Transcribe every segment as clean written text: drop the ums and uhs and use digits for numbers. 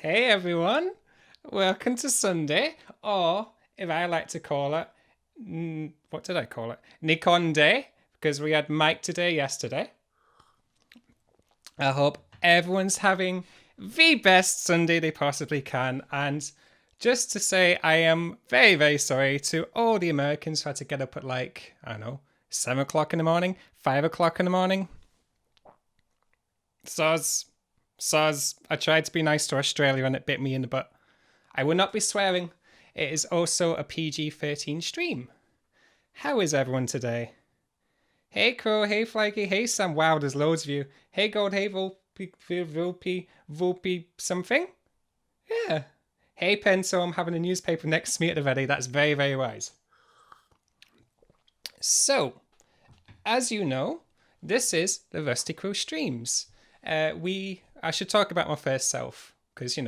Hey everyone, welcome to Sunday, or if I like to call it, what did I call it? Nikon Day, because we had Mike today yesterday. I hope everyone's having the best Sunday they possibly can, and just to say, I am very, very sorry to all the Americans who had to get up at I don't know, 7 o'clock in the morning, 5 o'clock in the morning. Soz. Soz, I tried to be nice to Australia and it bit me in the butt. I will not be swearing. It is also a PG-13 stream. How is everyone today? Hey Crow, hey Flaky, hey Sam. Wow, there's loads of you. Hey Gold, hey Volpe something? Yeah. Hey Pencil, I'm having a newspaper next to me at the ready. That's very, very wise. So, as you know, this is the Rusty Quill streams. I should talk about my first self, because,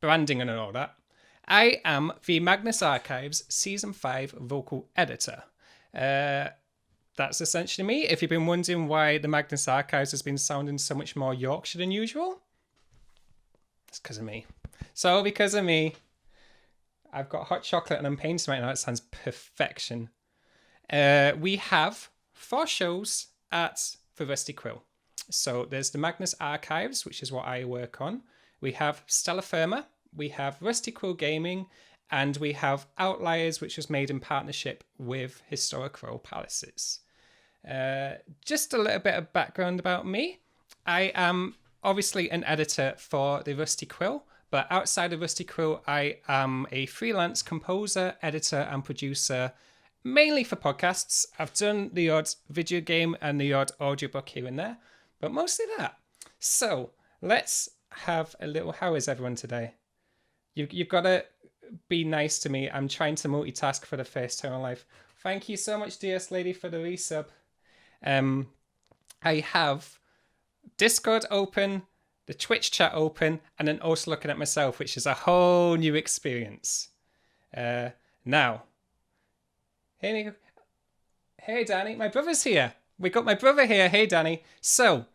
branding and all that. I am the Magnus Archives Season 5 vocal editor. That's essentially me. If you've been wondering why the Magnus Archives has been sounding so much more Yorkshire than usual, it's because of me. So, because of me, I've got hot chocolate and I'm painting right now. It sounds perfection. We have 4 shows at the Rusty Quill. So there's the Magnus Archives, which is what I work on. We have Stella Firma, we have Rusty Quill Gaming, and we have Outliers, which was made in partnership with Historic Royal Palaces. Just a little bit of background about me. I am obviously an editor for the Rusty Quill, but outside of Rusty Quill, I am a freelance composer, editor, and producer, mainly for podcasts. I've done the odd video game and the odd audiobook here and there, but mostly that. So let's have a little. How is everyone today? You've got to be nice to me. I'm trying to multitask for the first time in life. Thank you so much, DS Lady, for the resub. I have Discord open, the Twitch chat open, and then also looking at myself, which is a whole new experience. Now, hey Nico. Hey Danny, my brother's here. We got my brother here. Hey Danny. So,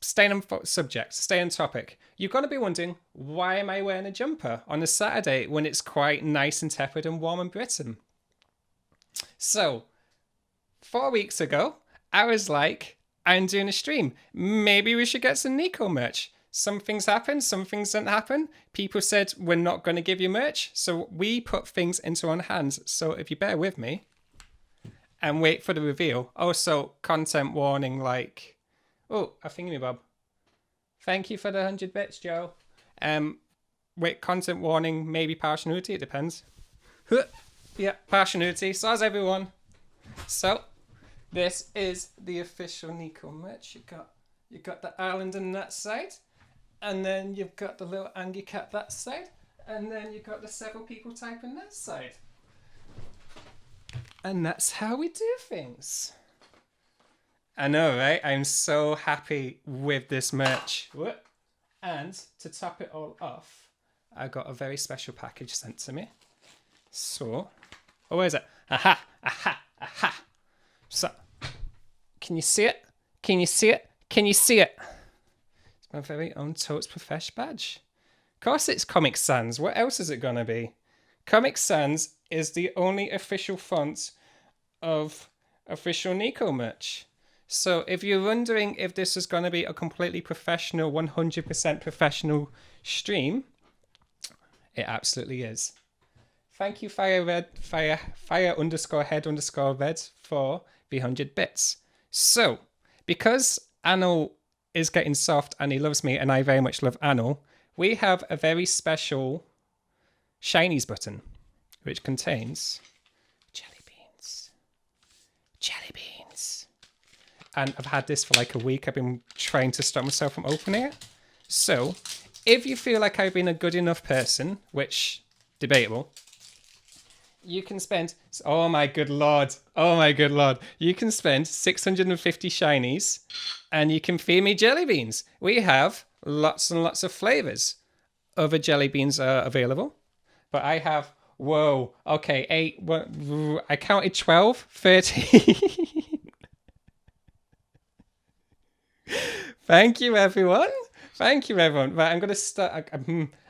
staying on subject, stay on topic. You're going to be wondering, why am I wearing a jumper on a Saturday when it's quite nice and tepid and warm in Britain? So, 4 weeks ago, I was like, I'm doing a stream. Maybe we should get some Nico merch. Some things happen, some things didn't happen. People said, we're not going to give you merch. So we put things into our hands. So if you bear with me and wait for the reveal. Also, content warning, like, oh, a thingamabob. Thank you for the 100 bits, Joe. Wait, content warning, maybe partial nudity, it depends. Yeah, partial nudity. So how's everyone? So, this is the official Nico merch. You got the island on that side, and then you've got the little Angie cat that side, and then you've got the several people typing that side. And that's how we do things. I know, right? I'm so happy with this merch. And to top it all off, I got a very special package sent to me. So, oh, where is it? Aha, aha, aha. So, can you see it? Can you see it? Can you see it? It's my very own Totes Profesh badge. Of course it's Comic Sans. What else is it going to be? Comic Sans is the only official font of official Nico merch. So if you're wondering if this is going to be a completely professional, 100% professional stream, it absolutely is. Thank you, fire underscore head underscore red for the 100 bits. So, because Anil is getting soft and he loves me and I very much love Anil, we have a very special Shinies button, which contains jelly beans. Jelly beans. And I've had this for like a week. I've been trying to stop myself from opening it. So, if you feel like I've been a good enough person, which, debatable, you can spend, oh my good lord, you can spend 650 shinies and you can feed me jelly beans. We have lots and lots of flavors. Other jelly beans are available, but I have, whoa, okay, 8, I counted 12, 13. Thank you, everyone. Thank you, everyone. Right, I'm going to start.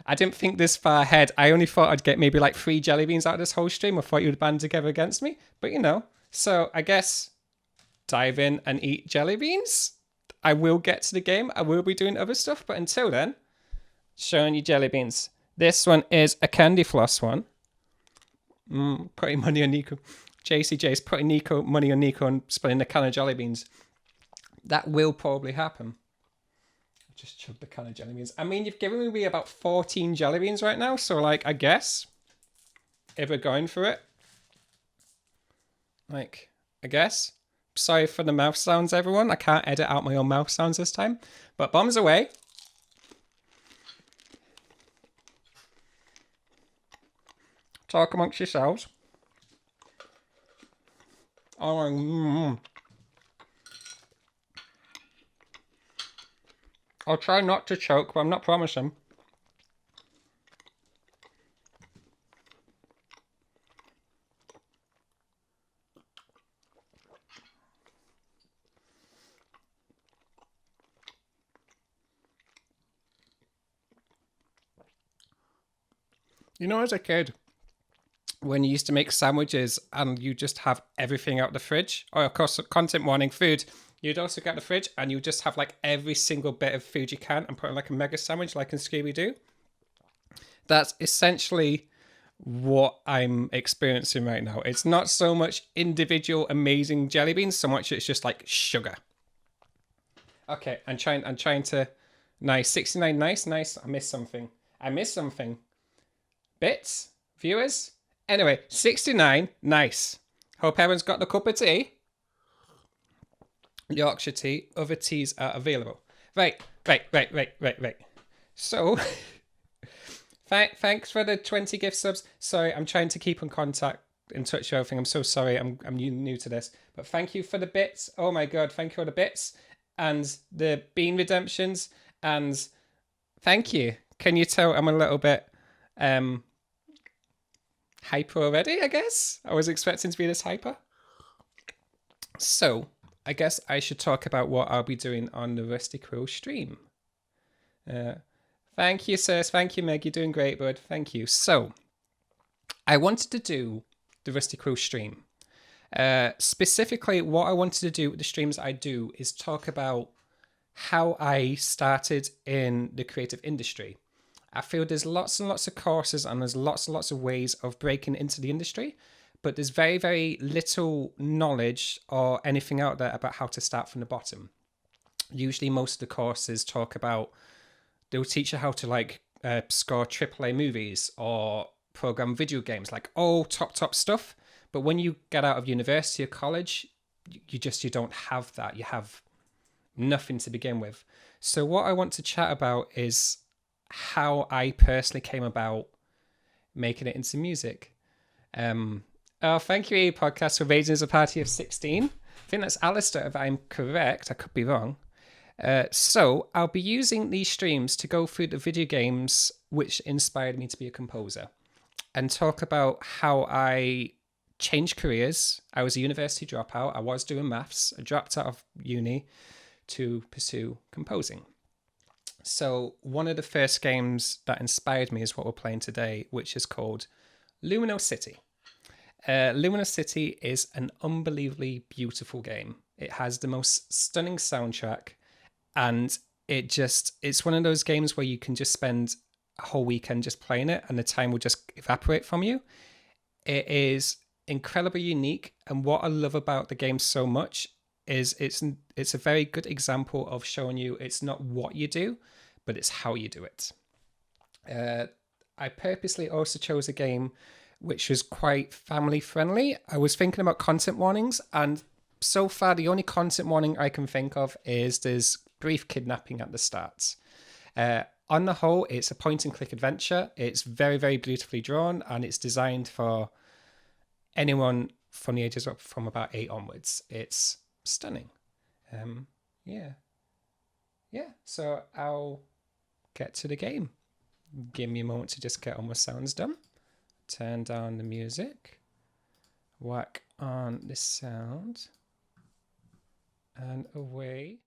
I didn't think this far ahead. I only thought I'd get maybe like 3 jelly beans out of this whole stream. I thought you would band together against me. But you know, so I guess dive in and eat jelly beans. I will get to the game. I will be doing other stuff. But until then, showing you jelly beans. This one is a candy floss one. Putting money on Nico. JCJ's putting money on Nico and splitting a can of jelly beans. That will probably happen. Just chug the can of jelly beans. I mean, you've given me about 14 jelly beans right now. So, like, I guess if we're going for it, like, I guess. Sorry for the mouth sounds, everyone. I can't edit out my own mouth sounds this time. But bombs away. Talk amongst yourselves. Oh, I'll try not to choke, but I'm not promising. You know, as a kid, when you used to make sandwiches and you just have everything out the fridge, or of course, content warning, food, you'd also get the fridge and you just have like every single bit of food you can and put in like a mega sandwich like in Scooby-Doo. That's essentially what I'm experiencing right now. It's not so much individual amazing jelly beans, so much it's just like sugar. Okay, I'm trying to... Nice, 69, nice. I missed something. Bits? Viewers? Anyway, 69, nice. Hope everyone's got the cup of tea. Yorkshire tea, other teas are available. Right. So, thanks for the 20 gift subs. Sorry, I'm trying to keep in touch with everything. I'm so sorry, I'm new to this. But thank you for the bits. Oh my god, thank you for the bits. And the bean redemptions. And thank you. Can you tell I'm a little bit hyper already, I guess? I was expecting to be this hyper. So, I guess I should talk about what I'll be doing on the Rusty Quill stream. Thank you, sis. Thank you, Meg. You're doing great, bud. Thank you. So, I wanted to do the Rusty Quill stream. Specifically, what I wanted to do with the streams I do is talk about how I started in the creative industry. I feel there's lots and lots of courses and there's lots and lots of ways of breaking into the industry, but there's very, very little knowledge or anything out there about how to start from the bottom. Usually most of the courses talk about, they'll teach you how to like score AAA movies or program video games, like all top stuff. But when you get out of university or college, you don't have that. You have nothing to begin with. So what I want to chat about is how I personally came about making it into music. Oh, thank you, Podcast, for raising us a party of 16. I think that's Alistair, if I'm correct. I could be wrong. So I'll be using these streams to go through the video games which inspired me to be a composer and talk about how I changed careers. I was a university dropout. I was doing maths. I dropped out of uni to pursue composing. So one of the first games that inspired me is what we're playing today, which is called Lumino City. Lumino City is an unbelievably beautiful game. It has the most stunning soundtrack, and it's one of those games where you can just spend a whole weekend just playing it and the time will just evaporate from you. It is incredibly unique, and what I love about the game so much is it's a very good example of showing you it's not what you do, but it's how you do it. I purposely also chose a game which was quite family friendly. I was thinking about content warnings, and so far the only content warning I can think of is there's brief kidnapping at the start. On the whole, it's a point and click adventure. It's very, very beautifully drawn, and it's designed for anyone from the ages up from about 8 onwards. It's stunning. Yeah. So I'll get to the game. Give me a moment to just get all my sounds done. Turn down the music. Whack on the sound. And away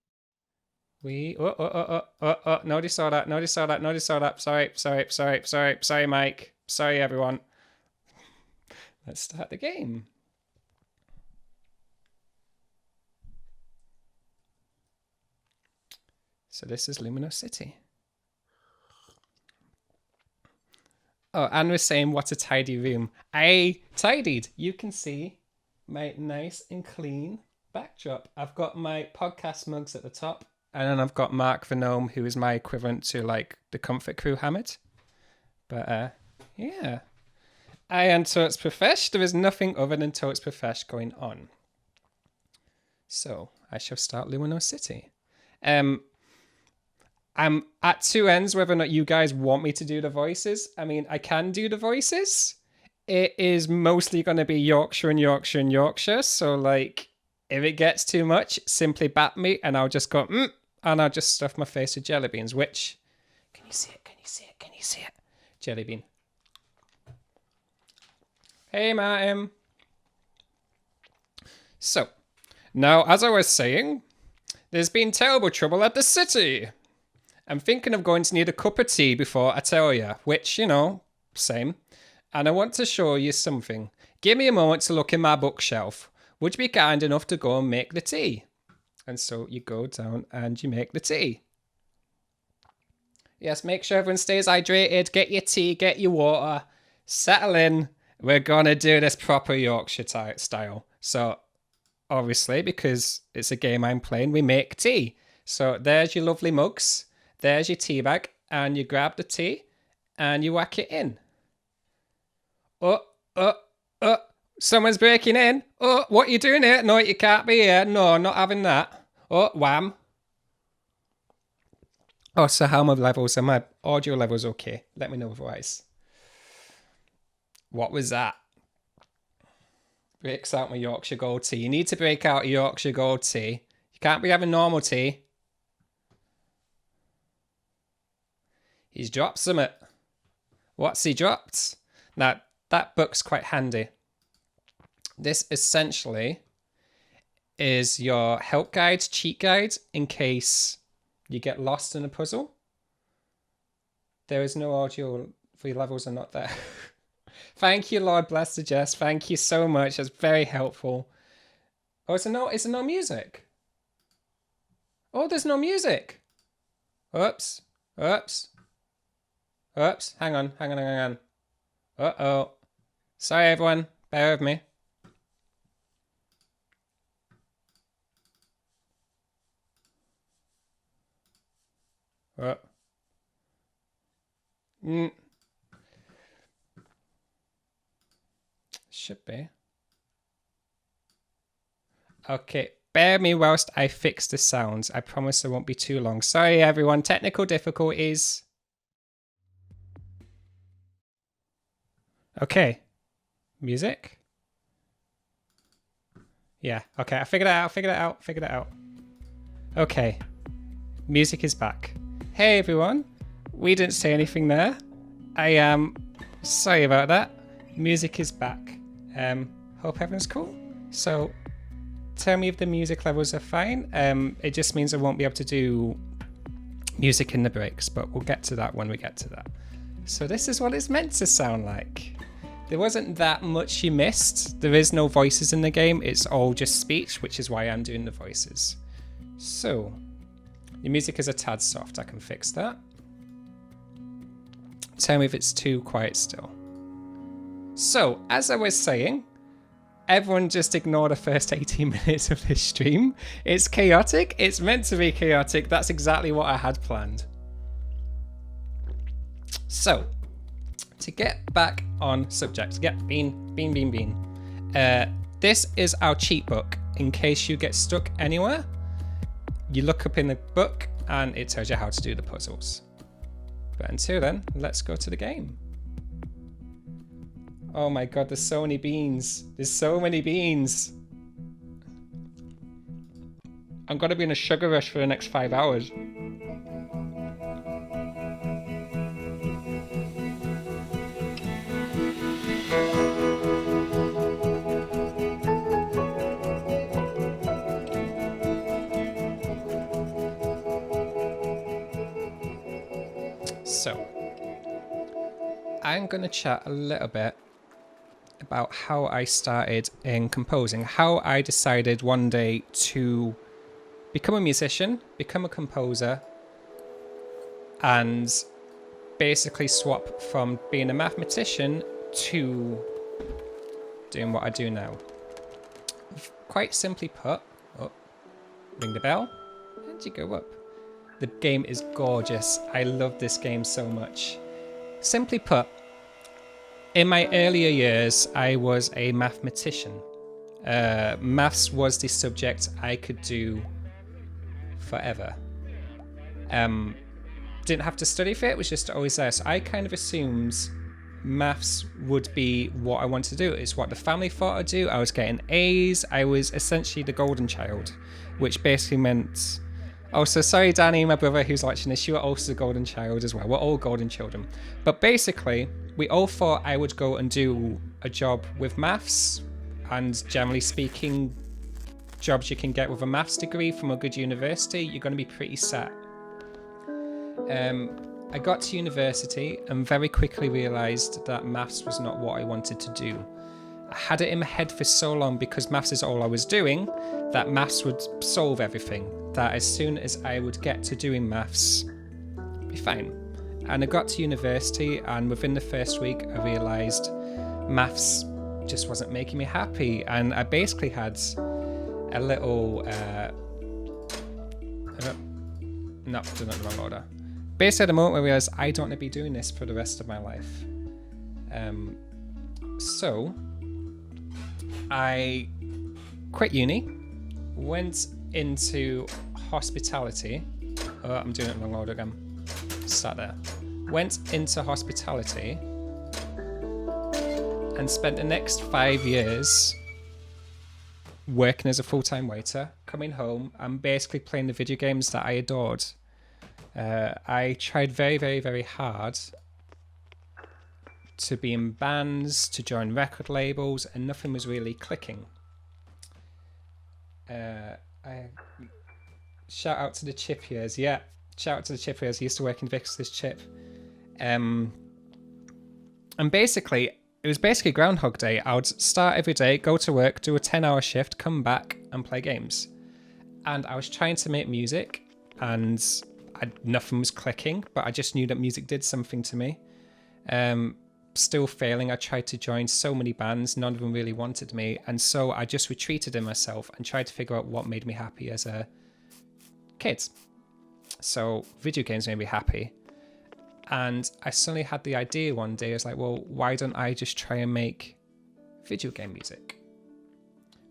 Nobody saw that. Nobody saw that. Nobody saw that. Sorry, Mike. Sorry, everyone. Let's start the game. So this is Lumino City. Oh, Anne was saying, what a tidy room. I tidied. You can see my nice and clean backdrop. I've got my podcast mugs at the top. And then I've got Mark the Gnome, who is my equivalent to like the Comfort Crew Hamid. But yeah. I am Totes Profesh. There is nothing other than Totes Profesh going on. So I shall start Lumino City. I'm at two ends whether or not you guys want me to do the voices. I mean, I can do the voices. It is mostly going to be Yorkshire and Yorkshire and Yorkshire. So like, if it gets too much, simply bat me and I'll just go, and I'll just stuff my face with jelly beans, which, can you see it? Can you see it? Can you see it? Jelly bean. Hey, Martin. So, now, as I was saying, there's been terrible trouble at the city. I'm thinking of going to need a cup of tea before I tell you, which, you know, same. And I want to show you something. Give me a moment to look in my bookshelf. Would you be kind enough to go and make the tea? And so you go down and you make the tea. Yes, make sure everyone stays hydrated. Get your tea, get your water. Settle in. We're going to do this proper Yorkshire style. So, obviously, because it's a game I'm playing, we make tea. So, there's your lovely mugs. There's your tea bag. And you grab the tea and you whack it in. Someone's breaking in. Oh, what are you doing here? No, you can't be here. No, not having that. Oh, wham. Oh, so how my levels? Are my audio levels okay? Let me know otherwise. What was that? Breaks out my Yorkshire Gold tea. You need to break out a Yorkshire Gold tea. You can't be having normal tea. He's dropped something. What's he dropped? Now, that book's quite handy. This essentially is your help guide, cheat guide, in case you get lost in a puzzle. There is no audio, the levels are not there. Thank you, Lord bless the Jess. Thank you so much. That's very helpful. Oh, is there no music? Oh, there's no music. Oops. Hang on. Uh-oh. Sorry, everyone. Bear with me. Should be. Okay, bear me whilst I fix the sounds. I promise it won't be too long. Sorry, everyone. Technical difficulties. Okay. Music? Yeah, okay. I figured it out. Okay. Music is back. Hey, everyone. We didn't say anything there. I am sorry about that. Music is back. Hope everyone's cool. So, tell me if the music levels are fine. It just means I won't be able to do music in the breaks, but we'll get to that when we get to that. So this is what it's meant to sound like. There wasn't that much you missed. There is no voices in the game. It's all just speech, which is why I'm doing the voices. So, the music is a tad soft. I can fix that. Tell me if it's too quiet still. So, as I was saying, everyone just ignore the first 18 minutes of this stream. It's chaotic. It's meant to be chaotic. That's exactly what I had planned. So, to get back on subject, bean. This is our cheat book. In case you get stuck anywhere, you look up in the book and it tells you how to do the puzzles. But until then, let's go to the game. Oh my god, there's so many beans. There's so many beans. I'm gonna be in a sugar rush for the next 5 hours. So, I'm going to chat a little bit about how I started in composing, how I decided one day to become a musician, become a composer, and basically swap from being a mathematician to doing what I do now. Quite simply put, oh, ring the bell, and you go up. The game is gorgeous. I love this game so much. Simply put, in my earlier years, I was a mathematician. Maths was the subject I could do forever. Didn't have to study for it, it was just always there. So I kind of assumed maths would be what I wanted to do. It's what the family thought I'd do. I was getting A's. I was essentially the golden child, which basically meant... Oh, so sorry, Danny, my brother who's watching this, you are also the golden child as well. We're all golden children. But basically, we all thought I would go and do a job with maths, and generally speaking, jobs you can get with a maths degree from a good university, you're going to be pretty set. I got to university and very quickly realised that maths was not what I wanted to do. I had it in my head for so long because maths is all I was doing, that maths would solve everything. That as soon as I would get to doing maths, I'd be fine. And I got to university, and within the first week I realised maths just wasn't making me happy. And I basically had a little... no, done it in the wrong order. Basically at the moment where I realised I don't want to be doing this for the rest of my life. So I quit uni, went into hospitality. Oh, I'm doing it in the wrong order again. Start there. Went into hospitality and spent the next 5 years working as a full-time waiter, coming home and basically playing the video games that I adored. I tried very, very, very hard to be in bands, to join record labels, and nothing was really clicking. Shout out to the chip years. Yeah, shout out to the chip years. I used to work in Vix's chip. And basically, it was basically Groundhog Day. I would start every day, go to work, do a 10-hour shift, come back and play games. And I was trying to make music, and nothing was clicking, but I just knew that music did something to me. Still failing. I tried to join so many bands, none of them really wanted me, and so I just retreated in myself and tried to figure out what made me happy as a kid. So video games made me happy, and I suddenly had the idea one day. I was like, well, why don't I just try and make video game music?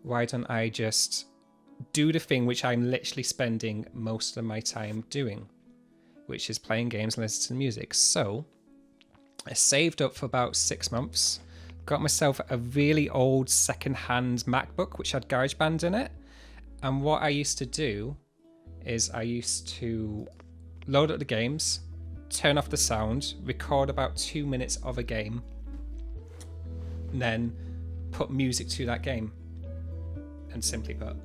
Why don't I just do the thing which I'm literally spending most of my time doing, which is playing games and listening to music? So I saved up for about 6 months, got myself a really old second-hand MacBook which had GarageBand in it, and what I used to do is I used to load up the games, turn off the sound, record about 2 minutes of a game, and then put music to that game. And simply put,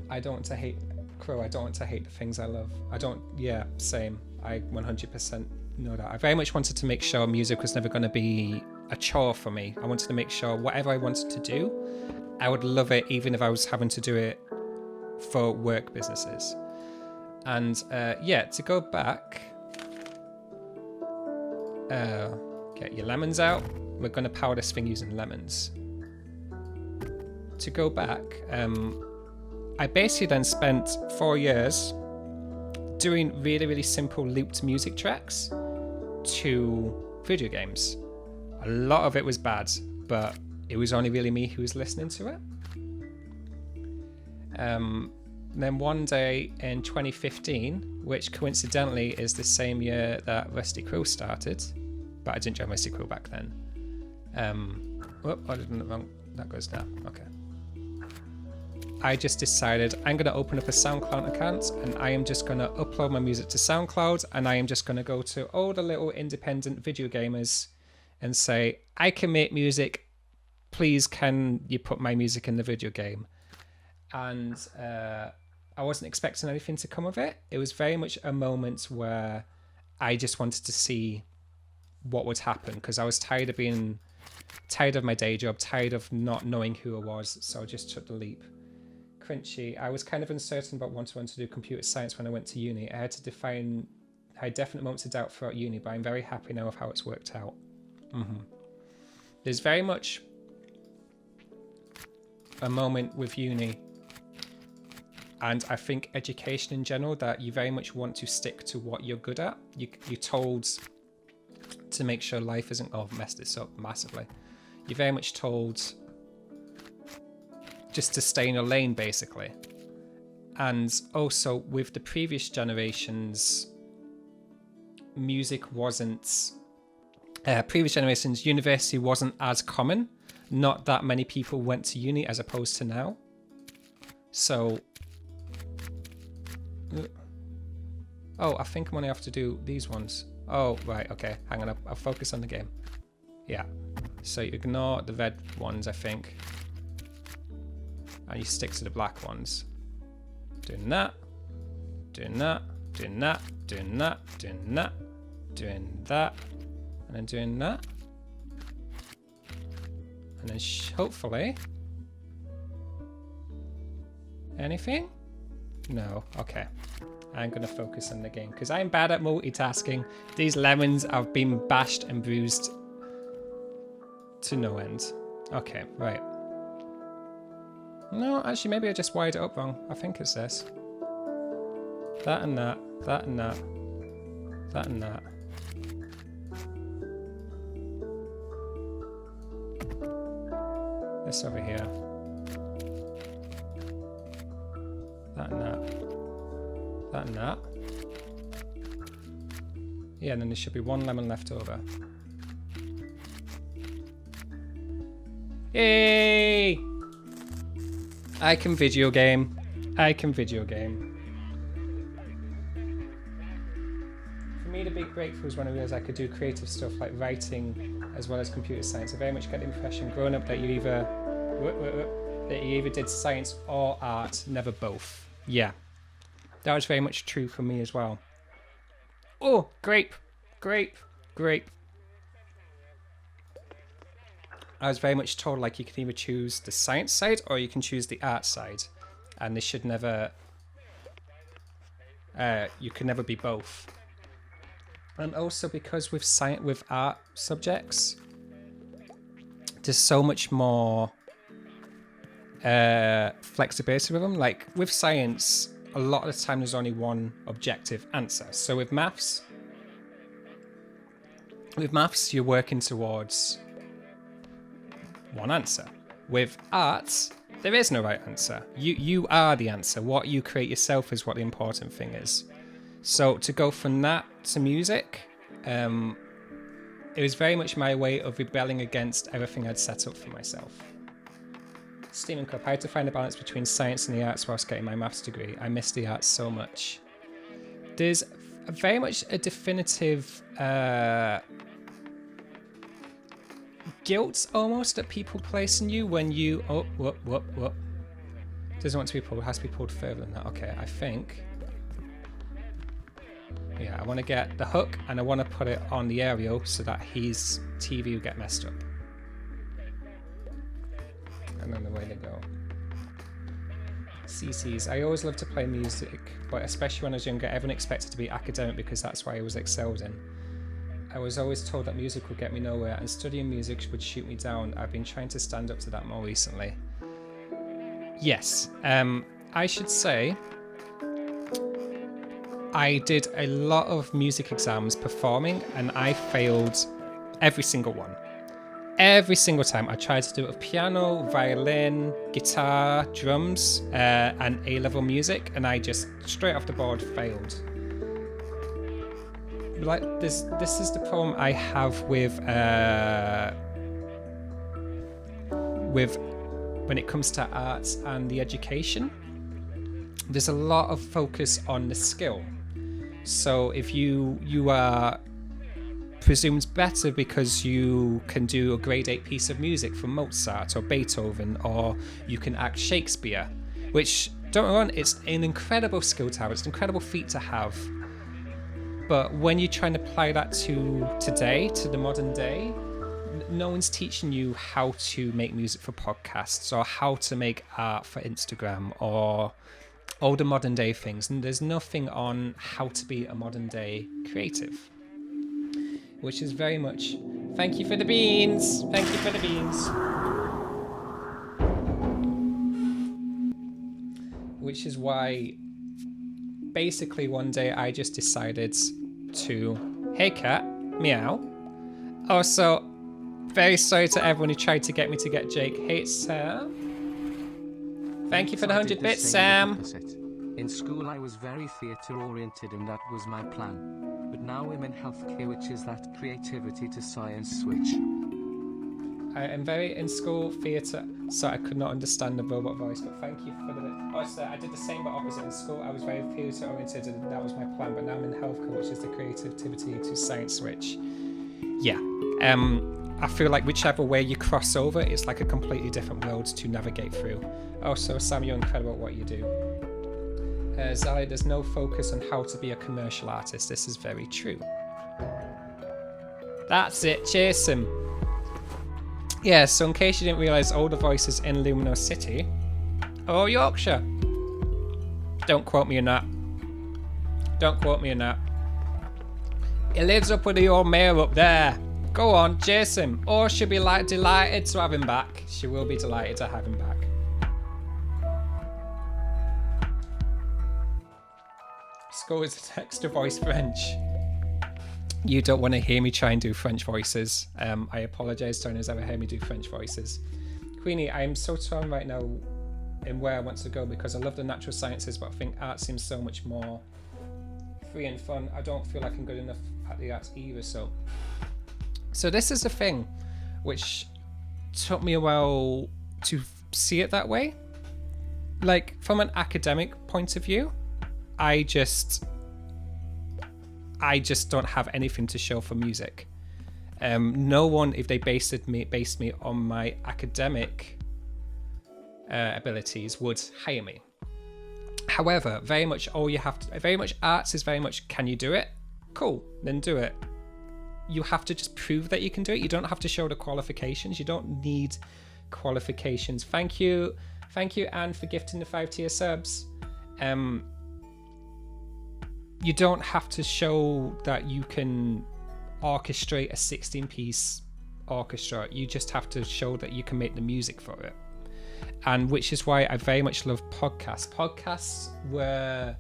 I don't want to hate Crow. I don't want to hate the things I love. Yeah, same. I 100% know that. I very much wanted to make sure music was never going to be a chore for me. I wanted to make sure whatever I wanted to do, I would love it even if I was having to do it for work businesses. And yeah, to go back, get your lemons out. We're going to power this thing using lemons. To go back, I basically then spent 4 years doing really, really simple looped music tracks to video games. A lot of it was bad, but it was only really me who was listening to it. Then one day in 2015, which coincidentally is the same year that Rusty Quill started, but I didn't join Rusty Quill back then. I did it wrong. That goes now. Okay. I just decided I'm going to open up a SoundCloud account, and I am just going to upload my music to SoundCloud, and I am just going to go to all the little independent video gamers and say, I can make music, please can you put my music in the video game? And I I wasn't expecting anything to come of it. It was very much a moment where I just wanted to see what would happen, because I was tired of my day job, tired of not knowing who I was, so I just took the leap. Crunchy, I was kind of uncertain about wanting to do computer science when I went to uni. I had definite moments of doubt throughout uni, but I'm very happy now of how it's worked out. There's very much a moment with uni, and I think education in general, that you very much want to stick to what you're good at. You're told to make sure life isn't... Oh, I've messed this up massively. You're very much told just to stay in your lane, basically. And also, with the previous generations, music wasn't... previous generations, university wasn't as common. Not that many people went to uni as opposed to now. So... Oh, I think I'm going to have to do these ones. Oh, right, okay. Hang on, I'll focus on the game. Yeah. So you ignore the red ones, I think. And you stick to the black ones. Doing that. Doing that. Doing that. Doing that. Doing that. Doing that. And then doing that. And then hopefully... Anything? No. Okay. I'm going to focus on the game because I'm bad at multitasking. These lemons have been bashed and bruised to no end. Okay, right. No, actually, maybe I just wired it up wrong. I think it's this. That and that. That and that. That and that. This over here. That and that. That and that. Yeah, and then there should be one lemon left over. Yay! I can video game. I can video game. For me, the big breakthrough was when I realized I could do creative stuff like writing as well as computer science. I very much get the impression growing up that you either did science or art, never both. Yeah. That was very much true for me as well. Oh, grape, grape, grape. I was very much told like you can either choose the science side or you can choose the art side. And this should never, you can never be both. And also because with art subjects, there's so much more flexibility with them. Like with science, a lot of the time there's only one objective answer. So with maths you're working towards one answer. With arts, there is no right answer. You are the answer. What you create yourself is what the important thing is. So to go from that to music, it was very much my way of rebelling against everything I'd set up for myself. Steaming Cup, I had to find a balance between science and the arts whilst getting my maths degree. I miss the arts so much. There's very much a definitive guilt almost that people place on you when you... Oh, whoop. Doesn't want to be pulled, it has to be pulled further than that. Okay, I think... Yeah, I want to get the hook and I want to put it on the aerial so that his TV will get messed up. And then away they go. CC's. I always loved to play music, but especially when I was younger, everyone expected to be academic because that's what I was excelled in. I was always told that music would get me nowhere and studying music would shoot me down. I've been trying to stand up to that more recently. Yes, I should say I did a lot of music exams performing and I failed every single one. Every single time I tried to do it with piano, violin, guitar, drums, and A-level music, and I just straight off the board failed. Like this is the problem I have with when it comes to arts and the education. There's a lot of focus on the skill. So if you are presumed better because you can do a grade 8 piece of music from Mozart or Beethoven, or you can act Shakespeare, which Don't get me wrong, it's an incredible skill to have. It's an incredible feat to have. But when you're trying to apply that to today, to the modern day, no one's teaching you how to make music for podcasts or how to make art for Instagram or all the modern day things. And there's nothing on how to be a modern day creative, which is very much, thank you for the beans. Thank you for the beans. Which is why basically one day I just decided to, hey cat, meow. Also, very sorry to everyone who tried to get me to get Jake. Hey Sam. Thank you for the 100 bits, Sam. In school I was very theatre oriented and that was my plan. But now I'm in healthcare, which is that creativity to science switch. I am very in school theatre, so I could not understand the robot voice, but thank you for the... Also, I did the same but opposite. In school I was very theatre oriented and that was my plan, but now I'm in healthcare, which is the creativity to science switch. Yeah. I feel like whichever way you cross over, it's like a completely different world to navigate through. Also, Sam, you're incredible at what you do. Zali, there's no focus on how to be a commercial artist. This is very true. That's it, Jason. Yeah, so in case you didn't realise, all the voices in Lumino City are Yorkshire. Don't quote me on that. Don't quote me on that. He lives up with the old mayor up there. Go on, Jason. Or she'll be like delighted to have him back. She will be delighted to have him back. School is a text to voice French. You don't want to hear me try and do French voices. I apologise to anyone who's ever heard me do French voices. Queenie, I'm so torn right now in where I want to go because I love the natural sciences, but I think art seems so much more free and fun. I don't feel like I'm good enough at the arts either, So this is the thing which took me a while to see it that way. Like, from an academic point of view, I just don't have anything to show for music. No one, if they based me on my academic abilities, would hire me. However, very much arts is very much, can you do it? Cool, then do it. You have to just prove that you can do it. You don't have to show the qualifications. You don't need qualifications. Thank you, Anne, for gifting the 5-tier subs. You don't have to show that you can orchestrate a 16-piece orchestra. You just have to show that you can make the music for it. And which is why I very much love podcasts. Podcasts were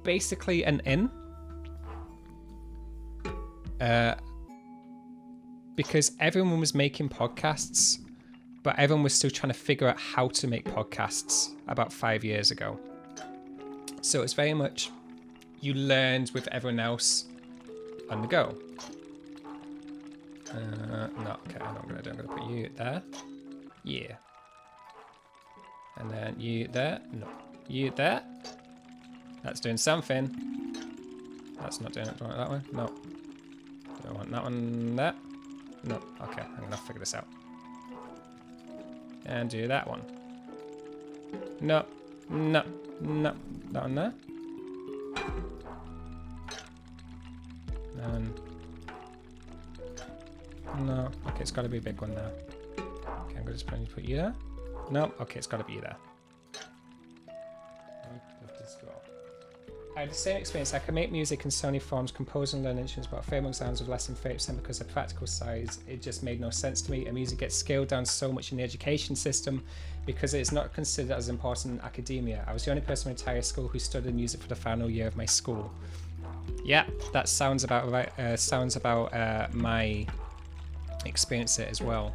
basically an in. Because everyone was making podcasts, but everyone was still trying to figure out how to make podcasts about 5 years ago. So it's very much you learned with everyone else on the go. No, okay, I'm gonna put you there. Yeah. And then you there. No. You there. That's doing something. That's not doing it. Don't want that one. No. Do I want that one there? No. Okay, I'm gonna figure this out. And do that one. No. No. No. That one there. And no. Okay, it's got to be a big one now. Okay, I'm gonna just put you there. No. Okay, it's got to be you there. I had the same experience. I can make music in so many forms, compose and learn instruments, but framework sounds of less than 30% because of practical size. It just made no sense to me. And music gets scaled down so much in the education system because it's not considered as important in academia. I was the only person in my entire school who studied music for the final year of my school. Yeah, that sounds about right. Sounds about my experience there as well.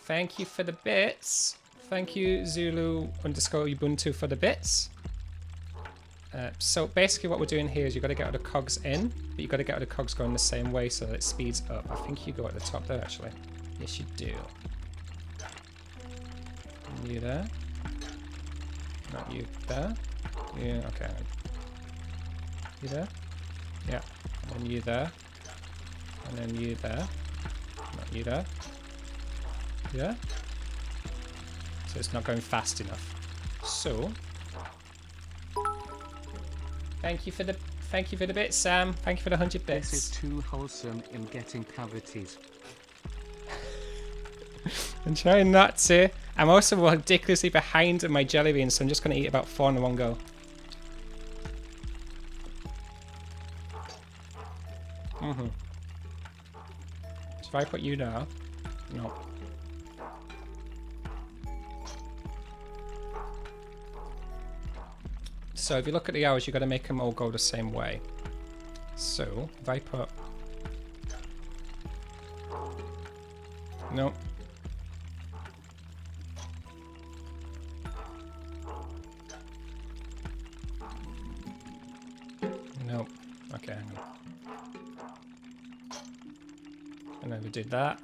Thank you for the bits. Thank you, Zulu_Ubuntu for the bits. So basically what we're doing here is you've got to get all the cogs in, but you've got to get all the cogs going the same way so that it speeds up. I think you go at the top there, actually. Yes, you do. You there. Not you there. Yeah, okay. You there? Yeah. And then you there. And then you there. Not you there. You there? So it's not going fast enough. So thank you for the bits, Sam. Thank you for the 100 bits. This is too wholesome in getting cavities. I'm trying not to. I'm also ridiculously behind on my jelly beans, so I'm just going to eat about 4 in one go. So if I put you now, no. So if you look at the hours, you've got to make them all go the same way. So if I put... No. No. Okay, hang on. And then we did that.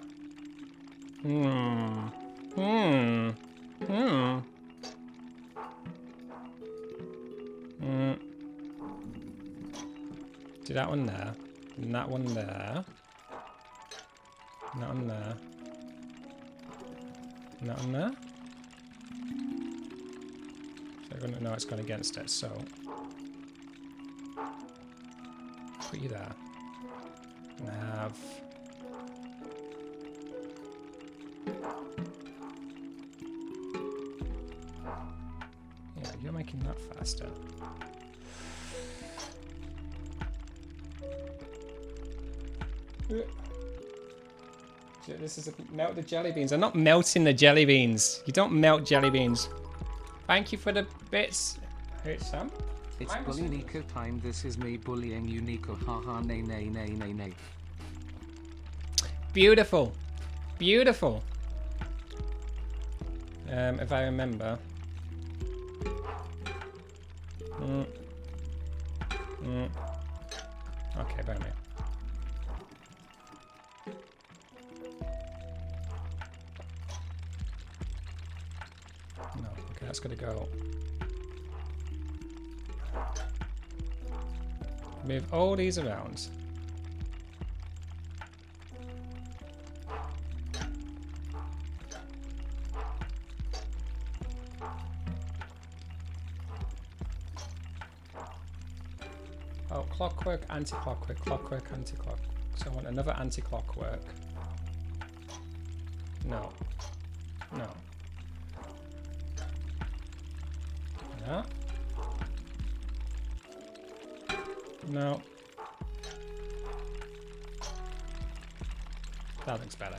Do that one there. And that one there. And that one there. And that one there. So I'm gonna know it's gone against it, so put you there. And have you're making that faster. This is melt the jelly beans. I'm not melting the jelly beans. You don't melt jelly beans. Thank you for the bits. Hey, Sam. It's bully Nico time. This is me bullying you, Nico. Haha, nay, nay, nay, nay, nay. Beautiful. Beautiful. If I remember. Okay, bear with me. No, okay, that's gonna go. Move all these around. Oh, clockwork, anti-clockwork, clockwork, anti-clock. So I want another anti-clockwork. No. No. Yeah. No. That looks better.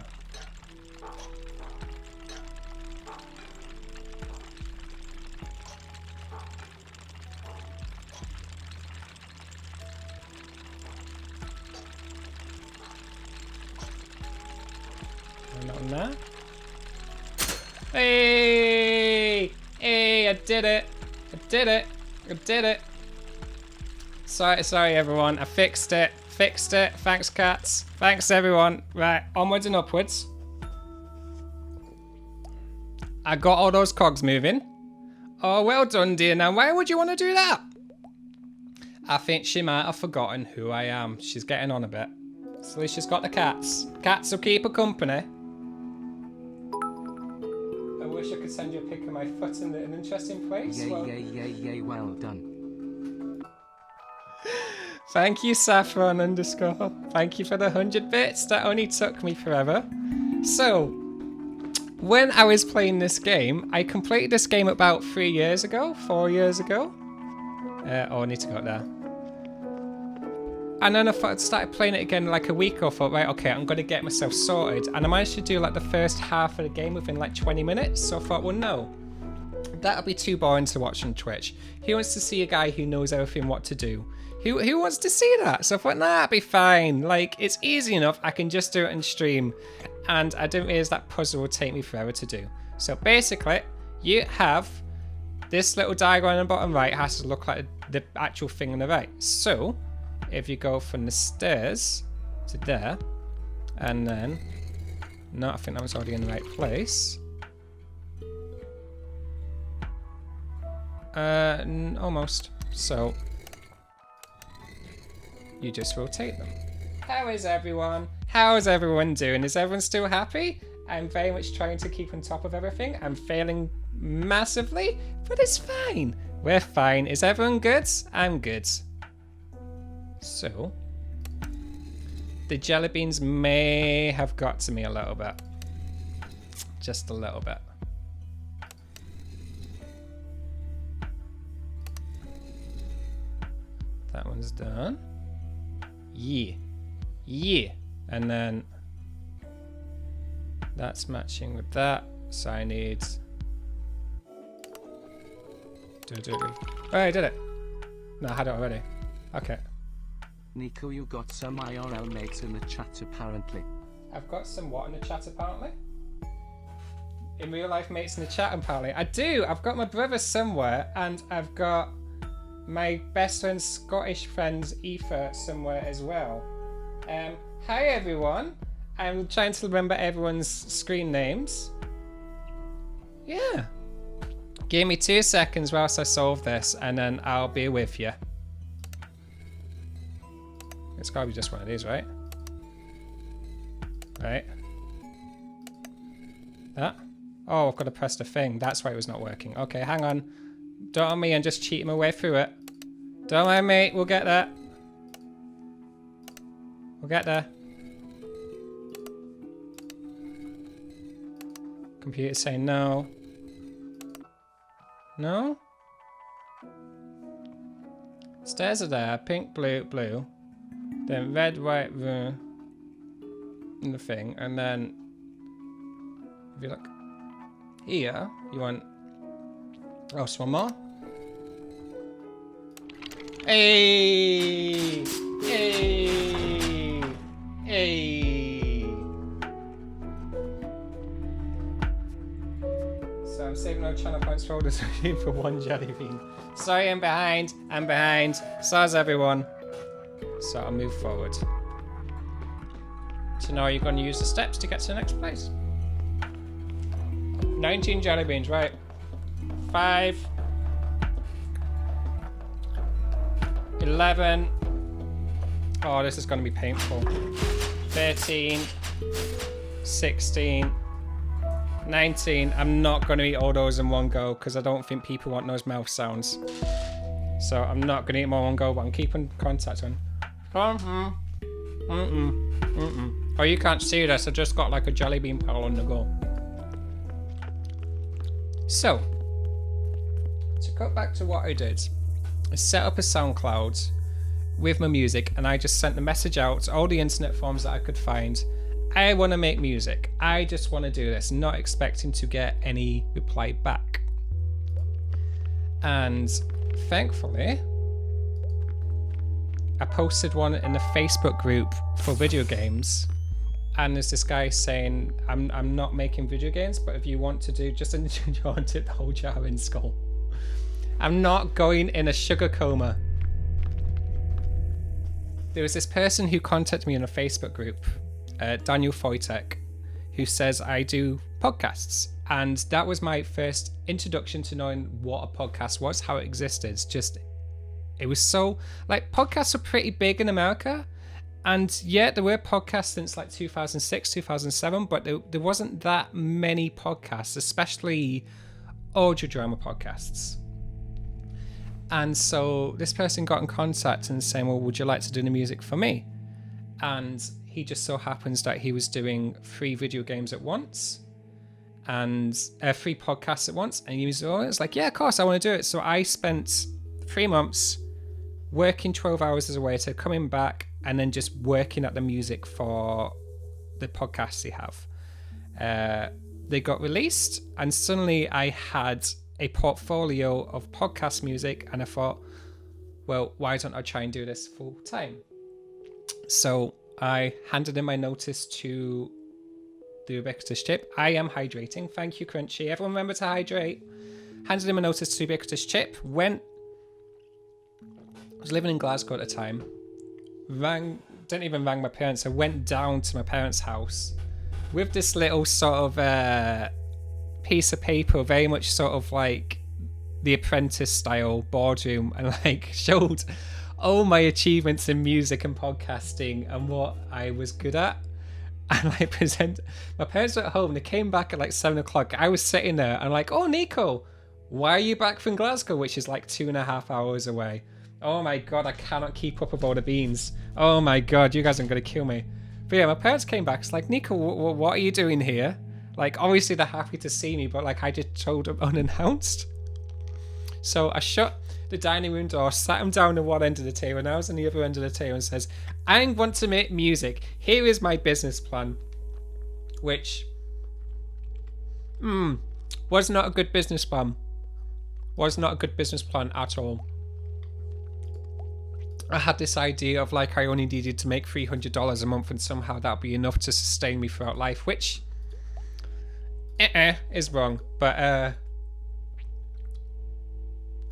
Not on there. Hey! Hey, I did it! I did it! I did it! Sorry everyone, I fixed it. Fixed it. Thanks, cats. Thanks, everyone. Right, onwards and upwards. I got all those cogs moving. Oh, well done, dear. Now, why would you want to do that? I think she might have forgotten who I am. She's getting on a bit. So at least she's got the cats. Cats will keep her company. I wish I could send you a pic of my foot in an interesting place. Yay, Well, yay, yay, yay, well done. Thank you, Saffron _. Thank you for the 100 bits. That only took me forever. So, when I was playing this game, I completed this game about 4 years ago. Oh, I need to go up there. And then I thought I'd started playing it again like a week ago. I thought, right, okay, I'm going to get myself sorted. And I managed to do like the first half of the game within like 20 minutes. So I thought, well, no. That'll be too boring to watch on Twitch. Who wants to see a guy who knows everything what to do? Who wants to see that? So I thought, nah, that'll be fine. Like, it's easy enough. I can just do it on stream. And I didn't realize that puzzle would take me forever to do. So basically, you have this little diagram on the bottom right has to look like the actual thing on the right. So if you go from the stairs to there, and then, no, I think that was already in the right place. Almost. So you just rotate them. How is everyone? How is everyone doing? Is everyone still happy? I'm very much trying to keep on top of everything. I'm failing massively, but it's fine. We're fine. Is everyone good? I'm good. So, the jelly beans may have got to me a little bit. Just a little bit. That one's done. Yeah. Yeah. And then that's matching with that. So I need... Oh, I did it. No, I had it already. Okay. Nico, you got some IRL mates in the chat apparently. I've got some what in the chat apparently? In real life mates in the chat apparently. I do. I've got my brother somewhere, and I've got my best friend's Scottish friend Aoife somewhere as well. Hi everyone. I'm trying to remember everyone's screen names. Yeah. Give me 2 seconds whilst I solve this, and then I'll be with you. It's gotta be just one of these, right? Right. That? Oh, I've got to press the thing. That's why it was not working. Okay, hang on. Don't mind me, I'm just cheating my way through it. Don't mind me, we'll get there. We'll get there. Computer saying no. No? Stairs are there. Pink, blue, blue. Then red, white, blue. And the thing. And then if you look here, you want... Oh, so one more. Hey! Hey! Hey! So I'm saving no channel points for orders for one jelly bean. Sorry, I'm behind. I'm behind. So's everyone. So I'll move forward. So now you're going to use the steps to get to the next place. 19 jelly beans, right? 5. 11. Oh, this is going to be painful. 13. 16. 19. I'm not going to eat all those in one go because I don't think people want those mouth sounds. So I'm not going to eat them all in one go, but I'm keeping contact on. Oh, you can't see this. I just got like a jelly bean pile on the go. So, to cut back to what I did, I set up a SoundCloud with my music, and I just sent the message out to all the internet forums that I could find. I want to make music. I just want to do this, not expecting to get any reply back. And thankfully, I posted one in the Facebook group for video games, and there's this guy saying, I'm not making video games, but if you want to do, just enjoy the whole jar in skull. I'm not going in a sugar coma. There was this person who contacted me in a Facebook group, Daniel Foytek, who says I do podcasts. And that was my first introduction to knowing what a podcast was, how it existed. It was so, like, podcasts are pretty big in America. And yeah, there were podcasts since like 2006, 2007, but there wasn't that many podcasts, especially audio drama podcasts. And so this person got in contact and saying, well, would you like to do the music for me? And he just so happens that he was doing 3 video games at once and 3 podcasts at once. And he was always like, yeah, of course, I want to do it. So I spent 3 months working 12 hours as a waiter, coming back, and then just working at the music for the podcasts they have. They got released, and suddenly I had a portfolio of podcast music, and I thought, well, why don't I try and do this full time? So I handed in my notice to the Ubiquitous Chip. I am hydrating. Thank you, Crunchy. Everyone remember to hydrate. Handed in my notice to Ubiquitous Chip. I was living in Glasgow at the time. Didn't even ring my parents. I went down to my parents' house with this little sort of piece of paper, very much sort of like The Apprentice style boardroom, and like showed all my achievements in music and podcasting and what I was good at. and like present. My parents were at home. They came back at like 7 o'clock. I was sitting there and like, oh, Nico, why are you back from Glasgow, which is like 2.5 hours away? Oh my god, I cannot keep up with all the beans. Oh my god, you guys are gonna kill me. But yeah, my parents came back. It's like, Nico, what are you doing here? Like, obviously they're happy to see me, but like I just told them unannounced. So I shut the dining room door, sat him down at one end of the table, and I was on the other end of the table, and says, I want to make music. Here is my business plan. Which was not a good business plan. Was not a good business plan at all. I had this idea of like I only needed to make $300 a month and somehow that'd be enough to sustain me throughout life, which is wrong. But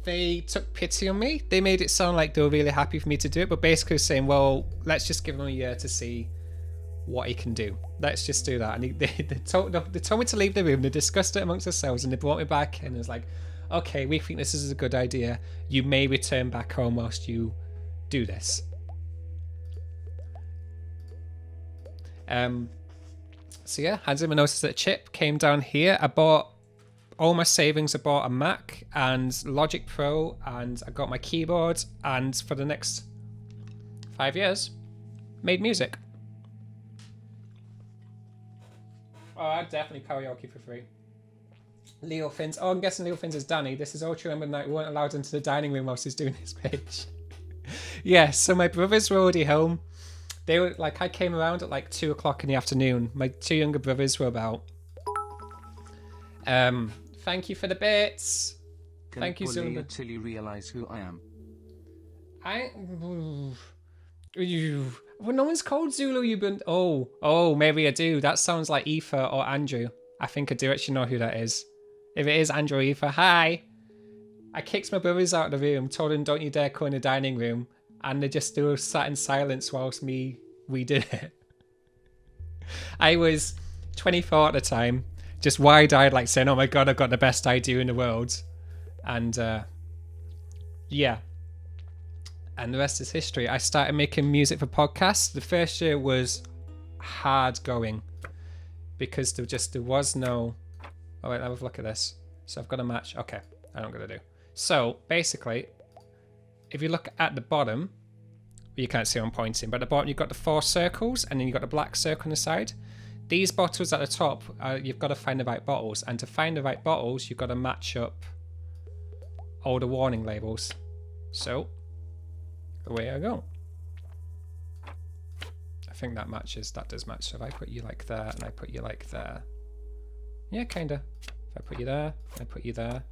they took pity on me. They made it sound like they were really happy for me to do it, but basically saying, well, let's just give him a year to see what he can do. Let's just do that. And they told me to leave the room. They discussed it amongst themselves and they brought me back and it was like, okay, we think this is a good idea. You may return back home whilst you do this. So yeah, hands in my notice at a chip, came down here. I bought all my savings. I bought a Mac and Logic Pro and I got my keyboard, and for the next 5 years made music. Oh, I'd definitely karaoke for free. Leo Fins. Oh, I'm guessing Leo Fins is Danny. This is all true. Remember that we weren't allowed into the dining room whilst he's doing his page. Yeah, so my brothers were already home. They were like, I came around at like 2 o'clock in the afternoon. My 2 younger brothers were about. Thank you for the bits. Thank you, Zulu. Until you realize who I am. Well, no one's called Zulu. You've been. Oh, maybe I do. That sounds like Aoife or Andrew. I think I do actually know who that is. If it is Andrew or Aoife, hi. I kicked my brothers out of the room, told them don't you dare go in the dining room, and they just still sat in silence whilst we did it. I was 24 at the time, just wide-eyed, like saying, oh my god, I've got the best idea in the world. And yeah. And the rest is history. I started making music for podcasts. The first year was hard going because there was no... Oh wait, have a look at this. So I've got a match. Okay, I know what I'm going to do. So basically, if you look at the bottom, you can't see what I'm pointing, but at the bottom you've got the 4 circles and then you've got the black circle on the side. These bottles at the top, you've got to find the right bottles, and to find the right bottles, you've got to match up all the warning labels. So, away I go. I think that matches, that does match. So if I put you like there and I put you like there, yeah, kinda. If I put you there, I put you there,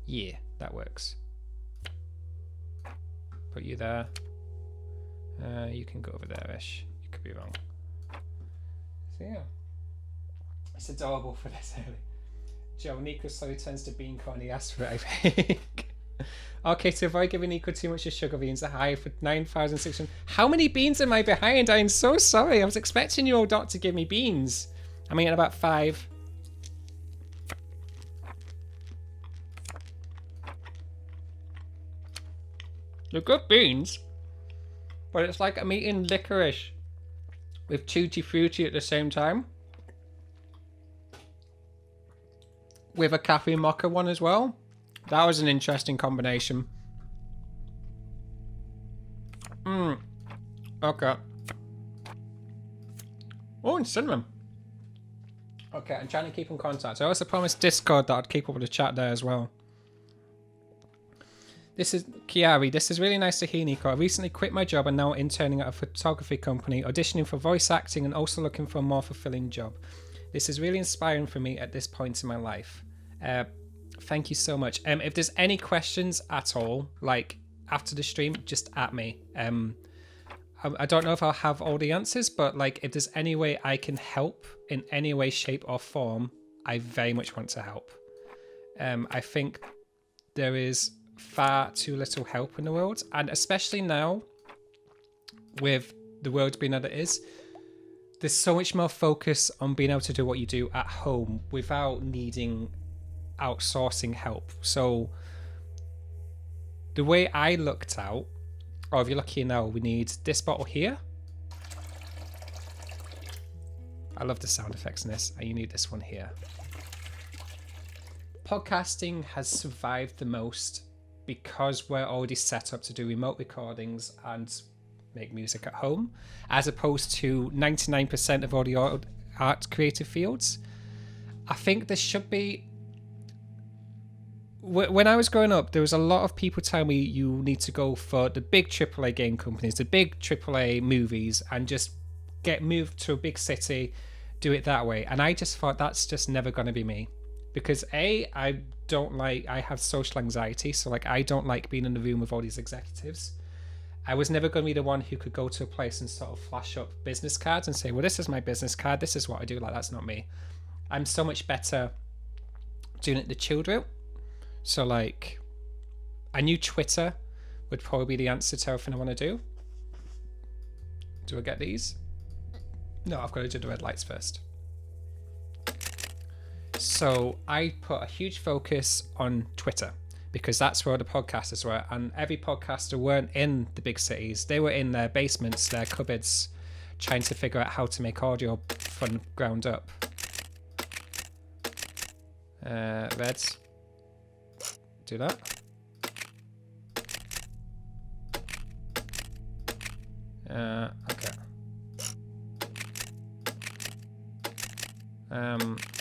yeah, that works. Put you there. You can go over there-ish. You could be wrong. So yeah. It's adorable for this early. Joe, Nicos Story turns to bean corn. He asked for it, I think. Okay, to avoid giving Nico too much of sugar beans, a high for 9,600. How many beans am I behind? I'm so sorry. I was expecting you all not to give me beans. I'm at about 5. They're good beans, but it's like I'm eating licorice with Tutti Frutti at the same time. With a caffeine mocha one as well. That was an interesting combination. Okay. Oh, and cinnamon. Okay, I'm trying to keep in contact. I also promised Discord that I'd keep up with the chat there as well. This is Chiari. This is really nice to hear, Nico. I recently quit my job and now interning at a photography company, auditioning for voice acting and also looking for a more fulfilling job. This is really inspiring for me at this point in my life. Thank you so much. If there's any questions at all, like after the stream, just at me. I don't know if I'll have all the answers, but like if there's any way I can help in any way, shape or form, I very much want to help. I think there is far too little help in the world, and especially now with the world being as it is, there's so much more focus on being able to do what you do at home without needing outsourcing help. So the way I looked out, or if you're lucky now, we need this bottle here, I love the sound effects in this, and you need this one here. Podcasting has survived the most because we're already set up to do remote recordings and make music at home, as opposed to 99% of all the art creative fields. I think there should be... When I was growing up, there was a lot of people telling me you need to go for the big AAA game companies, the big AAA movies, and just get moved to a big city, do it that way. And I just thought that's just never going to be me. Because I have social anxiety, so like I don't like being in the room with all these executives. I was never going to be the one who could go to a place and sort of flash up business cards and say, well, this is my business card, this is what I do. Like, that's not me. I'm so much better doing it the chilled route. So like, I knew Twitter would probably be the answer to everything I want to do. Do I get these? No, I've got to do the red lights first. So I put a huge focus on Twitter because that's where the podcasters were, and every podcaster weren't in the big cities. They were in their basements, their cupboards, trying to figure out how to make audio from the ground up. Reds. Do that. Okay.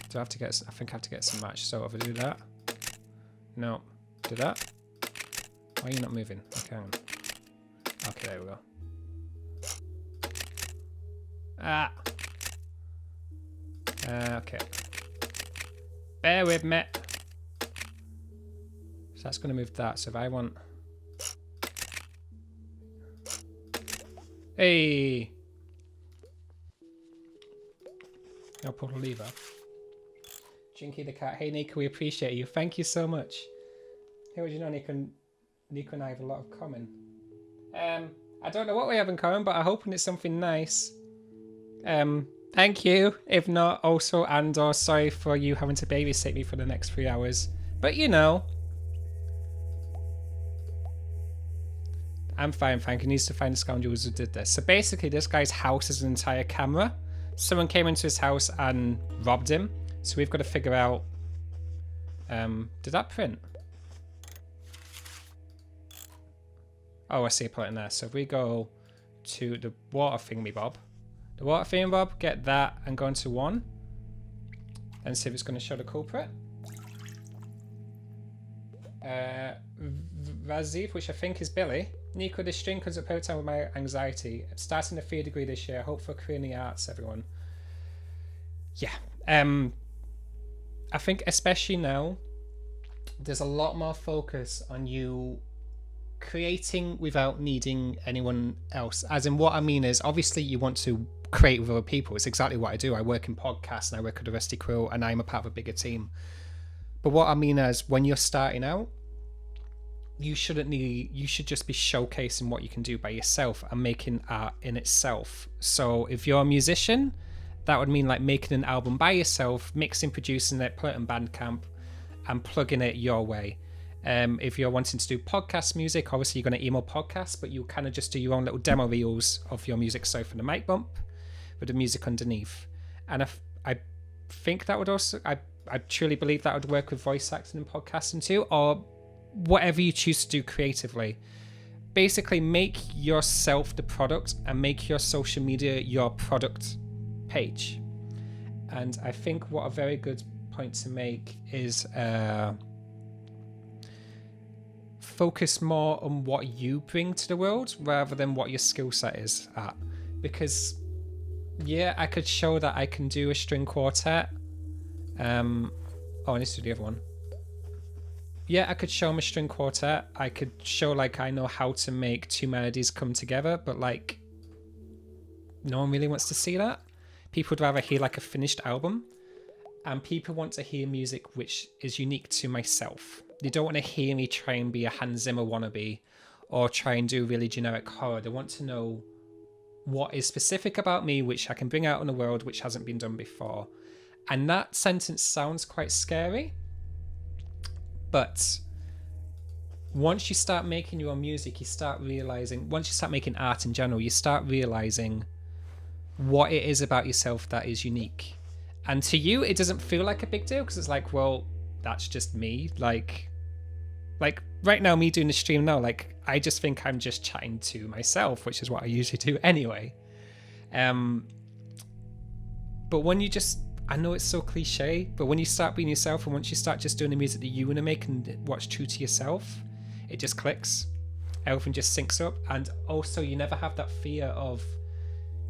Do I have to get... I think I have to get some match. So if I do that... No. Do that. Why are you not moving? Okay, hang on. Okay, there we go. Ah! Okay. Bear with me. So that's going to move that. So if I want... Hey! I'll pull the lever. Jinky the cat. Hey Nico, we appreciate you. Thank you so much. Hey, would you know Nico and I have a lot of common? I don't know what we have in common, but I'm hoping it's something nice. Thank you. If not, also or sorry for you having to babysit me for the next 3 hours. But you know. I'm fine, thank you. Needs to find the scoundrels who did this. So basically, this guy's house is an entire camera. Someone came into his house and robbed him. So we've got to figure out... did that print? Oh, I see, put it in there. So if we go to the water thingy-bob. The water thingy-bob, get that and go into 1. And see if it's going to show the culprit. Raziv, which I think is Billy. Nico, this string comes up every time with my anxiety. I'm starting a 3rd degree this year. Hope for Queenie arts, everyone. Yeah. I think especially now, there's a lot more focus on you creating without needing anyone else. As in, what I mean is, obviously you want to create with other people. It's exactly what I do. I work in podcasts and I work at the Rusty Quill and I'm a part of a bigger team. But what I mean is, when you're starting out, you should just be showcasing what you can do by yourself and making art in itself. So if you're a musician, that would mean like making an album by yourself, mixing, producing it, put it in Bandcamp and plugging it your way. If you're wanting to do podcast music, obviously you're going to email podcasts, but you kind of just do your own little demo reels of your music. So for the mic bump with the music underneath. And I think that would also, I truly believe that would work with voice acting and podcasting too, or whatever you choose to do creatively. Basically make yourself the product and make your social media your product page. And I think what a very good point to make is focus more on what you bring to the world rather than what your skill set is at. Because yeah, I could show that I can do a string quartet. Oh, I need to do the other one. Yeah, I could show them a string quartet. I could show like I know how to make 2 melodies come together, but like no one really wants to see that. People would rather hear like a finished album, and people want to hear music which is unique to myself. They don't want to hear me try and be a Hans Zimmer wannabe or try and do really generic horror. They want to know what is specific about me, which I can bring out in the world, which hasn't been done before. And that sentence sounds quite scary, but once you start making your own music, you start realizing, once you start making art in general, you start realizing what it is about yourself that is unique. And to you, it doesn't feel like a big deal because it's like, well, that's just me. Like right now, me doing the stream now, like I just think I'm just chatting to myself, which is what I usually do anyway. But when you just, I know it's so cliche, but when you start being yourself and once you start just doing the music that you want to make and what's true to yourself, it just clicks. Everything just syncs up. And also you never have that fear of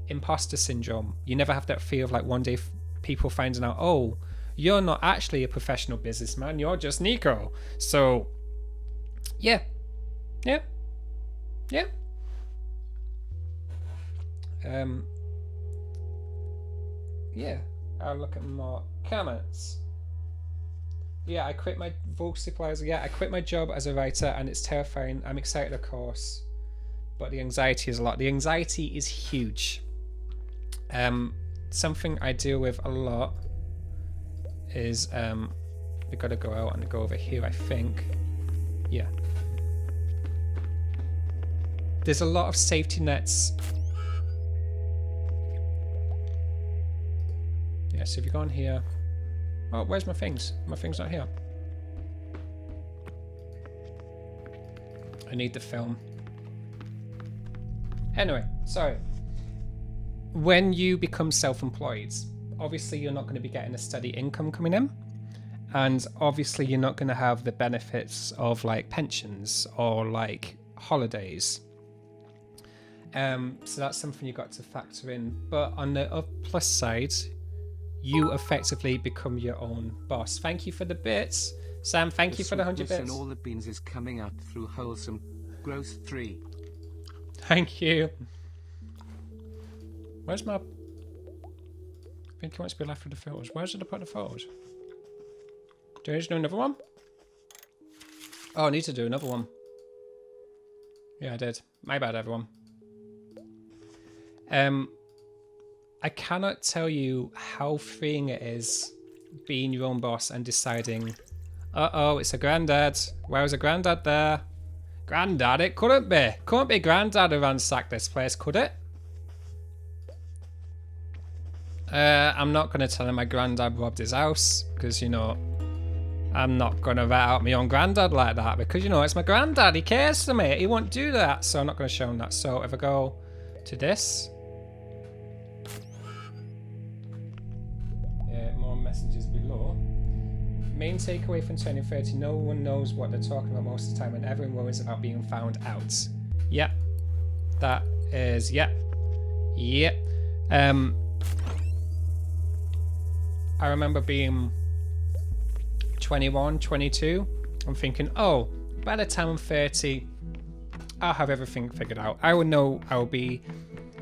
imposter syndrome. You never have that fear of like one day people finding out, oh, you're not actually a professional businessman, you're just Nico. So yeah. I'll look at more comments. Yeah, I quit my voice supplies. Yeah, I quit my job as a writer and it's terrifying. I'm excited, of course, but the anxiety is a lot. The anxiety is huge. Something I deal with a lot is we gotta go out and go over here, I think. Yeah. There's a lot of safety nets. Yeah, so if you go on here. Oh, where's my things? My thing's not here. I need the film. Anyway, sorry. When you become self-employed, obviously you're not going to be getting a steady income coming in. And obviously you're not going to have the benefits of like pensions or like holidays. So that's something you got to factor in. But on the plus side, you effectively become your own boss. Thank you for the bits. Sam, thank you for the 100 bits. And all the beans is coming out through wholesome growth 3. Thank you. Where's my... I think he wants to be left with the photos. Where's it I put the photos? Do I need to do another one? Oh, I need to do another one. Yeah, I did. My bad, everyone. I cannot tell you how freeing it is being your own boss and deciding, uh-oh, it's a granddad. Where was a granddad there? Granddad, it couldn't be. Couldn't be granddad who ransacked this place, could it? I'm not going to tell him my granddad robbed his house because, you know, I'm not going to rat out my own granddad like that because, you know, it's my granddad. He cares for me. He won't do that. So I'm not going to show him that. So if I go to this... more messages below. Main takeaway from 2030, no one knows what they're talking about most of the time and everyone worries about being found out. Yep. That is, yep. Yep. I remember being 21, 22. I'm thinking, oh, by the time I'm 30, I'll have everything figured out. I will know I'll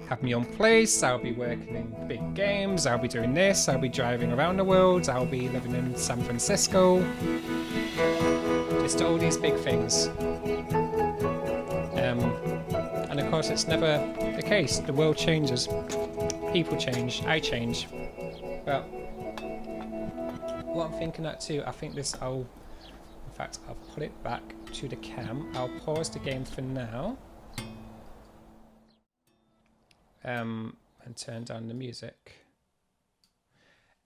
have my own place, I'll be working in big games, I'll be doing this, I'll be driving around the world, I'll be living in San Francisco. Just all these big things. And of course it's never the case. The world changes. People change. I change. But what I'm thinking that too, I think this, in fact, I'll put it back to the cam. I'll pause the game for now. And turn down the music.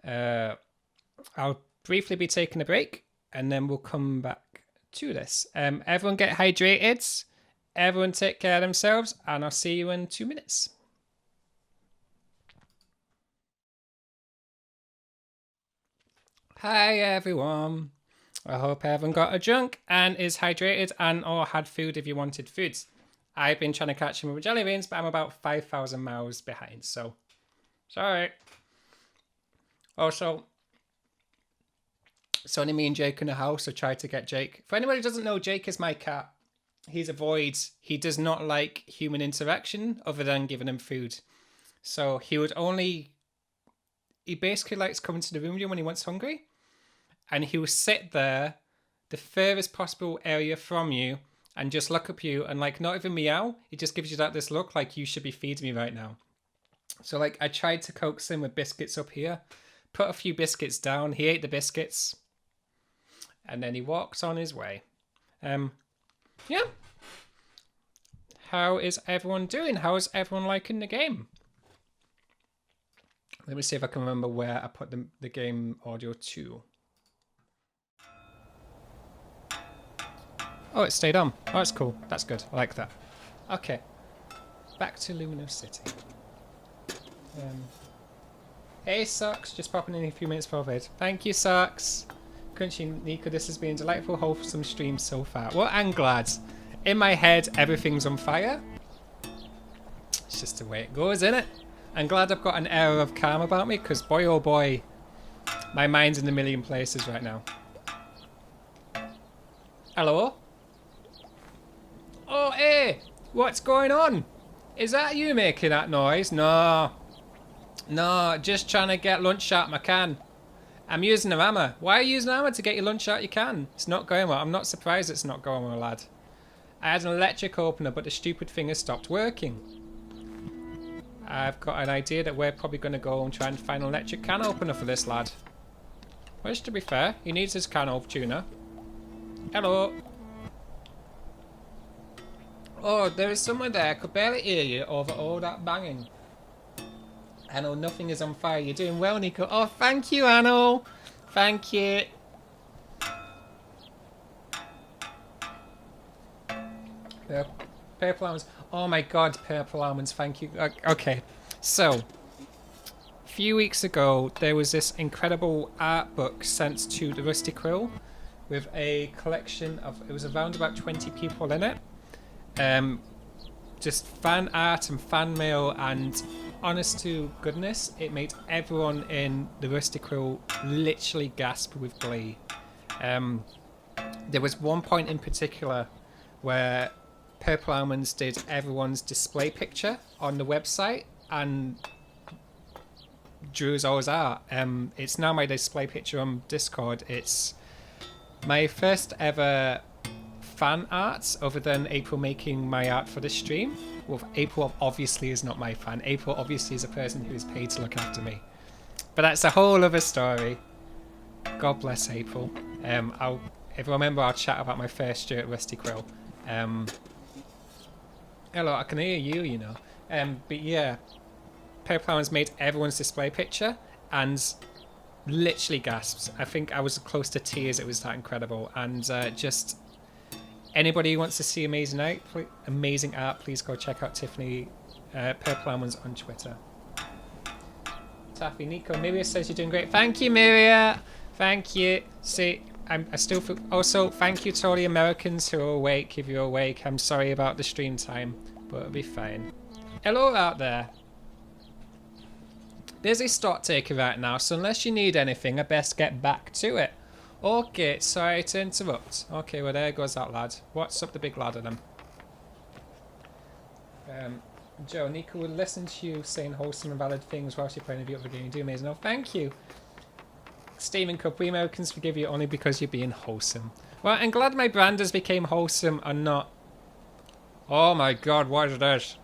I'll briefly be taking a break and then we'll come back to this. Everyone get hydrated. Everyone take care of themselves and I'll see you in 2 minutes. Hi everyone. I hope everyone got a drink and is hydrated and or had food if you wanted food. I've been trying to catch him with jelly beans, but I'm about 5,000 miles behind, so sorry. Also, it's only me and Jake in the house, so try to get Jake. For anybody who doesn't know, Jake is my cat. He's a void. He does not like human interaction other than giving him food. So he basically likes coming to the room with you when he wants hungry. And he will sit there, the furthest possible area from you, and just look up you and like not even meow. He just gives you this look like you should be feeding me right now. So like I tried to coax him with biscuits up here, put a few biscuits down. He ate the biscuits, and then he walks on his way. Yeah. How is everyone doing? How is everyone liking the game? Let me see if I can remember where I put the game audio to. Oh, it stayed on. Oh, that's cool. That's good. I like that. Okay. Back to Lumino City. Hey, Socks. Just popping in a few minutes for vid. Thank you, Socks. Crunchy Nico, this has been a delightful, wholesome stream so far. Well, I'm glad. In my head, everything's on fire. It's just the way it goes, isn't it? I'm glad I've got an air of calm about me, because boy oh boy, my mind's in a million places right now. Hello? Oh, hey! What's going on? Is that you making that noise? No. No, just trying to get lunch out my can. I'm using a hammer. Why are you using a hammer to get your lunch out your can? It's not going well. I'm not surprised it's not going well, lad. I had an electric opener, but the stupid thing has stopped working. I've got an idea that we're probably going to go and try and find an electric can opener for this lad. Which, to be fair, he needs his can opener. Hello. Oh, there is someone there. I could barely hear you over all that banging. Anno, nothing is on fire. You're doing well, Nico. Oh, thank you, Anno. Thank you. Purple almonds. Oh my god, purple almonds. Thank you. Okay, so a few weeks ago, there was this incredible art book sent to the Rusty Quill with a collection of, it was around about 20 people in it. Just fan art and fan mail, and honest to goodness, it made everyone in the Rusty Quill literally gasp with glee. There was one point in particular where Purple Almonds did everyone's display picture on the website and drew ours art. It's now my display picture on Discord. It's my first ever fan art other than April making my art for the stream. Well, April obviously is not my fan. April obviously is a person who is paid to look after me. But that's a whole other story. God bless April. If I remember, I'll chat about my first year at Rusty Quill. Hello, I can hear you, you know. But yeah, Purple Almonds made everyone's display picture and literally gasped. I think I was close to tears. It was that incredible. And just anybody who wants to see amazing art, please go check out Tiffany Purple Almonds on Twitter. Taffy, Nico, Miria says you're doing great. Thank you, Miria. Thank you. See, I still feel... Also, thank you to all the Americans who are awake. If you're awake, I'm sorry about the stream time, but it'll be fine. Hello out there. Busy stock taker right now, so unless you need anything, I best get back to it. Okay, sorry to interrupt. Okay, well there goes that lad. What's up the big lad of them? Joe, Nico will listen to you saying wholesome and valid things whilst you're playing a beautiful game. You do amazing. Oh, thank you. Steven Cup, we Americans forgive you only because you're being wholesome. Well, I'm glad my branders became wholesome and not... Oh my god, what is this?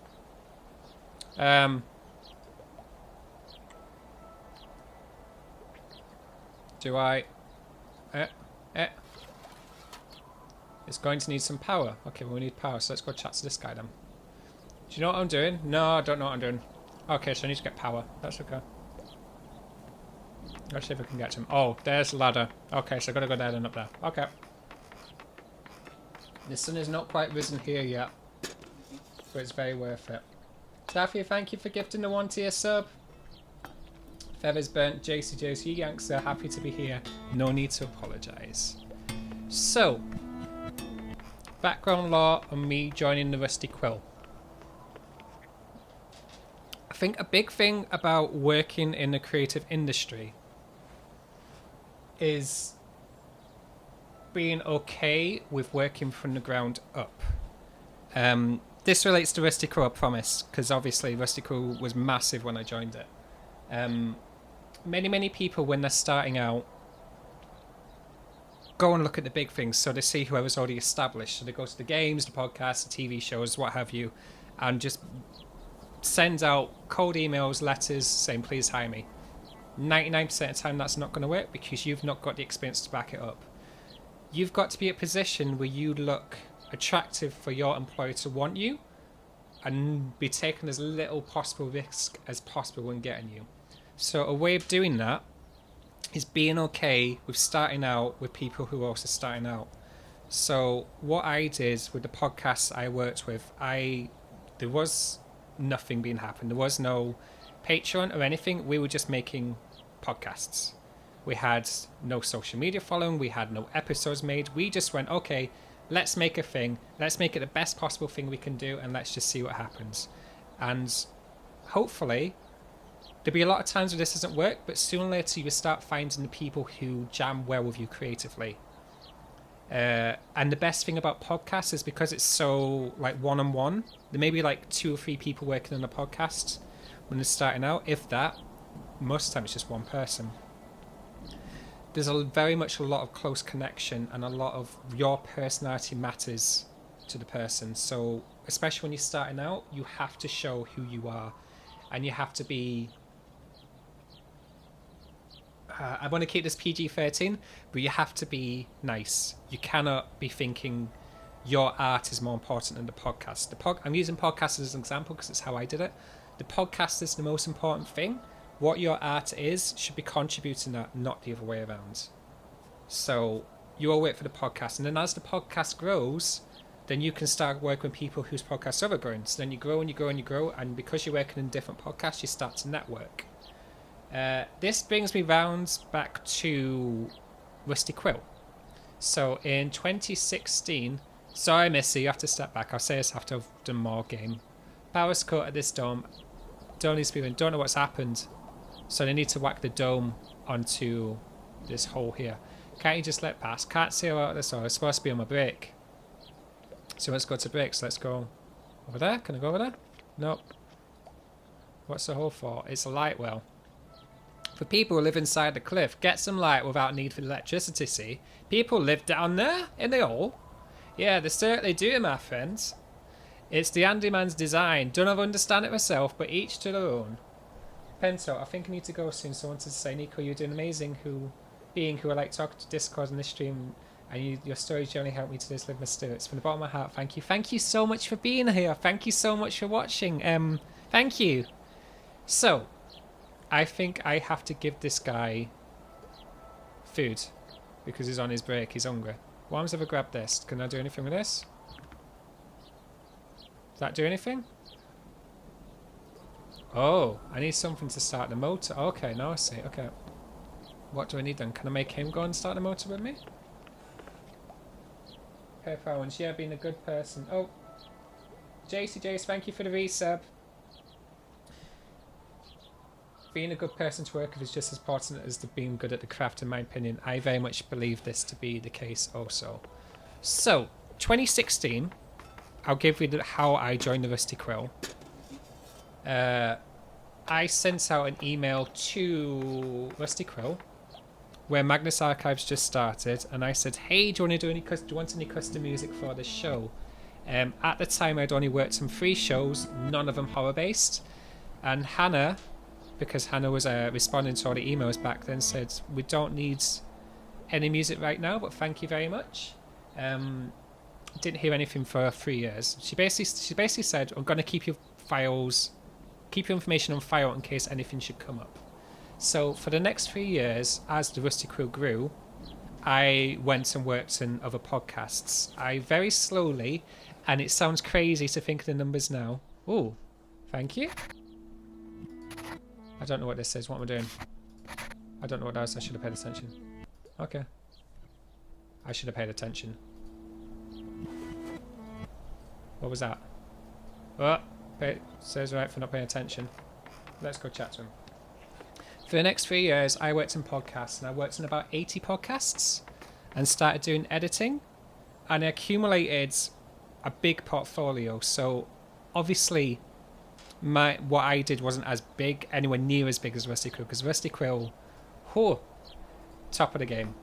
Do I... It's going to need some power. Okay, well, we need power, so let's go chat to this guy then. Do you know what I'm doing? No, I don't know what I'm doing. Okay, so I need to get power. That's okay. Let's see if I can get to him. Oh, there's the ladder. Okay, so I gotta go there and up there. Okay. The sun is not quite risen here yet, but it's very worth it. Taffy, thank you for gifting the 1-tier sub. Feathers burnt, JC Yanks are happy to be here. No need to apologise. So, background lore on me joining the Rusty Quill. I think a big thing about working in the creative industry is being okay with working from the ground up. This relates to Rusty Quill, I promise, because obviously Rusty Quill was massive when I joined it. Many people, when they're starting out, go and look at the big things, so they see whoever's already established. So they go to the games, the podcasts, the TV shows, what have you, and just send out cold emails, letters saying, please hire me. 99% of the time that's not going to work because you've not got the experience to back it up. You've got to be in a position where you look attractive for your employer to want you and be taking as little possible risk as possible when getting you. So a way of doing that is being okay with starting out with people who are also starting out. So what I did with the podcasts I worked with, there was nothing being happened. There was no Patreon or anything. We were just making podcasts. We had no social media following. We had no episodes made. We just went, okay, let's make a thing. Let's make it the best possible thing we can do, and let's just see what happens. And hopefully, there'll be a lot of times where this doesn't work, but sooner or later you will start finding the people who jam well with you creatively. And the best thing about podcasts is because it's so like one-on-one, there may be like 2 or 3 people working on a podcast when they're starting out. If that, most of the time it's just one person. There's very much a lot of close connection, and a lot of your personality matters to the person. So especially when you're starting out, you have to show who you are, and you have to be I want to keep this PG-13, but you have to be nice. You cannot be thinking your art is more important than the podcast. I'm using podcast as an example because it's how I did it. The podcast is the most important thing. What your art is should be contributing that, not the other way around. So you all wait for the podcast, and then as the podcast grows, then you can start working with people whose podcasts are growing. So then you grow and you grow and you grow, and because you're working in different podcasts, you start to network. This brings me round back to Rusty Quill. So in 2016, sorry Missy, you have to step back. I'll say this after I've done more game. Power's cut at this dome. Don't need to be in, don't know what's happened. So they need to whack the dome onto this hole here. Can't you just let pass? Can't see her out of this hole. It's supposed to be on my break. So let's go to break. So let's go over there. Can I go over there? Nope. What's the hole for? It's a light well. For people who live inside the cliff, get some light without need for electricity, see? People live down there in the hole. Yeah, they certainly do, my friends. It's the handyman's design. Don't ever understand it myself, but each to their own. Pento, I think I need to go soon. So I wanted to say, Nico, you're doing amazing. Who I like talking to Discord on this stream, and your stories generally help me to just live my spirits. From the bottom of my heart, thank you. Thank you so much for being here. Thank you so much for watching. Thank you. So, I think I have to give this guy food because he's on his break. He's hungry. Why have I grabbed this? Can I do anything with this? Does that do anything? Oh, I need something to start the motor. Okay, now I see. Okay. What do I need then? Can I make him go and start the motor with me? Okay, Fowens. Yeah, being a good person. Oh. Jace, thank you for the resub. Being a good person to work with is just as important as being good at the craft, in my opinion. I very much believe this to be the case also. So, 2016, I'll give you how I joined the Rusty Quill. I sent out an email to Rusty Quill, where Magnus Archives just started, and I said, hey, do you want any custom music for this show? At the time, I'd only worked on 3 shows, none of them horror-based, and Hannah, because Hannah was responding to all the emails back then, said, we don't need any music right now, but thank you very much. Didn't hear anything for 3 years. She basically said, I'm going to keep your information on file in case anything should come up. So for the next 3 years, as the Rusty Quill grew, I went and worked in other podcasts. I very slowly, and it sounds crazy to think of the numbers now. Oh, thank you. I don't know what this is. What am I doing? I don't know what that is. I should have paid attention. Okay. I should have paid attention. What was that? Oh, says right for not paying attention. Let's go chat to him. For the next 3 years, I worked in podcasts, and I worked in about 80 podcasts and started doing editing, and I accumulated a big portfolio. So obviously what I did wasn't as big, anywhere near as big as Rusty Quill, because Rusty Quill, top of the game.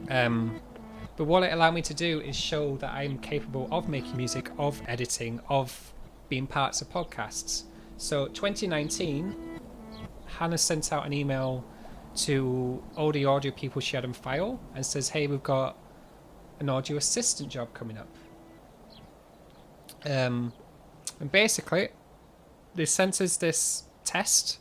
But what it allowed me to do is show that I'm capable of making music, of editing, of being parts of podcasts. So 2019, Hannah sent out an email to all the audio people she had on file and says, hey, we've got an audio assistant job coming up. And basically, they sent us this test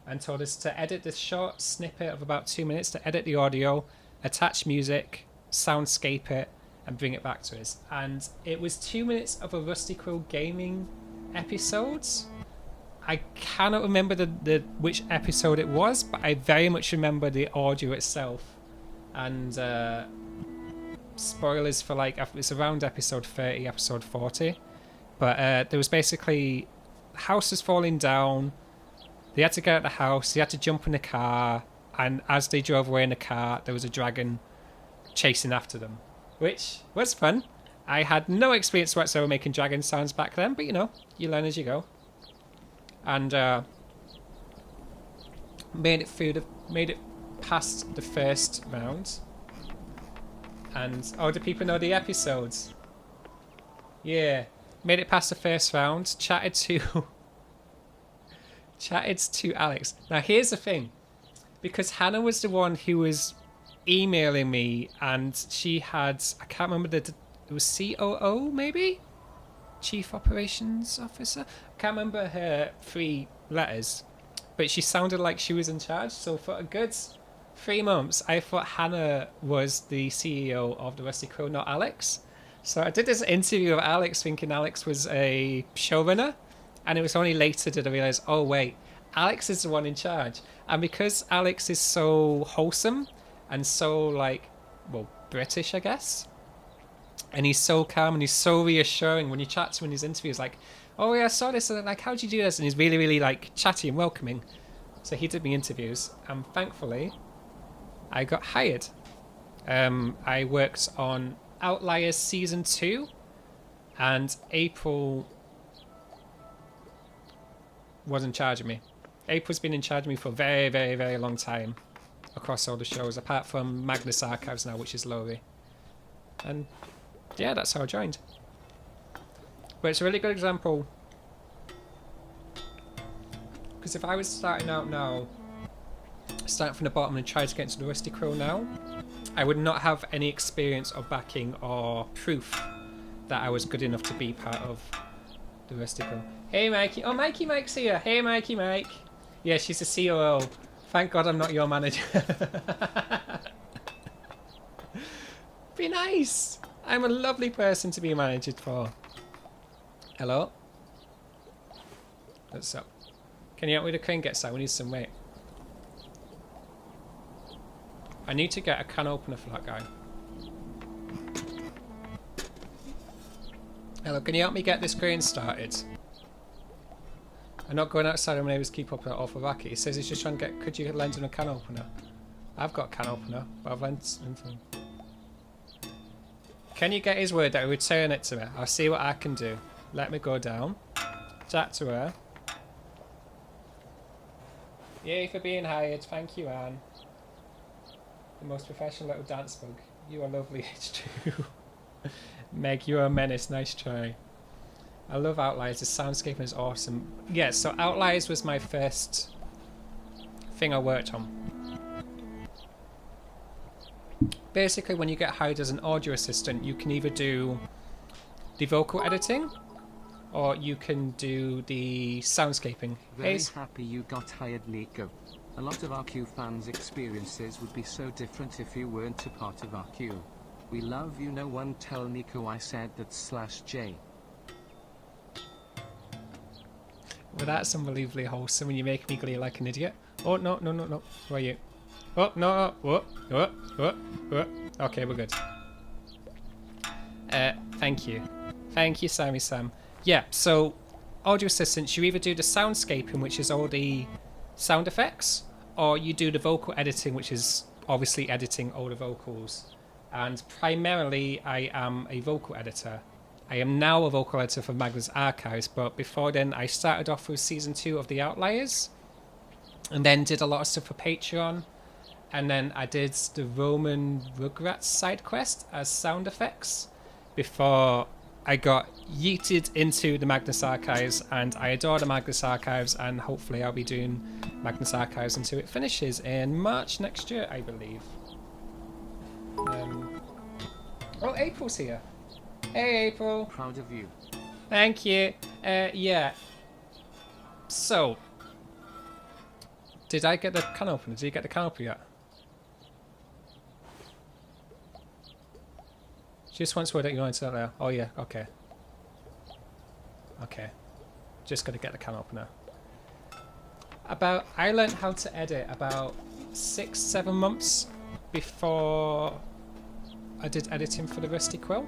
and told us to edit this short snippet of about 2 minutes, to edit the audio, attach music, soundscape it, and bring it back to us. And it was 2 minutes of a Rusty Quill gaming episodes. I cannot remember the which episode it was, but I very much remember the audio itself. And spoilers for like, it's around episode 30, episode 40. But there was basically, house was falling down. They had to get out of the house. They had to jump in the car. And as they drove away in the car, there was a dragon chasing after them, which was fun. I had no experience whatsoever making dragon sounds back then, but you know, you learn as you go. And made it past the first round. And do people know the episodes? Yeah, made it past the first round. Chatted to Alex. Now here's the thing, because Hannah was the one who was emailing me, and she had, I can't remember, it was COO maybe? Chief Operations Officer? I can't remember her 3 letters, but she sounded like she was in charge. So for a good 3 months, I thought Hannah was the CEO of the Rusty Quill, not Alex. So I did this interview with Alex thinking Alex was a showrunner, and it was only later did I realise, oh wait, Alex is the one in charge. And because Alex is so wholesome and so like, well, British, I guess, and he's so calm and he's so reassuring when you chat to him in his interviews, like, oh yeah, I saw this, and like, how'd you do this? And he's really, really like chatty and welcoming. So he did me interviews, and thankfully I got hired. I worked on Outliers Season 2, and April was in charge of me. April's been in charge of me for a very, very, very long time across all the shows, apart from Magnus Archives now, which is Laurie. And yeah, that's how I joined. But it's a really good example, because if I was starting out now, starting from the bottom and try to get into the Rusty Quill now, I would not have any experience or backing or proof that I was good enough to be part of the Rusty Quill. Hey Mikey, oh Mike's here. Hey Mikey Mike. Yeah, she's the COO. Thank God I'm not your manager. Be nice. I'm a lovely person to be managed for. Hello? What's up? Can you help me with the crane get started? We need some weight. I need to get a can opener for that guy. Hello, can you help me get this crane started? I'm not going outside, my neighbours keep up that awful racket. He says he's just trying to get, could you lend him a can opener? I've got a can opener, but I've lent him. Can you get his word that he'll return it to me? I'll see what I can do. Let me go down. Chat to her. Yay for being hired. Thank you, Anne. The most professional little dance bug. You are lovely, H2. Meg, you are a menace. Nice try. I love Outliers. The soundscape is awesome. Yeah, so Outliers was my first thing I worked on. Basically, when you get hired as an audio assistant, you can either do the vocal editing, or you can do the soundscaping. Very happy you got hired, Nico. A lot of RQ fans' experiences would be so different if you weren't a part of RQ. We love you, no one tell Nico I said that /J. Well, that's unbelievably wholesome when you make me glee like an idiot. Oh, no, no, no, no. Who are you? Oh, no, oh, oh, oh, oh. Okay, we're good. Thank you. Thank you, Sammy Sam. Yeah, so audio assistants, you either do the soundscaping, which is all the sound effects, or you do the vocal editing, which is obviously editing all the vocals. And primarily, I am a vocal editor. I am now a vocal editor for Magnus Archives, but before then, I started off with Season 2 of The Outliers, and then did a lot of stuff for Patreon, and then I did the Roman Rugrats side quest as sound effects, before I got yeeted into the Magnus Archives, and I adore the Magnus Archives, and hopefully I'll be doing Magnus Archives until it finishes in March next year, I believe. Oh, April's here. Hey, April. Proud of you. Thank you. Yeah. So, Did I get the can opener? Did you get the can opener yet? Just once word that you wanted to there. Oh yeah, okay. Okay. Just gotta get the can opener. I learned how to edit about 6-7 months before I did editing for the Rusty Quill.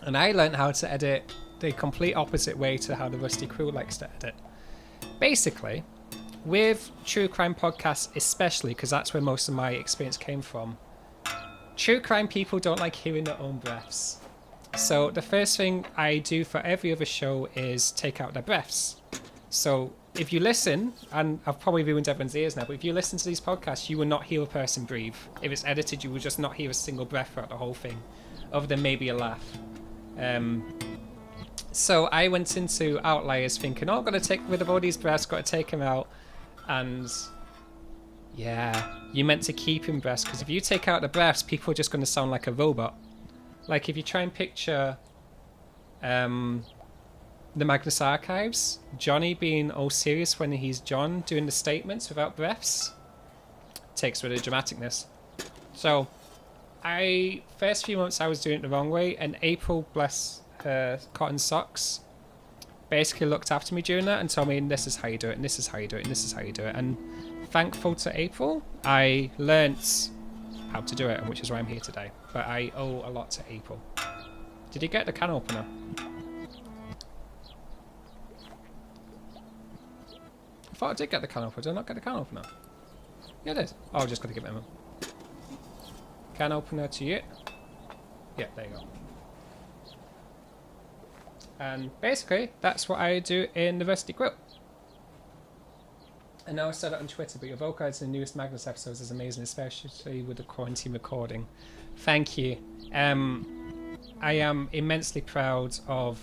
And I learned how to edit the complete opposite way to how the Rusty Quill likes to edit. Basically, with true crime podcasts especially, because that's where most of my experience came from, true crime people don't like hearing their own breaths. So the first thing I do for every other show is take out their breaths. So if you listen, and I've probably ruined everyone's ears now, but if you listen to these podcasts, you will not hear a person breathe. If it's edited, you will just not hear a single breath throughout the whole thing, other than maybe a laugh. So I went into Outliers thinking, oh, I've got to take rid of all these breaths, got to take them out. And yeah, you meant to keep in breaths, because if you take out the breaths, people are just going to sound like a robot. Like if you try and picture the Magnus Archives, Johnny being all serious when he's John doing the statements without breaths, takes rid of dramaticness. So first few months I was doing it the wrong way, and April, bless her cotton socks, basically looked after me during that and told me, this is how you do it, and this is how you do it, and this is how you do it. And thankful to April, I learnt how to do it, and which is why I'm here today. But I owe a lot to April. Did you get the can opener? I thought I did get the can opener. Did I not get the can opener? Yeah, I did. Oh, I've just got to give it a moment. Can opener to you. Yeah, there you go. And basically, that's what I do in the Rusty Quill. I know I said it on Twitter, but your vocals in the newest Magnus episodes is amazing, especially with the quarantine recording. Thank you. I am immensely proud of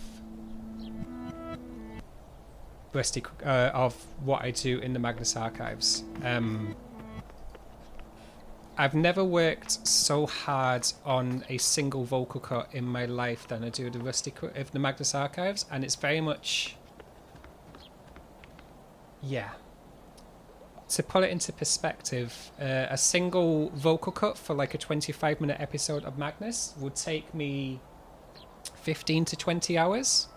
Rusty, of what I do in the Magnus Archives. I've never worked so hard on a single vocal cut in my life than I do the Magnus Archives, and it's very much, yeah. To put it into perspective, a single vocal cut for like a 25-minute episode of Magnus would take me 15 to 20 hours.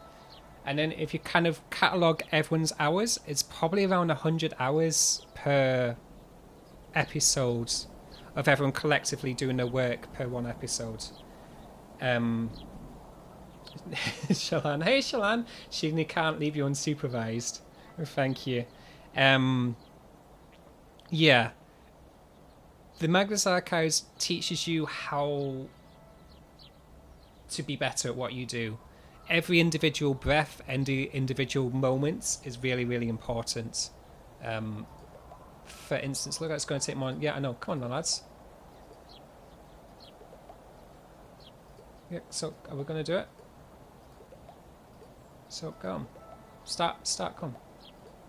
And then if you kind of catalogue everyone's hours, it's probably around 100 hours per episode of everyone collectively doing their work per one episode. Shallan. Hey, Shallan. She can't leave you unsupervised. Thank you. Yeah. The Magnus Archives teaches you how to be better at what you do. Every individual breath and the individual moments is really, really important. For instance, look, it's going to take more. Yeah, I know. Come on, now, lads. Yeah, so are we going to do it? So go on. Start, come.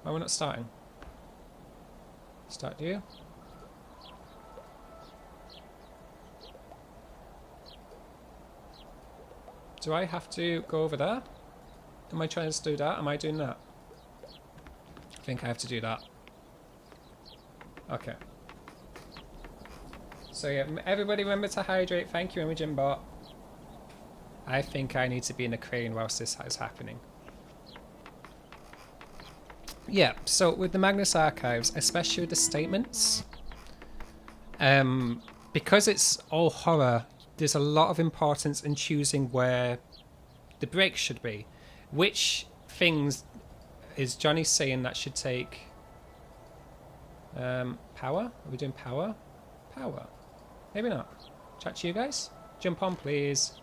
Why we're not starting? Start, do you? Do I have to go over there? Am I trying to do that? Am I doing that? I think I have to do that. Okay. So yeah, everybody remember to hydrate. Thank you, Imogen Bot. I think I need to be in a crane whilst this is happening. Yeah, so with the Magnus Archives, especially with the statements, because it's all horror, there's a lot of importance in choosing where the breaks should be. Which things is Johnny saying that should take power? Are we doing power? Power. Maybe not. Chat to you guys. Jump on, please.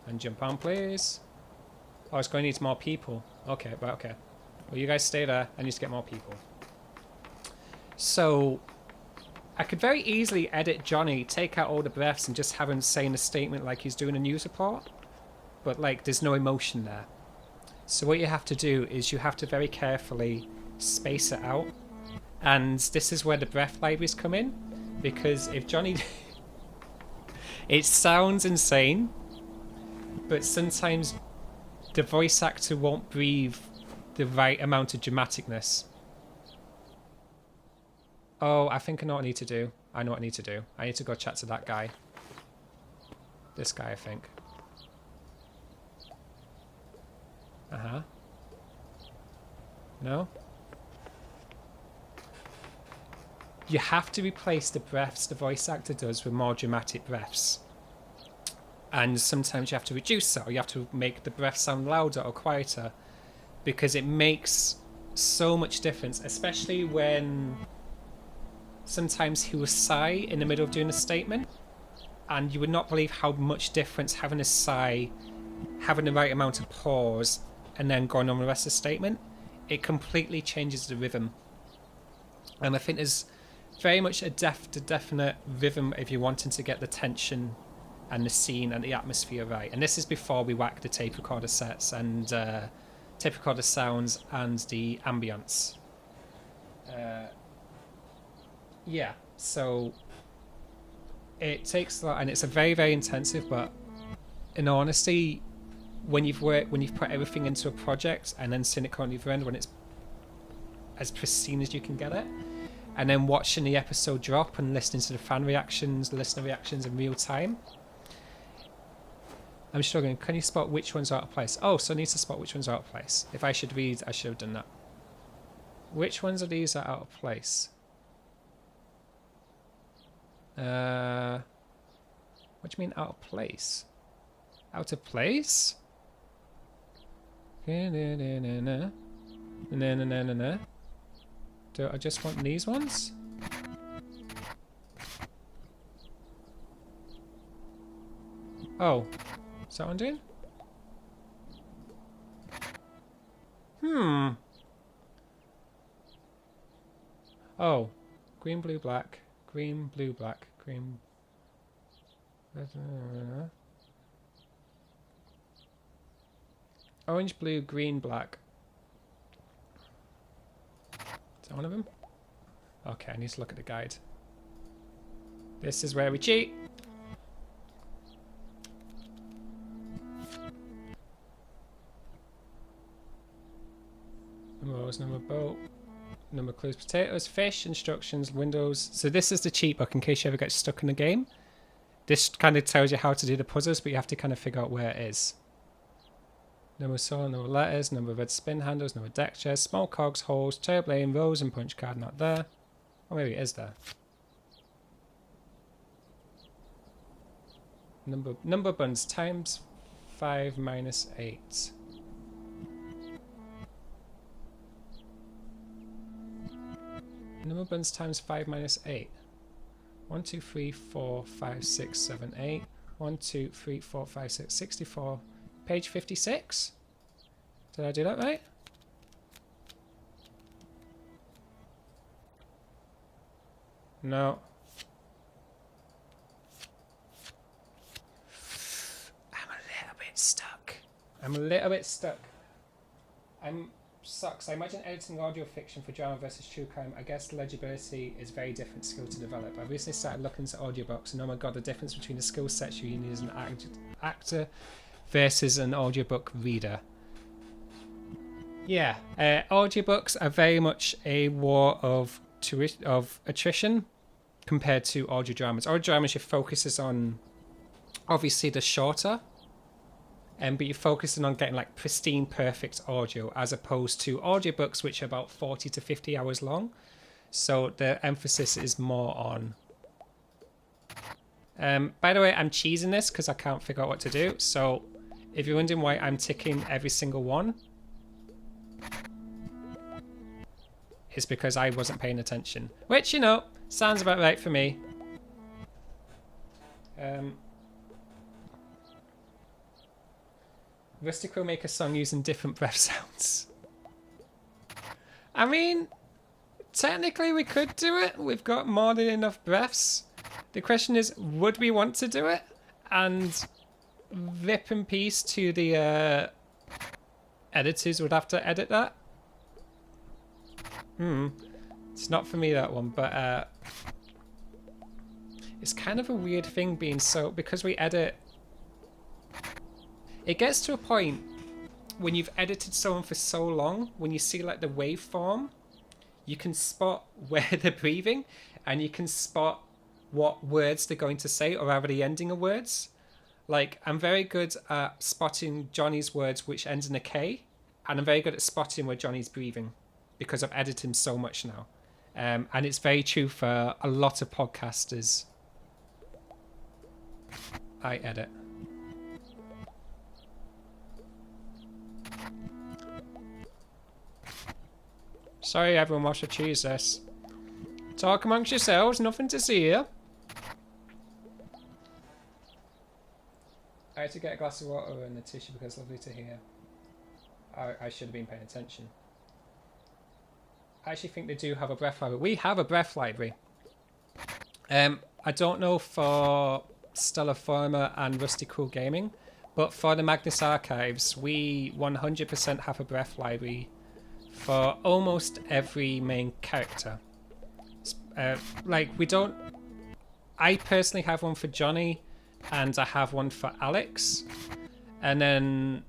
And jump on, please. Oh, it's going to need more people. Okay, right, okay. Well, you guys stay there. I need to get more people. So I could very easily edit Johnny, take out all the breaths, and just have him saying a statement like he's doing a news report. But, like, there's no emotion there. So what you have to do is you have to very carefully space it out. And this is where the breath libraries come in. Because if Johnny... it sounds insane, but sometimes the voice actor won't breathe the right amount of dramaticness. Oh, I think I know what I need to do. I know what I need to do. I need to go chat to that guy. This guy, I think. Uh-huh. No? You have to replace the breaths the voice actor does with more dramatic breaths. And sometimes you have to reduce that, or you have to make the breath sound louder or quieter, because it makes so much difference, especially when sometimes he will sigh in the middle of doing a statement, and you would not believe how much difference having a sigh, having the right amount of pause, and then going on the rest of the statement, it completely changes the rhythm. And I think there's very much a definite rhythm if you're wanting to get the tension and the scene and the atmosphere right. And this is before we whack the tape recorder sets and tape recorder sounds and the ambience. Yeah, so it takes a lot, and it's a very, very intensive, but in honesty, when you've put everything into a project and then seen it come on the other end when it's as pristine as you can get it, and then watching the episode drop and listening to the fan reactions, the listener reactions in real time, I'm struggling. Can you spot which ones are out of place? Oh, so I need to spot which ones are out of place. If I should read, I should have done that. Which ones of these are out of place? What do you mean out of place? Out of place? Do I just want these ones? Oh, is that what I'm doing? Oh, green, blue, black, green, blue, black, green. Orange, blue, green, black. Is that one of them? Okay, I need to look at the guide. This is where we cheat. Number rose, number boat, number clues, potatoes, fish, instructions, windows. So this is the cheat book in case you ever get stuck in the game. This kind of tells you how to do the puzzles, but you have to kind of figure out where it is. Number soil, number letters, number red spin handles, number deck chairs, small cogs, holes, turbo lane, rose and punch card not there. Or maybe it is there. Number buns times 5 minus 8. Number buns times 5 minus 8. 1, 2, 3, 4, 5, 6, 7, 8. 1, 2, 3, 4, 5, 6, 64. Page 56? Did I do that right? No. I'm a little bit stuck. Sucks. I imagine editing audio fiction for drama versus true crime. I guess legibility is a very different skill to develop. I recently started looking into audiobooks, and oh my god, the difference between the skill sets you need as an actor versus an audiobook reader. Yeah, audiobooks are very much a war of attrition compared to audio dramas. Audio dramas, your focus is on, obviously, the shorter, but you're focusing on getting like pristine, perfect audio, as opposed to audiobooks, which are about 40 to 50 hours long. So the emphasis is more on. By the way, I'm cheesing this because I can't figure out what to do. So if you're wondering why I'm ticking every single one, it's because I wasn't paying attention. Which, you know, sounds about right for me. Rusty Quill make a song using different breath sounds. I mean, technically we could do it. We've got more than enough breaths. The question is, would we want to do it? And rip in peace to the editors would have to edit that. It's not for me, that one, but it's kind of a weird thing being so, because we edit, it gets to a point when you've edited someone for so long, when you see like the waveform, you can spot where they're breathing, and you can spot what words they're going to say, or rather the ending of words. Like, I'm very good at spotting Johnny's words which ends in a K, and I'm very good at spotting where Johnny's breathing because I've edited him so much now. And it's very true for a lot of podcasters I edit. Sorry everyone, whilst I choose this. Talk amongst yourselves, nothing to see here. I had to get a glass of water and a tissue because it's lovely to hear. I should have been paying attention. I actually think they do have a breath library. We have a breath library. I don't know for Stellar Former and Rusty Quill Gaming, but for the Magnus Archives, we 100% have a breath library for almost every main character. Like, we don't... I personally have one for Johnny, and I have one for Alex. And then...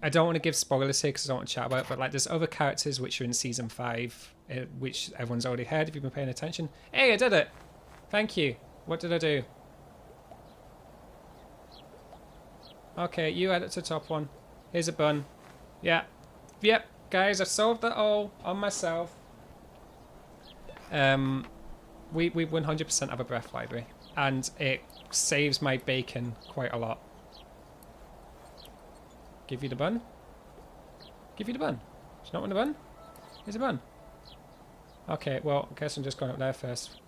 I don't want to give spoilers here because I don't want to chat about it, but like there's other characters which are in Season 5, which everyone's already heard if you've been paying attention. Hey, I did it! Thank you. What did I do? Okay, you edit to top one. Here's a bun. Yeah. Yep, guys, I solved it all on myself. We 100% have a breath library, and it saves my bacon quite a lot. Give you the bun? Give you the bun. Do you not want the bun? Here's a bun. Okay, well, I guess I'm just going up there first.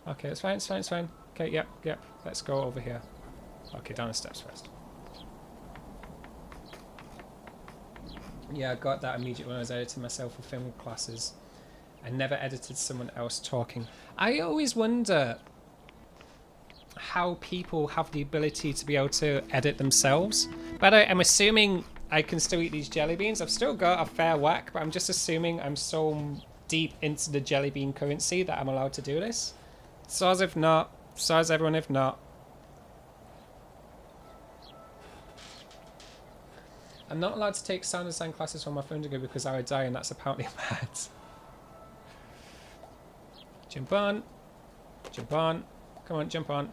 Okay, it's fine, it's fine, it's fine. Okay, yep, yep. Let's go over here. Okay, down the steps first. Yeah, I got that immediately when I was editing myself for film classes. I never edited someone else talking. I always wonder how people have the ability to be able to edit themselves. But I'm assuming I can still eat these jelly beans. I've still got a fair whack, but I'm just assuming I'm so deep into the jelly bean currency that I'm allowed to do this. Soz if not. Soz everyone if not. I'm not allowed to take sound design classes from my phone to go because I would die, and that's apparently bad. Jump on. Jump on. Come on, jump on.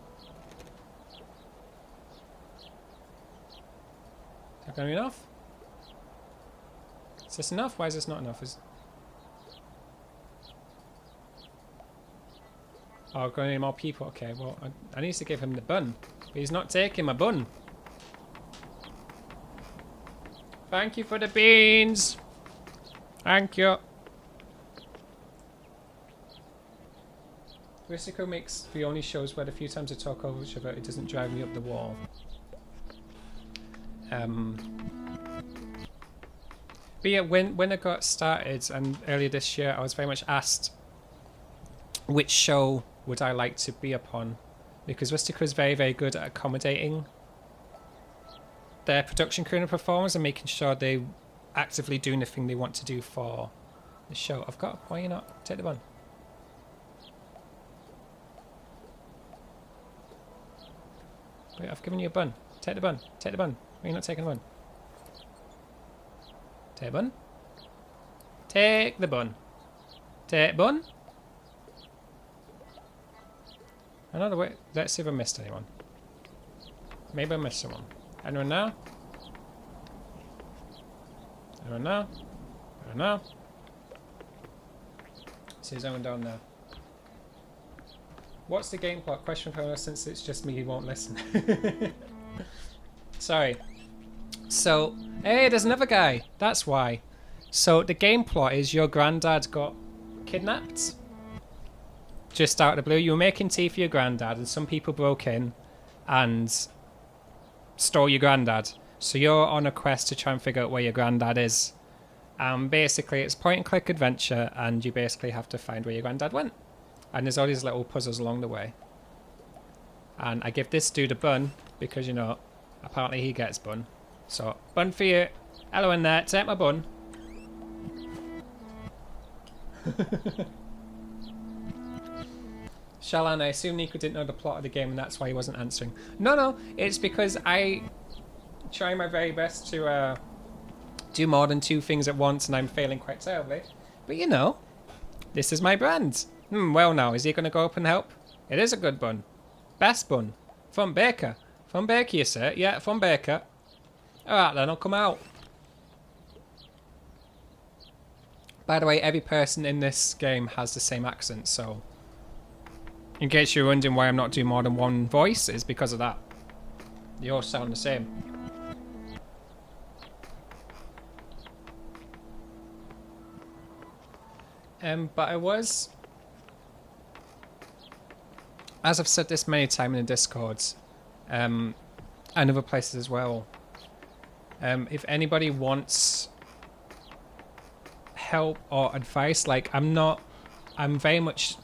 Is that going to be enough? Is this enough? Why is this not enough? Oh, going to need more people. Okay, well, I need to give him the bun. But he's not taking my bun. Thank you for the beans. Thank you. Rusty Quill makes the only shows where the few times I talk over each other, it doesn't drive me up the wall. But yeah, when I got started, and earlier this year, I was very much asked which show would I like to be upon, because Rusty Quill is very, very good at accommodating their production crew and performers and making sure they actively doing the thing they want to do for the show. I've got... Why are you not? Take the bun. Wait, I've given you a bun. Take the bun. Take the bun. Why are you not taking the bun? Take the bun. Take the bun. Take the bun. Another way. Let's see if I missed anyone. Maybe I missed someone. Anyone now? Anyone now? Anyone now? See, there's anyone down there. What's the game plot? Question for us, since it's just me who won't listen. Sorry. So, hey, there's another guy. That's why. So, the game plot is your granddad got kidnapped. Just out of the blue. You were making tea for your granddad, and some people broke in and stole your granddad. So, you're on a quest to try and figure out where your granddad is. Basically, it's point and click adventure, and you basically have to find where your granddad went. And there's all these little puzzles along the way. And I give this dude a bun because, you know, apparently he gets bun. So, bun for you. Hello in there. Take my bun. Shalan, I assume Nico didn't know the plot of the game and that's why he wasn't answering. No, it's because I try my very best to do more than two things at once and I'm failing quite terribly. But you know, this is my brand. Well now, is he going to go up and help? It is a good bun. Best bun. From Baker. From Baker, you say? Yeah, from Baker. Alright then, I'll come out. By the way, every person in this game has the same accent, so... In case you're wondering why I'm not doing more than one voice, it's because of that. They all sound the same. But I was... As I've said this many times in the Discords, and other places as well, if anybody wants help or advice, like I'm very much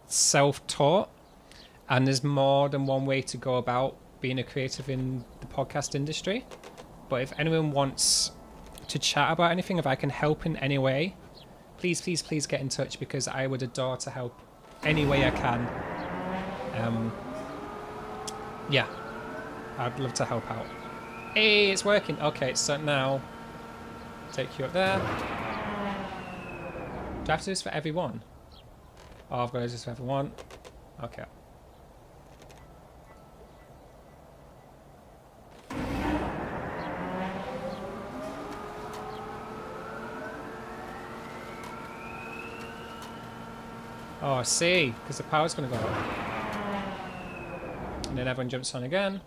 self-taught, and there's more than one way to go about being a creative in the podcast industry. But if anyone wants to chat about anything, if I can help in any way, please get in touch, because I would adore to help any way I can. Yeah, I'd love to help out. Hey, it's working. Okay, so now take you up there. Do I have to do this for everyone? Oh, I've got to do this for everyone. Okay. Oh, I see, because the power's going to go up. And then everyone jumps on again.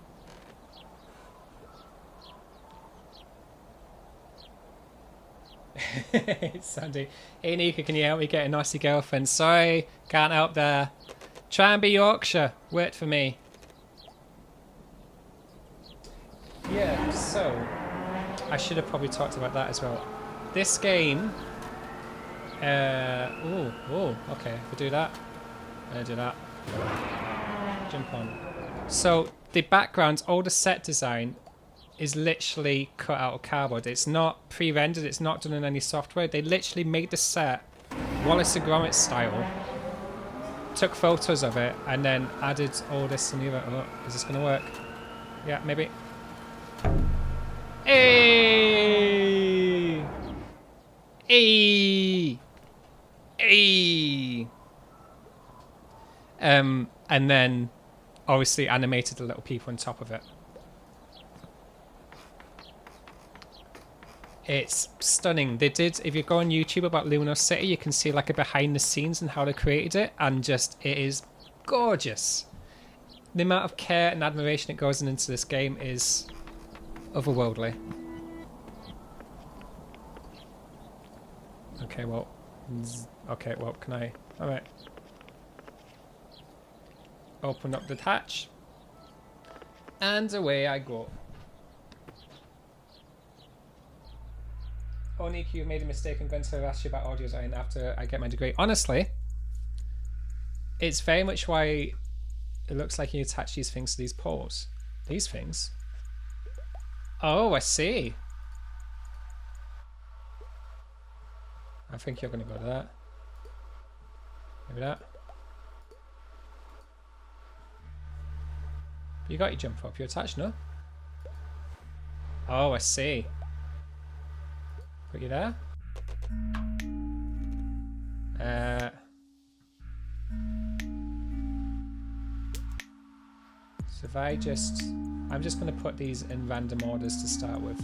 Sandy. Hey Nico, can you help me get a nasty girlfriend? Sorry, can't help there. Try and be Yorkshire. Wait for me. Yeah, so I should have probably talked about that as well. This game. Okay. If we do that, I'm gonna do that. Jump on. So the background, all the set design is literally cut out of cardboard. It's not pre-rendered, it's not done in any software. They literally made the set Wallace and Gromit style, took photos of it, and then added all this and the other. Oh, is this gonna work? Yeah, maybe. Hey! Hey! Hey! And then obviously animated the little people on top of it. It's stunning. They did, if you go on YouTube about Lumino City, you can see like a behind the scenes and how they created it, and just, it is gorgeous. The amount of care and admiration that goes into this game is otherworldly. Okay, well, can I, alright. Open up the hatch, and away I go. Oh, Nico, you made a mistake. I'm going to ask you about audio design after I get my degree. Honestly, it's very much why it looks like you attach these things to these poles. These things? Oh, I see. I think you're going to go to that. Maybe that. You got your jump up. You're attached, no? Oh, I see. Put you there. So if I just... I'm just going to put these in random orders to start with.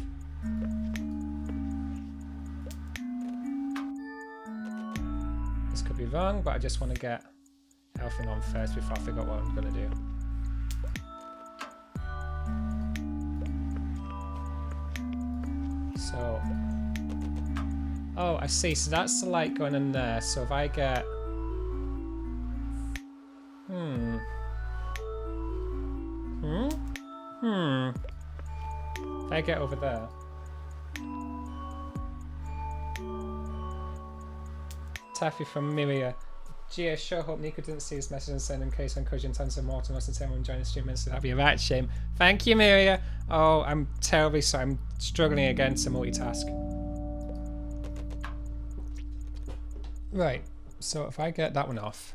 This could be wrong, but I just want to get everything on first before I figure out what I'm going to do. So... Oh, I see. So that's the light going in there. So if I get... If I get over there... Taffy from Miria. Gee, I sure hope Nico didn't see his message and send him case on encouraging tons of more to us and tell him join the stream, so that'd be a right shame. Thank you, Miria. Oh, I'm terribly sorry. I'm struggling again to multitask. Right, so if I get that one off,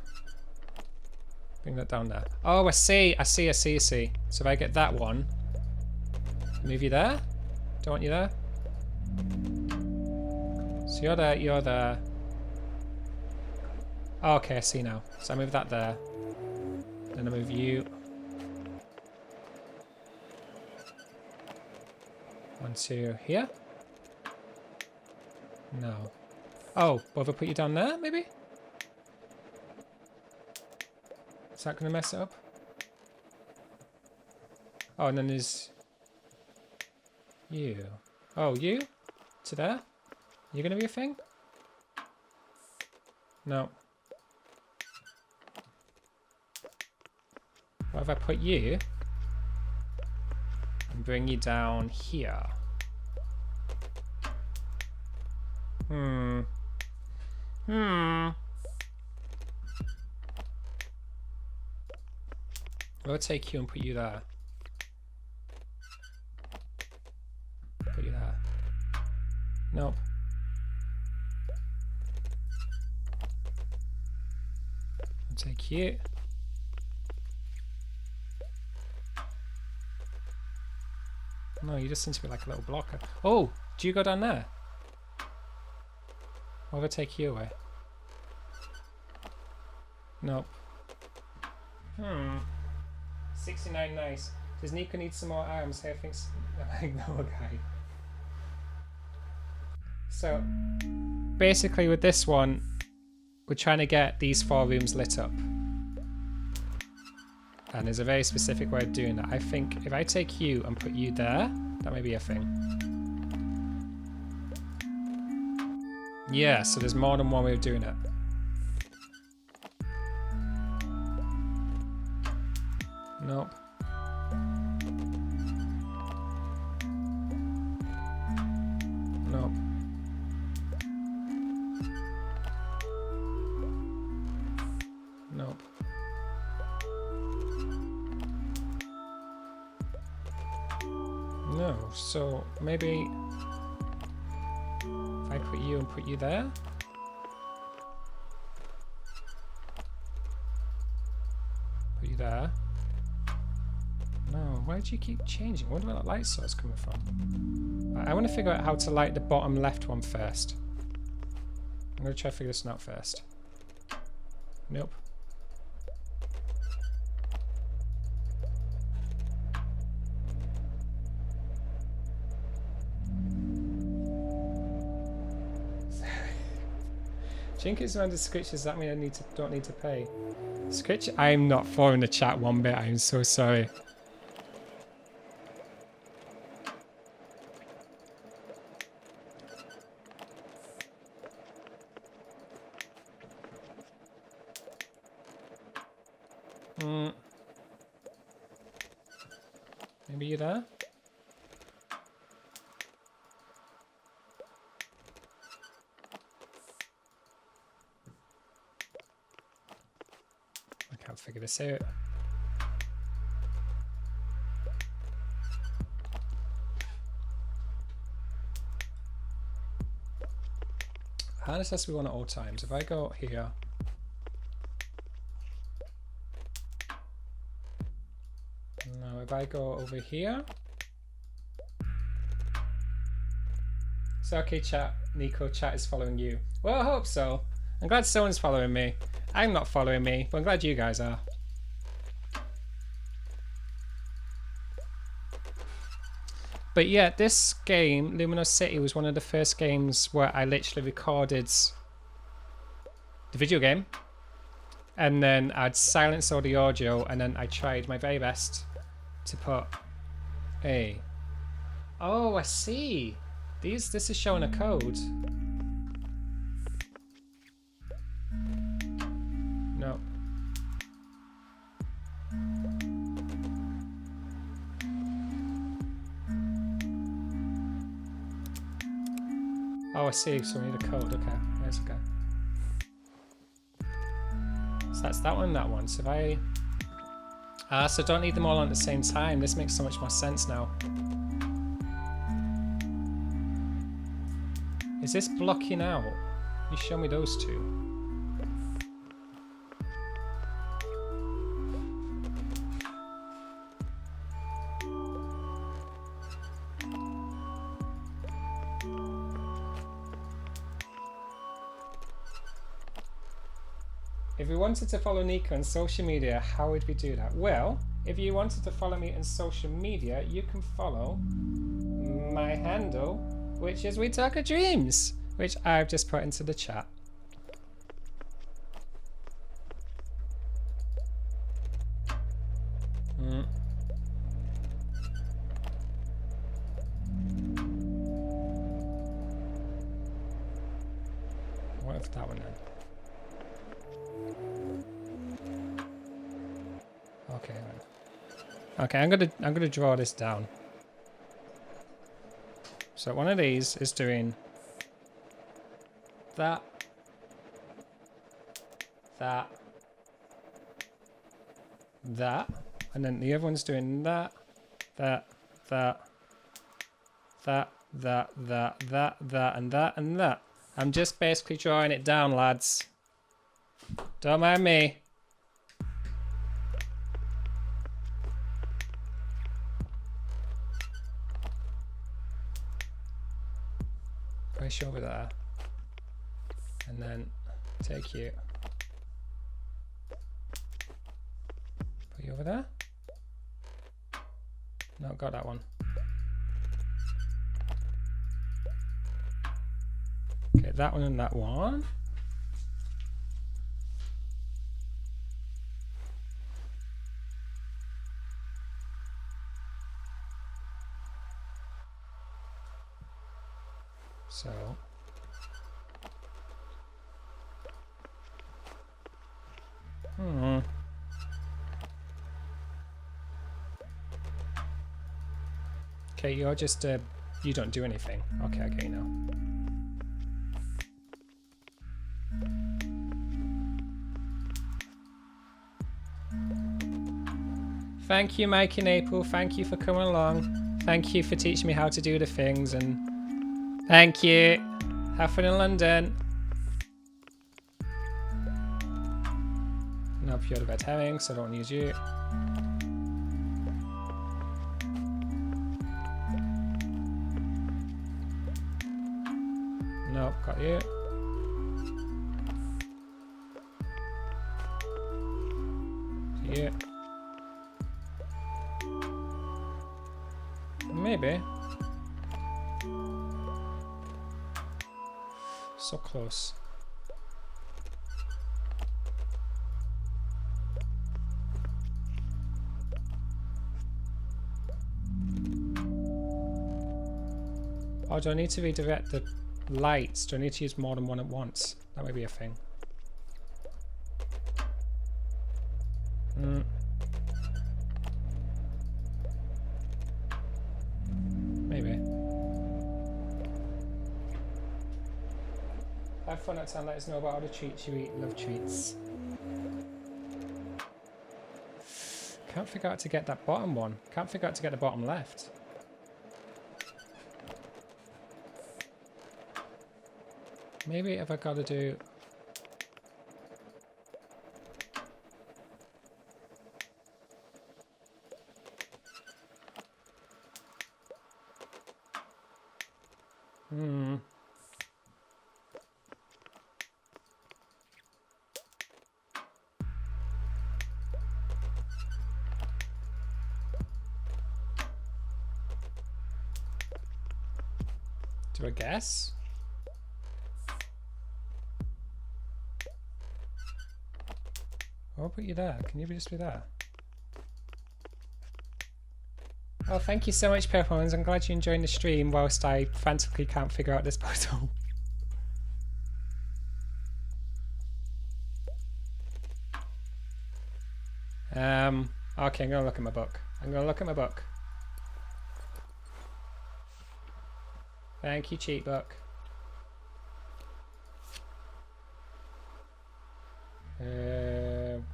bring that down there. Oh, I see. So if I get that one, move you there. Don't want you there. So you're there, you're there. Oh, okay, I see now. So I move that there. Then I move you. 1, 2, here? No. Oh, will I put you down there, maybe? Is that going to mess it up? Oh, and then there's you. Oh, you? To there? You going to be a thing? No. What if I put you and bring you down here? I'll take you and put you there. Put you there. Nope. I'll take you. No, you just seem to be like a little blocker. Oh, do you go down there? Or will I take you away? Nope. 69 nice. Does Nico need some more arms? I think no guy. So basically with this one, we're trying to get these 4 rooms lit up. And there's a very specific way of doing that. I think if I take you and put you there, that may be a thing. Yeah, so there's more than one way of doing it. Nope. Nope. Nope. No, so maybe if I put you and put you there. Put you there. No, why do you keep changing? I wonder where that light source is coming from. Right, I want to figure out how to light the bottom left one first. I'm going to try to figure this one out first. Nope. Trinkets around the Scritch, does that mean I don't need to pay? Scritch, I'm not following the chat one bit, I'm so sorry. Maybe you're there? I can't figure this out. Harness has to be on at all times. If I go here, no, if I go over here, it's okay, chat. Nico, chat is following you. Well, I hope so. I'm glad someone's following me. I'm not following me, but I'm glad you guys are. But yeah, this game, Lumino City, was one of the first games where I literally recorded the video game. And then I'd silence all the audio, and then I tried my very best to put a... Oh, I see. This is showing a code. No. Oh, I see. So we need a code. Okay. There's a go. So that's that one, that one. So if I... so don't need them all on at the same time. This makes so much more sense now. Is this blocking out? You show me those two. if we wanted to follow Nico on social media, how would we do that? Well, if you wanted to follow me on social media, you can follow my handle, which is We Talk of Dreams, which I've just put into the chat. What if that one then? Okay, okay, I'm gonna draw this down. So one of these is doing that, that, that, and then the other one's doing that, that, that, that, that, that, that, that, and that, and that. I'm just basically drawing it down, lads. Don't mind me. Push over there. And then take you. Put you over there. No, got that one. Okay, that one and that one. So okay, you're just you don't do anything. Okay, now. Thank you, Mike and April. Thank you for coming along. Thank you for teaching me how to do the things, and thank you. Have fun in London. Nope, you're the red herring, so I don't use you. Nope, got you. Yeah. Maybe. So close. Oh, do I need to redirect the lights? Do I need to use more than one at once? That might be a thing. Maybe. Have fun at time. Let us know about all the treats you eat. Love treats. Can't figure out to get that bottom one. Can't figure out to get the bottom left. Maybe if I gotta do... Do I guess? I'll put you there. Can you just be there? Oh, thank you so much, Peppermint. I'm glad you're enjoying the stream whilst I frantically can't figure out this puzzle. Okay, I'm gonna look at my book. Thank you, cheat book.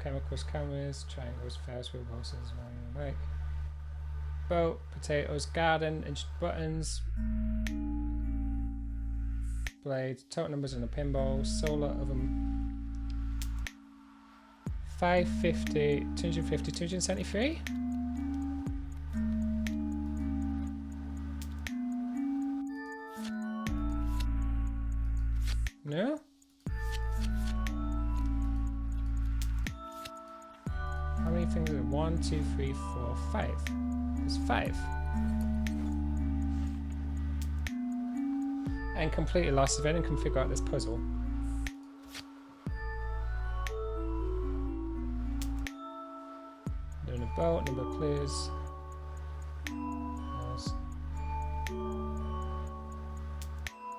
Chemicals, cameras, triangles, Ferris wheel, horses, like boat, potatoes, garden, inch buttons, blade, total numbers on a pinball, solar oven, 550, 250, 273. No? think there's 1, 2, 3, 4, 5. There's 5. And completely lost. If anyone can figure out this puzzle. Doing a boat, number of clues. Yes. I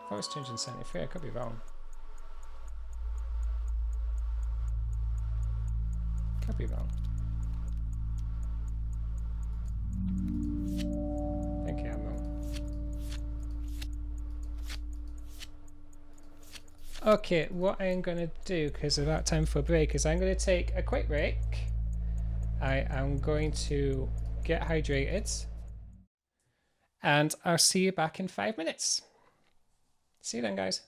thought it was 273, I could be wrong. Could be wrong. I think I'm wrong. Okay, what I'm going to do, because it's about time for a break, is I'm going to take a quick break. I am going to get hydrated. And I'll see you back in 5 minutes. See you then, guys.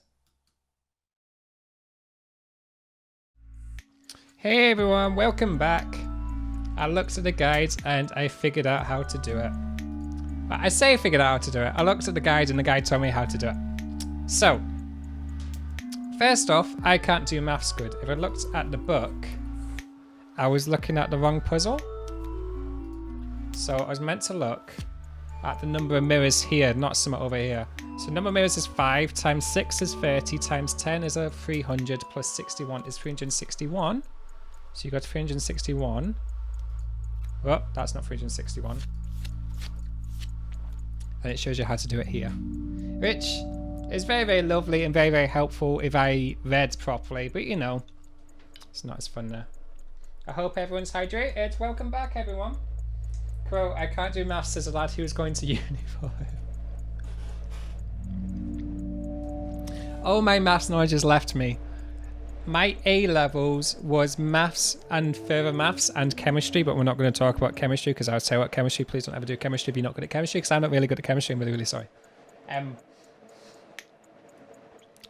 Hey everyone, welcome back. I looked at the guides and I figured out how to do it. But I say figured out how to do it. I looked at the guide and the guide told me how to do it. So, first off, I can't do maths good. If I looked at the book, I was looking at the wrong puzzle. So I was meant to look at the number of mirrors here, not somewhere over here. So number of mirrors is 5, times 6 is 30, times 10 is 300, plus 61 is 361. So you got 361. Oh, that's not 361. And it shows you how to do it here. Which is very, very lovely and very, very helpful if I read properly. But you know, it's not as fun there. I hope everyone's hydrated. Welcome back, everyone. Crow, I can't do maths as a lad who was going to uni for it. Oh, my maths knowledge has left me. My A levels was maths and further maths and chemistry, but we're not going to talk about chemistry because I would say about chemistry. Please don't ever do chemistry if you're not good at chemistry, because I'm not really good at chemistry. I'm really, really sorry.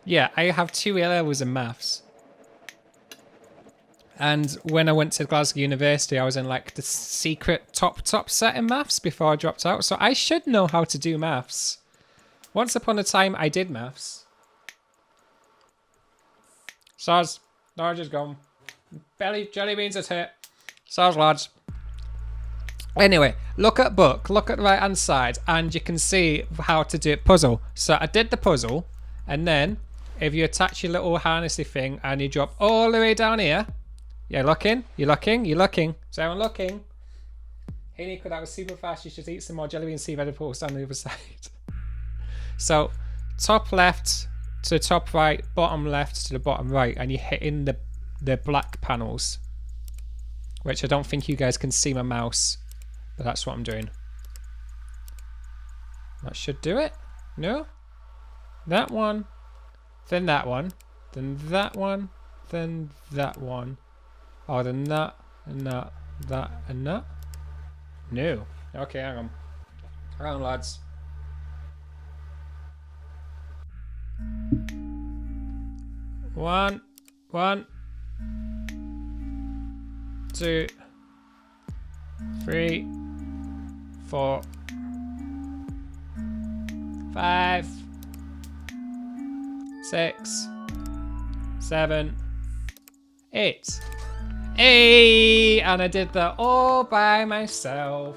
Yeah, I have 2 A levels in maths. And when I went to Glasgow University, I was in like the secret top set in maths before I dropped out. So I should know how to do maths. Once upon a time, I did maths. Soz, Norwich is gone. Jelly beans is hit. Soz, lads. Anyway, look at book, look at the right hand side, and you can see how to do it puzzle. So I did the puzzle, and then if you attach your little harnessy thing and you drop all the way down here. Yeah, looking? You're looking? You're looking? Is everyone looking? Hey Nico, that was super fast. You should eat some more jelly beans, see if I'd post on the other side. So, top left to top right, bottom left to the bottom right, and you're hitting the black panels. Which I don't think you guys can see my mouse, but that's what I'm doing. That should do it. No? That one, then that one, then that one, then that one. Oh, then that, and that, that, and that. No. Okay, hang on. Hang on, lads. One, 2, 3, 4, 5, 6, 7, 8. Hey! And I did that all by myself.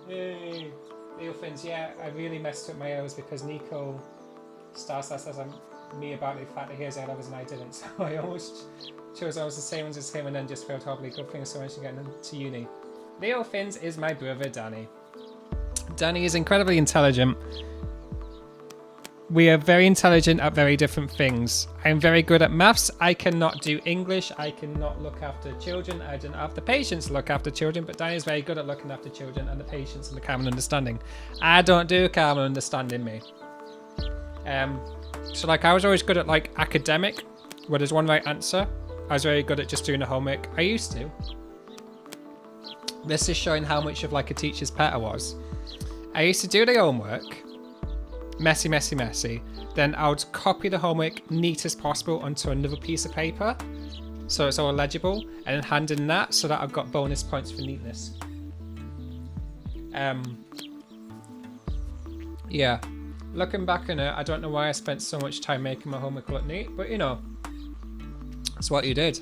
Hey! Little things, yeah, I really messed up my O's because Nico says me about the fact that he has A levels and I didn't. So I almost chose I was the same ones as him and then just failed horribly. Good thing so much to get into uni. Leo Fins is my brother, Danny. Danny is incredibly intelligent. We are very intelligent at very different things. I'm very good at maths. I cannot do English. I cannot look after children. I don't have the patience to look after children, but Danny is very good at looking after children and the patience and the calm and understanding. I don't do calm and understanding, me. So like I was always good at like academic, where there's one right answer. I was very good at just doing the homework. I used to. This is showing how much of like a teacher's pet I was. I used to do the homework. Messy. Then I would copy the homework neat as possible onto another piece of paper, so it's all legible, and then hand in that so that I've got bonus points for neatness. Yeah, looking back on it, I don't know why I spent so much time making my homework look neat, but you know, it's what you did.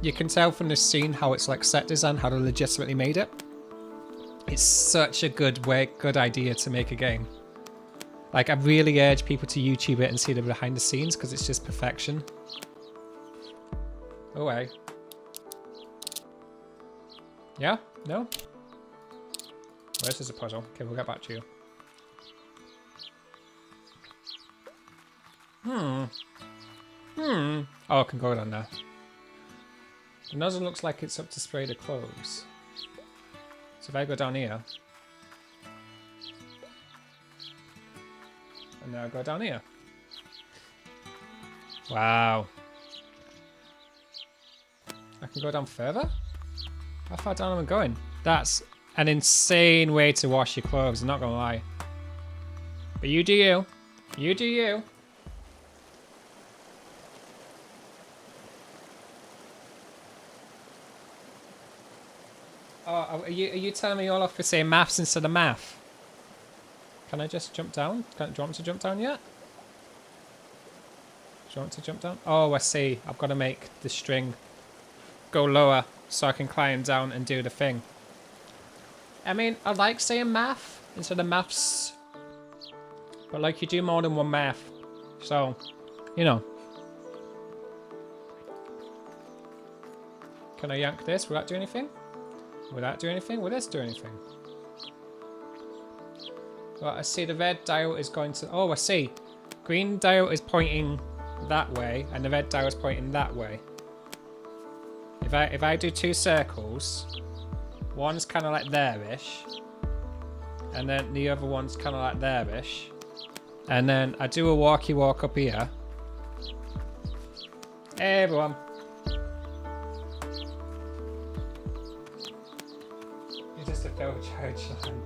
you can tell from this scene how it's like set design, how they legitimately made it. It's such a good idea to make a game. Like, I really urge people to YouTube it and see the behind the scenes because it's just perfection. Oh, hey. Yeah? No? Well, this is a puzzle. Okay, we'll get back to you. Oh, I can go down there. The nozzle looks like it's up to spray the clothes. So if I go down here, and now I go down here. Wow. I can go down further? How far down am I going? That's an insane way to wash your clothes, I'm not gonna lie. But you do you. You do you. Oh, are you telling me all off for saying maths instead of math? Can I just jump down? Do you want me to jump down yet? Do you want me to jump down? Oh, I see. I've got to make the string go lower so I can climb down and do the thing. I mean, I like saying math instead of maths. But like, you do more than one math. So, you know. Can I yank this? Will that do anything? Will that do anything? Will this do anything? Well, I see the red dial is going to... Oh, I see. Green dial is pointing that way, and the red dial is pointing that way. If I do two circles, one's kind of like there-ish, and then the other one's kind of like there-ish, and then I do a walkie walk up here. Hey, everyone. Just a failed charge line.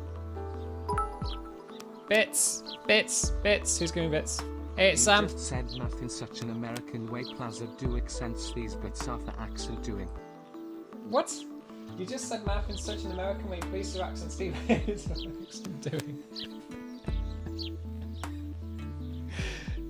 Bits, bits, bits. Who's giving bits? Hey, it's Sam. You just said math in such an American way. Plaza do accents. These bits are for accent doing. What? You just said math in such an American way. Please do accent, Steve. It's what I'm doing.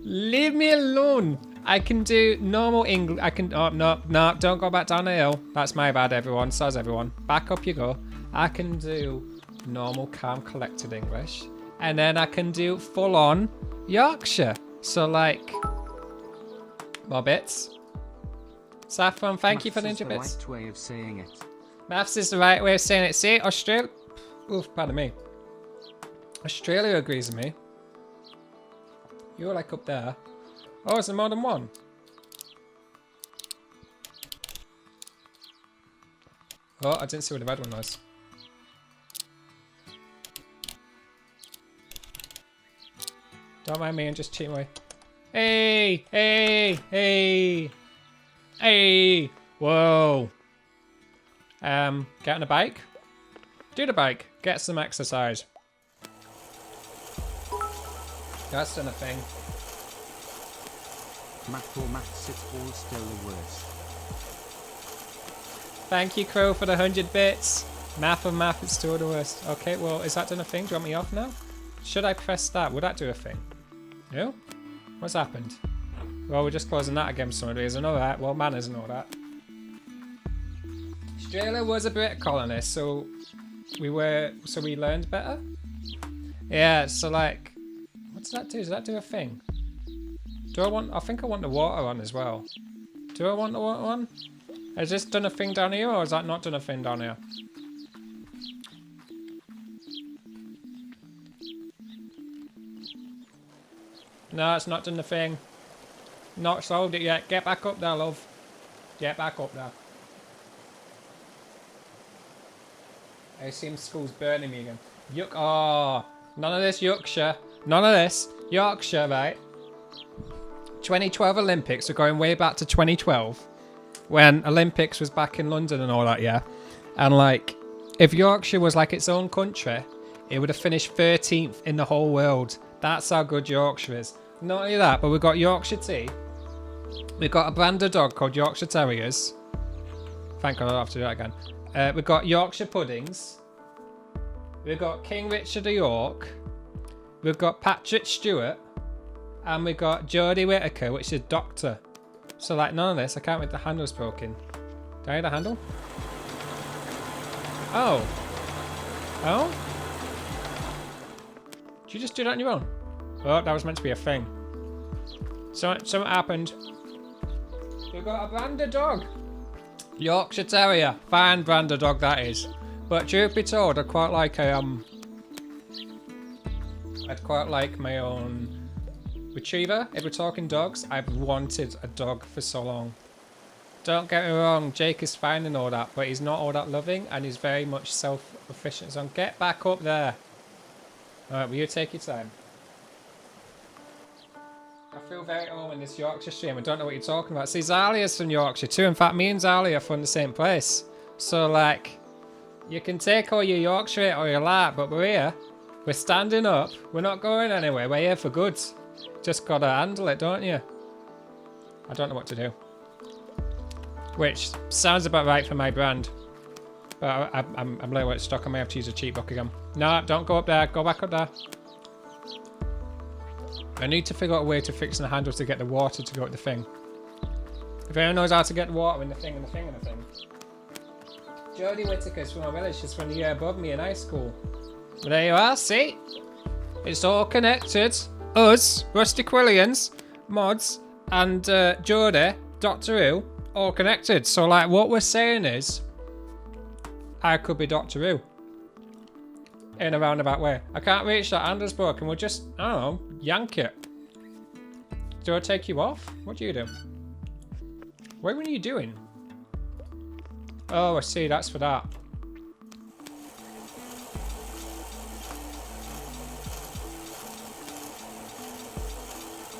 Leave me alone. I can do normal English. I can. Oh, no, no, don't go back down the hill. That's my bad, everyone. Says everyone. Back up you go. I can do normal, calm, collected English. And then I can do full-on Yorkshire. So, like, more bits. Saffron, thank you for the 100 bits. Maths is the right way of saying it. Maths is the right way of saying it. See, Australia... Oof, pardon me. Australia agrees with me. You're, like, up there. Oh, is there more than one? Oh, I didn't see where the red one was. Don't mind me, I'm just cheating away. Hey! Hey! Hey! Hey! Whoa! Get on a bike. Do the bike. Get some exercise. That's done a thing. Math or maths, it's all still the worst. Thank you, Crow, for the 100 bits. Math or math, it's still the worst. Okay, well, is that done a thing? Do you want me off now? Should I press that? Would that do a thing? No? What's happened? Well, we're just closing that again for some reason. Alright, well, manners and all that. Australia was a Brit colony, so we learned better? Yeah, so like, what does that do? Does that do a thing? I think I want the water on as well. Do I want the water on? Has this done a thing down here, or has that not done a thing down here? No, it's not done the thing. Not solved it yet. Get back up there, love. Get back up there. I assume school's burning me again. Yuck. Oh, none of this Yorkshire. None of this. Yorkshire, right? 2012 Olympics. We're going way back to 2012. When Olympics was back in London and all that, yeah. And like, if Yorkshire was like its own country, it would have finished 13th in the whole world. That's how good Yorkshire is. Not only that, but we've got Yorkshire tea. We've got a brand of dog called Yorkshire Terriers. Thank God I don't have to do that again. We've got Yorkshire puddings. We've got King Richard of York. We've got Patrick Stewart. And we've got Jodie Whittaker, which is doctor. So like none of this. I can't believe the handle's broken. Can I hit the handle? Oh. Oh? Did you just do that on your own? Oh, that was meant to be a thing. Something happened. We've got a branded dog. Yorkshire Terrier. Fine branded dog that is. But truth be told, I'd quite like my own retriever. If we're talking dogs, I've wanted a dog for so long. Don't get me wrong, Jake is fine and all that, but he's not all that loving and he's very much self-efficient. So get back up there. Alright, will you take your time? I feel very old in this Yorkshire stream. I don't know what you're talking about. See, Zalia's from Yorkshire too. In fact, me and Zalia are from the same place. So, like, you can take all your Yorkshire or your like, but we're here. We're standing up. We're not going anywhere. We're here for good. Just gotta handle it, don't you? I don't know what to do. Which sounds about right for my brand. But I'm a little bit stuck. I may have to use a cheat book again. No, don't go up there. Go back up there. I need to figure out a way to fix the handle to get the water to go at the thing. If anyone knows how to get the water in the thing and the thing and the thing. Jodie Whittaker's from our village. She's from the year above me in high school. But there you are, see? It's all connected. Us, Rusty Quillians, mods, and Jodie, Doctor Who, all connected. So, like, what we're saying is, I could be Doctor Who. In a roundabout way. I can't reach that handle's broken. We'll just, I don't know, yank it. Do I take you off? What do you do? What were you doing? Oh, I see. That's for that.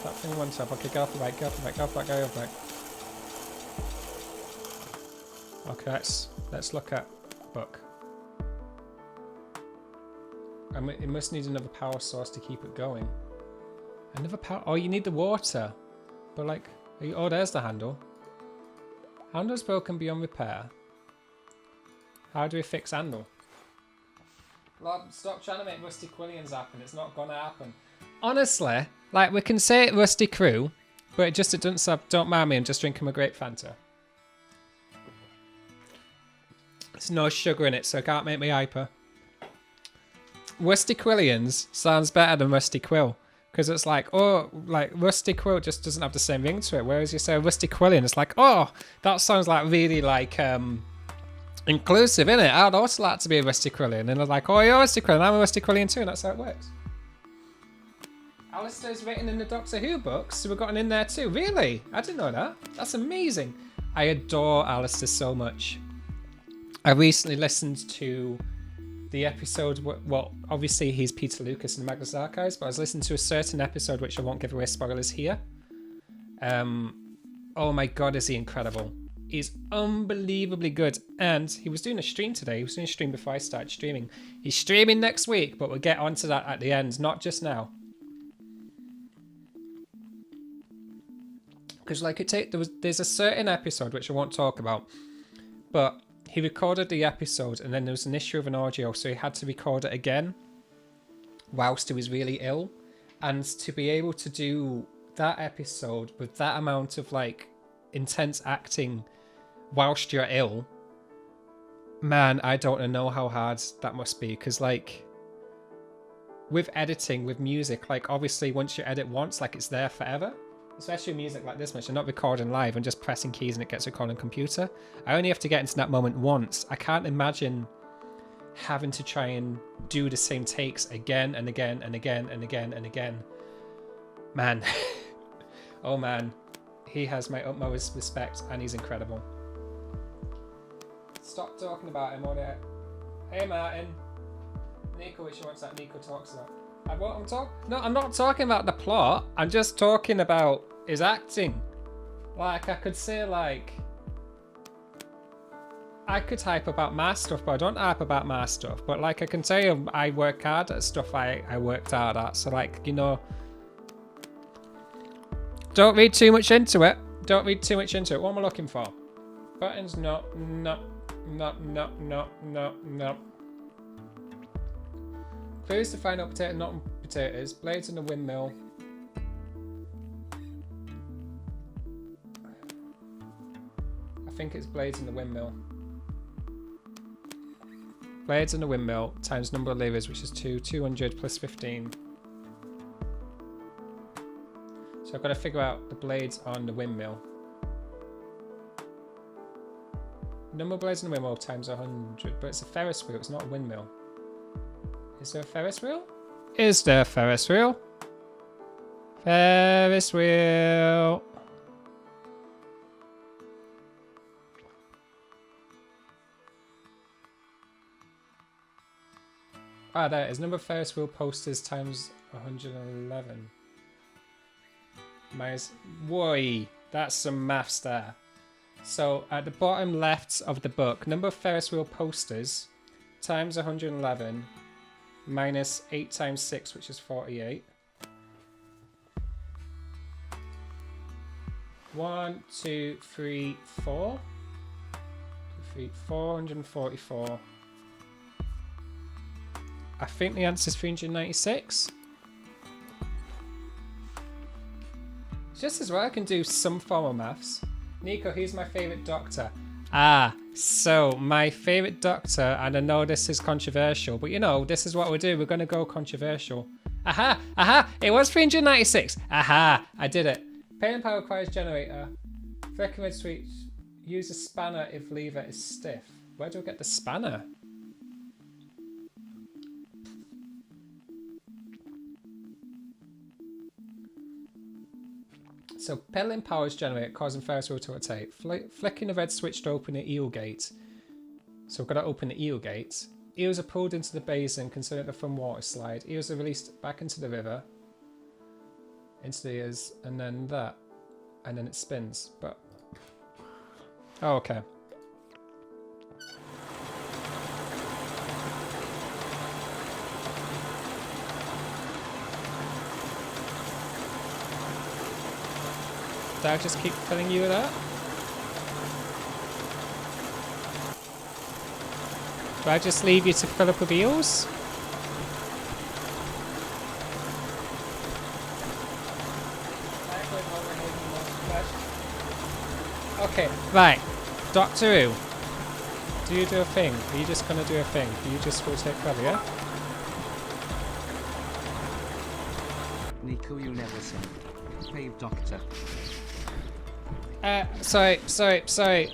That thing went up. Okay, go off the bike, go off the bike, go off the bike, go off the bike. Okay, let's look at book. It must need another power source to keep it going. Another power... Oh, you need the water. But like... Oh, there's the handle. Handle's broken beyond repair. How do we fix handle? Lob, stop trying to make Rusty Quillians happen. It's not gonna happen. Honestly, like, we can say it Rusty Crew, but it doesn't stop. Don't mind me, I'm just drinking my grape Fanta. There's no sugar in it, so it can't make me hyper. Rusty Quillians sounds better than Rusty Quill. Because it's like, oh, like, Rusty Quill just doesn't have the same ring to it. Whereas you say Rusty Quillian, it's like, oh, that sounds like really, like, inclusive, innit? I'd also like to be a Rusty Quillian. And they're like, oh, you're a Rusty Quillian, I'm a Rusty Quillian too, and that's how it works. Alistair's written in the Doctor Who books, so we've got an in there too. Really? I didn't know that. That's amazing. I adore Alistair so much. I recently listened to the episode, well, obviously he's Peter Lucas in the Magnus Archives, but I was listening to a certain episode, which I won't give away spoilers here. Oh my god, is he incredible. He's unbelievably good. And he was doing a stream today. He was doing a stream before I started streaming. He's streaming next week, but we'll get onto that at the end, not just now. Because like there's a certain episode, which I won't talk about, but he recorded the episode and then there was an issue of an audio, so he had to record it again whilst he was really ill. And to be able to do that episode with that amount of like intense acting whilst you're ill, man, I don't know how hard that must be. Because like with editing, with music, like obviously once you edit once, like it's there forever. Especially music like this much, you're not recording live and just pressing keys and it gets recorded on a computer. I only have to get into that moment once. I can't imagine having to try and do the same takes again and again and again and again and again. Man. Oh man. He has my utmost respect and he's incredible. Stop talking about him on it. Hey Martin. Nico, which one's that Nico talks about? I'm not talking about the plot. I'm just talking about his acting. Like, I could say, like... I could hype about my stuff, but I don't hype about my stuff. But, like, I can tell you, I work hard at stuff I worked hard at. So, like, you know... Don't read too much into it. Don't read too much into it. What am I looking for? Buttons? No. Clues to find out potato, not potatoes. Blades in the windmill. I think it's blades in the windmill. Blades in the windmill times number of levers, which is 2. 200 plus 15. So I've got to figure out the blades on the windmill. Number of blades in the windmill times 100. But it's a Ferris wheel, it's not a windmill. Is there a Ferris wheel? Is there a Ferris wheel? Ferris wheel. Ah, there it is. Number of Ferris wheel posters times 111. Minus. Whoa, that's some maths there. So at the bottom left of the book, number of Ferris wheel posters times 111 minus 8 times 6, which is 48. 1, 2, 3, 4. 444. I think the answer is 396. Just as well, I can do some form of maths. Nico, who's my favourite doctor? Ah, so my favourite doctor, and I know this is controversial, but you know, this is what we do. We're going to go controversial. Aha, aha, it was 396. Aha, I did it. Pain and power requires generator. Flicker red switch. Use a spanner if lever is stiff. Where do I get the spanner? So pedaling powers generator, causing Ferris wheel to rotate. Flicking the red switch to open the eel gate. So we've got to open the eel gate. Eels are pulled into the basin, considering the fun water slide. Eels are released back into the river. Into the ears, and then that. And then it spins. But oh, okay. Did I just keep filling you with that? Do I just leave you to fill up with eels? Okay, right. Doctor Who, do you do a thing? Are you just gonna do a thing? Do you just rotate cover, yeah? Nico, you never said. Pave doctor. Sorry.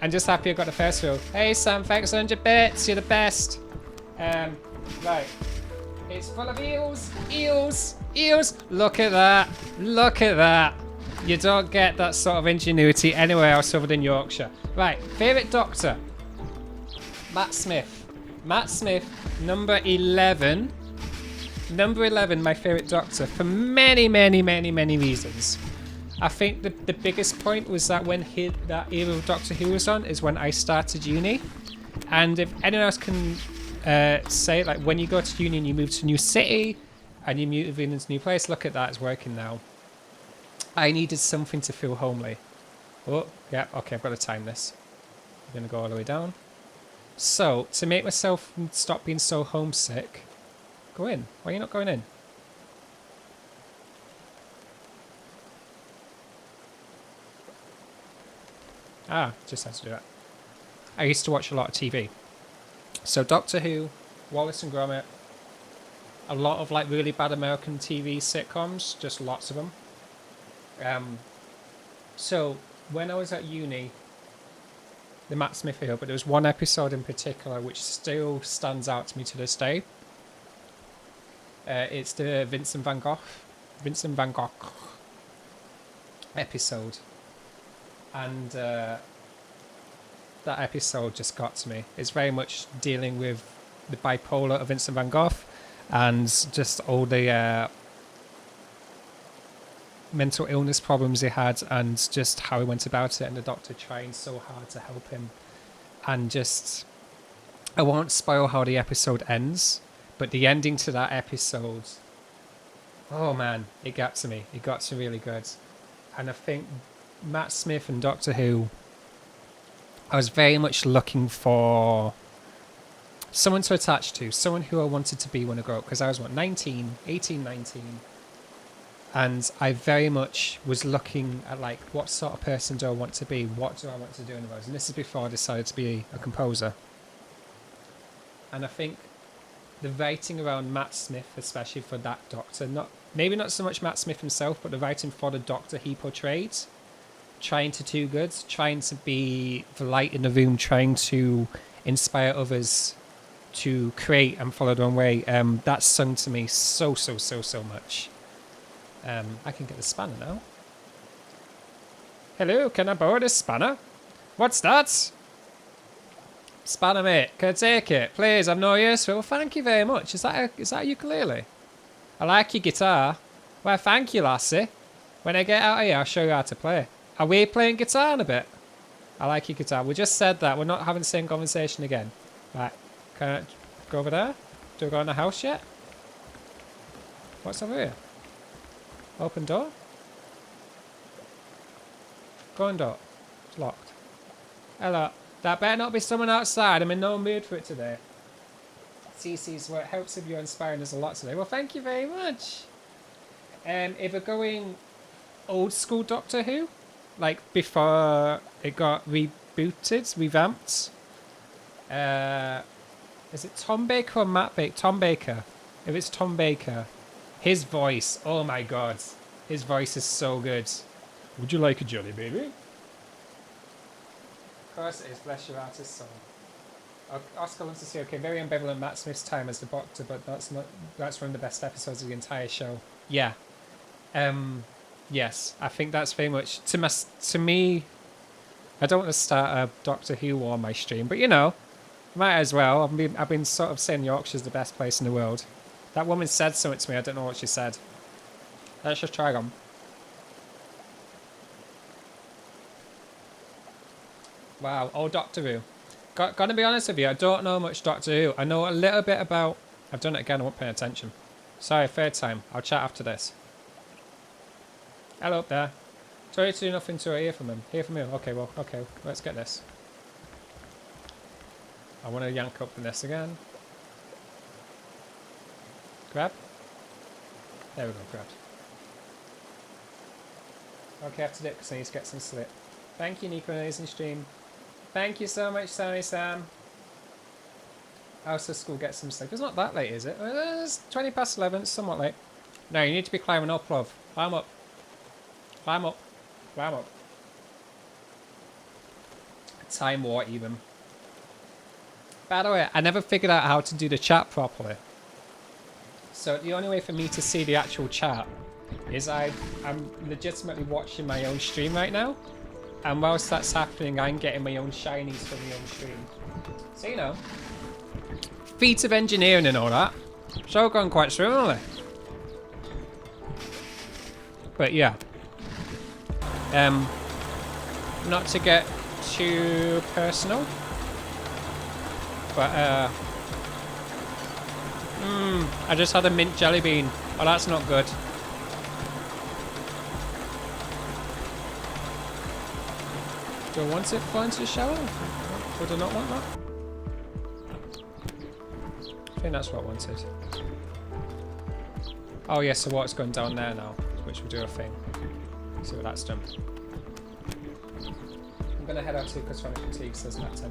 I'm just happy I got the first wheel. Hey Sam, thanks 100 bits. You're the best. Right. It's full of eels. Eels. Look at that. You don't get that sort of ingenuity anywhere else other than Yorkshire. Right. Favourite doctor? Matt Smith. Number 11. Number 11, my favourite doctor, for many reasons. I think the biggest point was that when that era of Doctor Who was on is when I started uni. And if anyone else can say, like, when you go to uni and you move to a new city and you move into a new place, look at that, it's working now. I needed something to feel homely. Oh, yeah, okay, I've got to time this. I'm going to go all the way down. So, to make myself stop being so homesick, go in. Why are you not going in? Ah, just had to do that. I used to watch a lot of TV. So Doctor Who, Wallace and Gromit, a lot of like really bad American TV sitcoms, just lots of them. So when I was at uni, the Matt Smith era, but there was one episode in particular which still stands out to me to this day. It's the Vincent van Gogh episode. And that episode just got to me. It's very much dealing with the bipolar of Vincent van Gogh and just all the mental illness problems he had and just how he went about it, and the doctor trying so hard to help him. And just, I won't spoil how the episode ends, but the ending to that episode, oh man, it got to me. It got to really good. And I think Matt Smith and Doctor Who, I was very much looking for someone to attach to, someone who I wanted to be when I grew up, because I was, 18, 19, And I very much was looking at like, what sort of person do I want to be? What do I want to do in the world? And this is before I decided to be a composer. And I think the writing around Matt Smith, especially for that Doctor, maybe not so much Matt Smith himself, but the writing for the Doctor he portrayed, trying to do good, trying to be the light in the room, trying to inspire others to create and follow their own way. That sung to me so much. I can get the spanner now. Hello, can I borrow this spanner? What's that? Spanner, mate. Can I take it? Please, I'm no use for it. Well, thank you very much. Is that a ukulele? I like your guitar. Well, thank you, lassie. When I get out of here, I'll show you how to play. Are we playing guitar in a bit? I like your guitar. We just said that. We're not having the same conversation again. Right. Can I go over there? Do we go in the house yet? What's over here? Open door? Go on door. It's locked. Hello. That better not be someone outside. I'm in no mood for it today. CC's work helps if you're inspiring us a lot today. Well, thank you very much. If we're going old school Doctor Who, like before it got rebooted, revamped. Is it Tom Baker or Matt Baker? Tom Baker. If it's Tom Baker, his voice, oh my god. His voice is so good. Would you like a jelly, baby? Of course it is. Bless your artist song. Oscar wants to say, okay, very ambivalent Matt Smith's time as the Doctor, but that's one of the best episodes of the entire show. Yeah. Yes, I think that's very much to me. I don't want to start a Doctor Who war on my stream, but you know, might as well. I've been sort of saying Yorkshire's the best place in the world. That woman said something to me. I don't know what she said. Let's just try them. Wow, old Doctor Who. Gotta be honest with you, I don't know much Doctor Who. I know a little bit about... I've done it again, I won't pay attention. Sorry, third time. I'll chat after this. Hello up there. Sorry to do nothing to hear from him. Hear from him. Okay, well, okay. Let's get this. I want to yank up this again. Grab. There we go, grabbed. Okay, I have to do it because I need to get some sleep. Thank you, Nico, amazing stream. Thank you so much, Sammy Sam. House of school, get some sleep. It's not that late, is it? It's 20 past 11, it's somewhat late. No, you need to be climbing up, love. Climb up. Climb up. Climb up. Time war, even. By the way, I never figured out how to do the chat properly. So the only way for me to see the actual chat is I'm legitimately watching my own stream right now. And whilst that's happening, I'm getting my own shinies from my own stream. So, you know, feats of engineering and all that. It's all gone quite smoothly. But yeah. Not to get too personal. But, I just had a mint jelly bean. Oh, that's not good. Do I want it flying to the shower? Would I not want that? I think that's what I wanted. Oh yeah, so water's going down there now, which will do a thing. See what that's done. I'm going to head out to Cosmonic Fatigue, says Matt.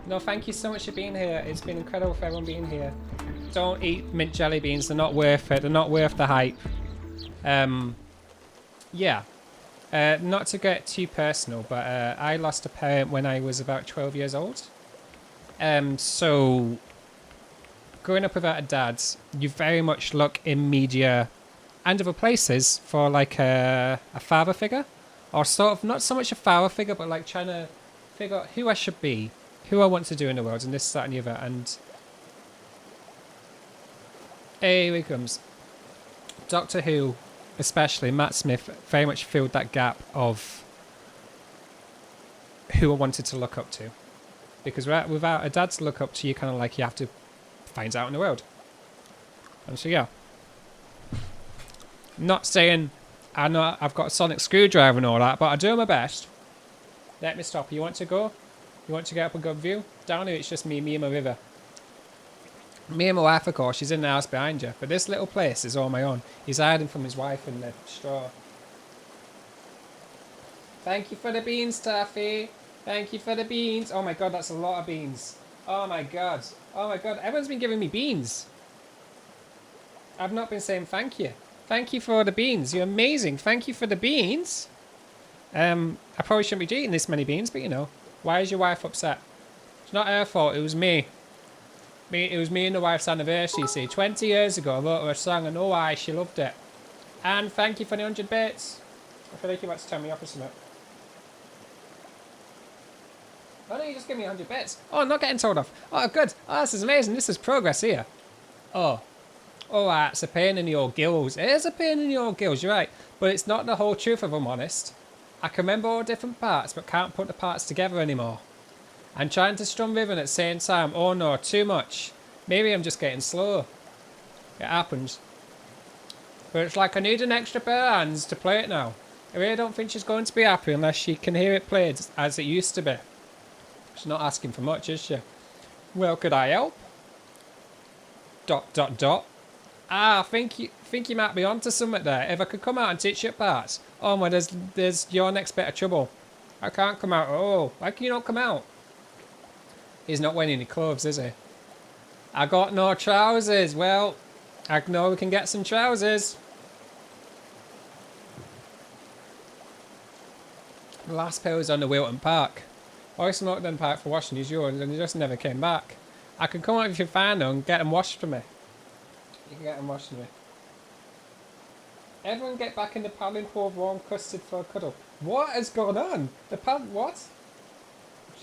No, thank you so much for being here. It's been incredible for everyone being here. Don't eat mint jelly beans. They're not worth it. They're not worth the hype. Yeah. Not to get too personal, but I lost a parent when I was about 12 years old. So growing up without a dad, you very much look in media and other places for like a father figure, or sort of not so much a father figure, but like trying to figure out who I should be, who I want to do in the world, and this, that, and the other. And here he comes. Doctor Who, especially Matt Smith, very much filled that gap of who I wanted to look up to. Because without a dad to look up to, you kind of like you have to find out in the world. And so yeah. Not saying I know I've got a sonic screwdriver and all that, but I do my best. Let me stop. You want to go? You want to get up and go view? Down here it's just me and my river. Me and my wife, of course, she's in the house behind you. But this little place is all my own. He's hiding from his wife in the straw. Thank you for the beans, Taffy. Thank you for the beans. Oh my god, that's a lot of beans. Oh my god. Oh my god, everyone's been giving me beans. I've not been saying thank you. Thank you for all the beans. You're amazing. Thank you for the beans. I probably shouldn't be eating this many beans, but you know. Why is your wife upset? It's not her fault, it was me. It was me and the wife's anniversary, you see. 20 years ago, I wrote her a song and oh why, she loved it. And thank you for the 100 bits. I feel like you're about to turn me off or something. Oh no, you just give me 100 bits. Oh, I'm not getting told off. Oh, good. Oh, this is amazing. This is progress here. Oh. Oh, it's a pain in the old gills. It is a pain in the old gills, you're right. But it's not the whole truth, if I'm honest. I can remember all different parts, but can't put the parts together anymore. I'm trying to strum rhythm at the same time. Oh no, too much. Maybe I'm just getting slow. It happens. But it's like I need an extra pair of hands to play it now. I really don't think she's going to be happy unless she can hear it played as it used to be. She's not asking for much, is she? Well, could I help? ... Ah, I think you might be onto something there. If I could come out and teach you parts. Oh my, there's your next bit of trouble. I can't come out. Oh, why can you not come out? He's not wearing any clothes, is he? I got no trousers. Well, I know we can get some trousers. The last pair was on the Wilton Park. I smoked them park for washing these yours and they just never came back. I can come out if you find them and get them washed for me. You can get them washed for me. Everyone get back in the paddling pool of warm custard for a cuddle. What is going on? The pad what?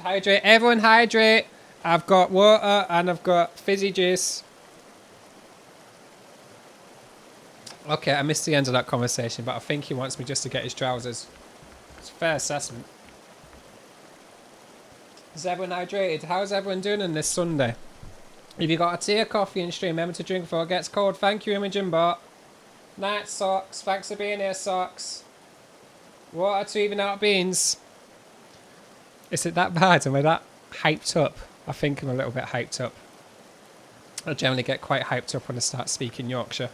Hydrate. Everyone hydrate. I've got water and I've got fizzy juice. Okay, I missed the end of that conversation, but I think he wants me just to get his trousers. It's a fair assessment. Is everyone hydrated? How's everyone doing on this Sunday? If you got a tea or coffee in stream, remember to drink before it gets cold. Thank you, Imogen Bot. Night Socks. Thanks for being here, Socks. Water to even out beans. Is it that bad? Am I that hyped up? I think I'm a little bit hyped up. I generally get quite hyped up when I start speaking Yorkshire.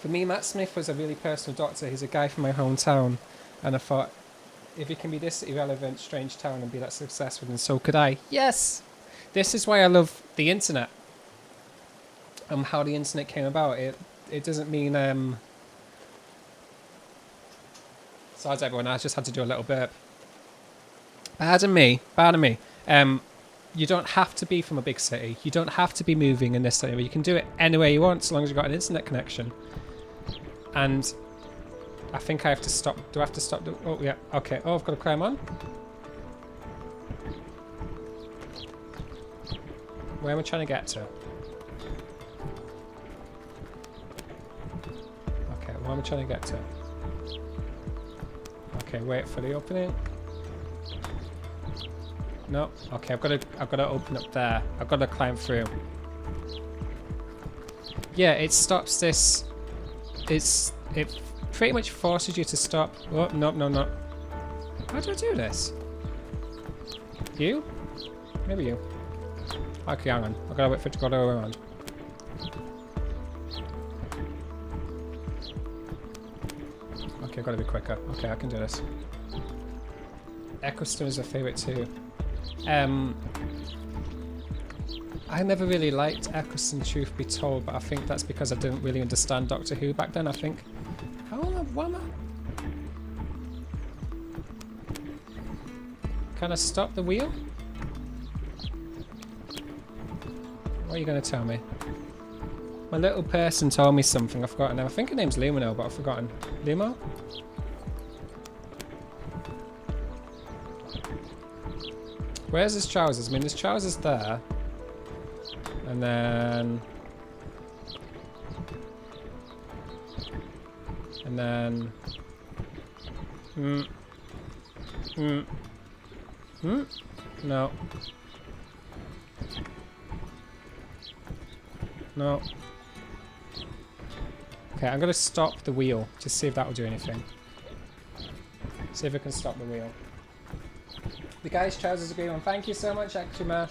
For me, Matt Smith was a really personal doctor. He's a guy from my hometown. And I thought, if he can be this irrelevant, strange town and be that successful, then so could I. Yes! This is why I love the internet. And how the internet came about. It doesn't mean... Besides everyone, I just had to do a little burp. Pardon me. You don't have to be from a big city. You don't have to be moving in this area. You can do it anywhere you want, as long as you've got an internet connection. And I think I have to stop. Do I have to stop? Oh, yeah. Okay. Oh, I've got to climb on. Where am I trying to get to? Okay, where am I trying to get to? Okay, wait for the opening. No. Okay, I've got to open up there. I've got to climb through. Yeah, it stops this. It pretty much forces you to stop. Oh, no. How do I do this? You? Maybe you. Okay, hang on. I've got to wait for it to go the other way around. Okay, I've got to be quicker. Okay, I can do this. Eccleston is a favourite too. I never really liked Eccleston, truth be told, but I think that's because I didn't really understand Doctor Who back then, I think. What am I? Can I stop the wheel? What are you going to tell me? My little person told me something, I've forgotten. I think her name's Lumino, but I've forgotten. Lumo? Where's his trousers? I mean, his trousers there. And then... No. No. Okay, I'm going to stop the wheel. Just see if that will do anything. See if I can stop the wheel. The guy's trousers are green on. Thank you so much, Akshima.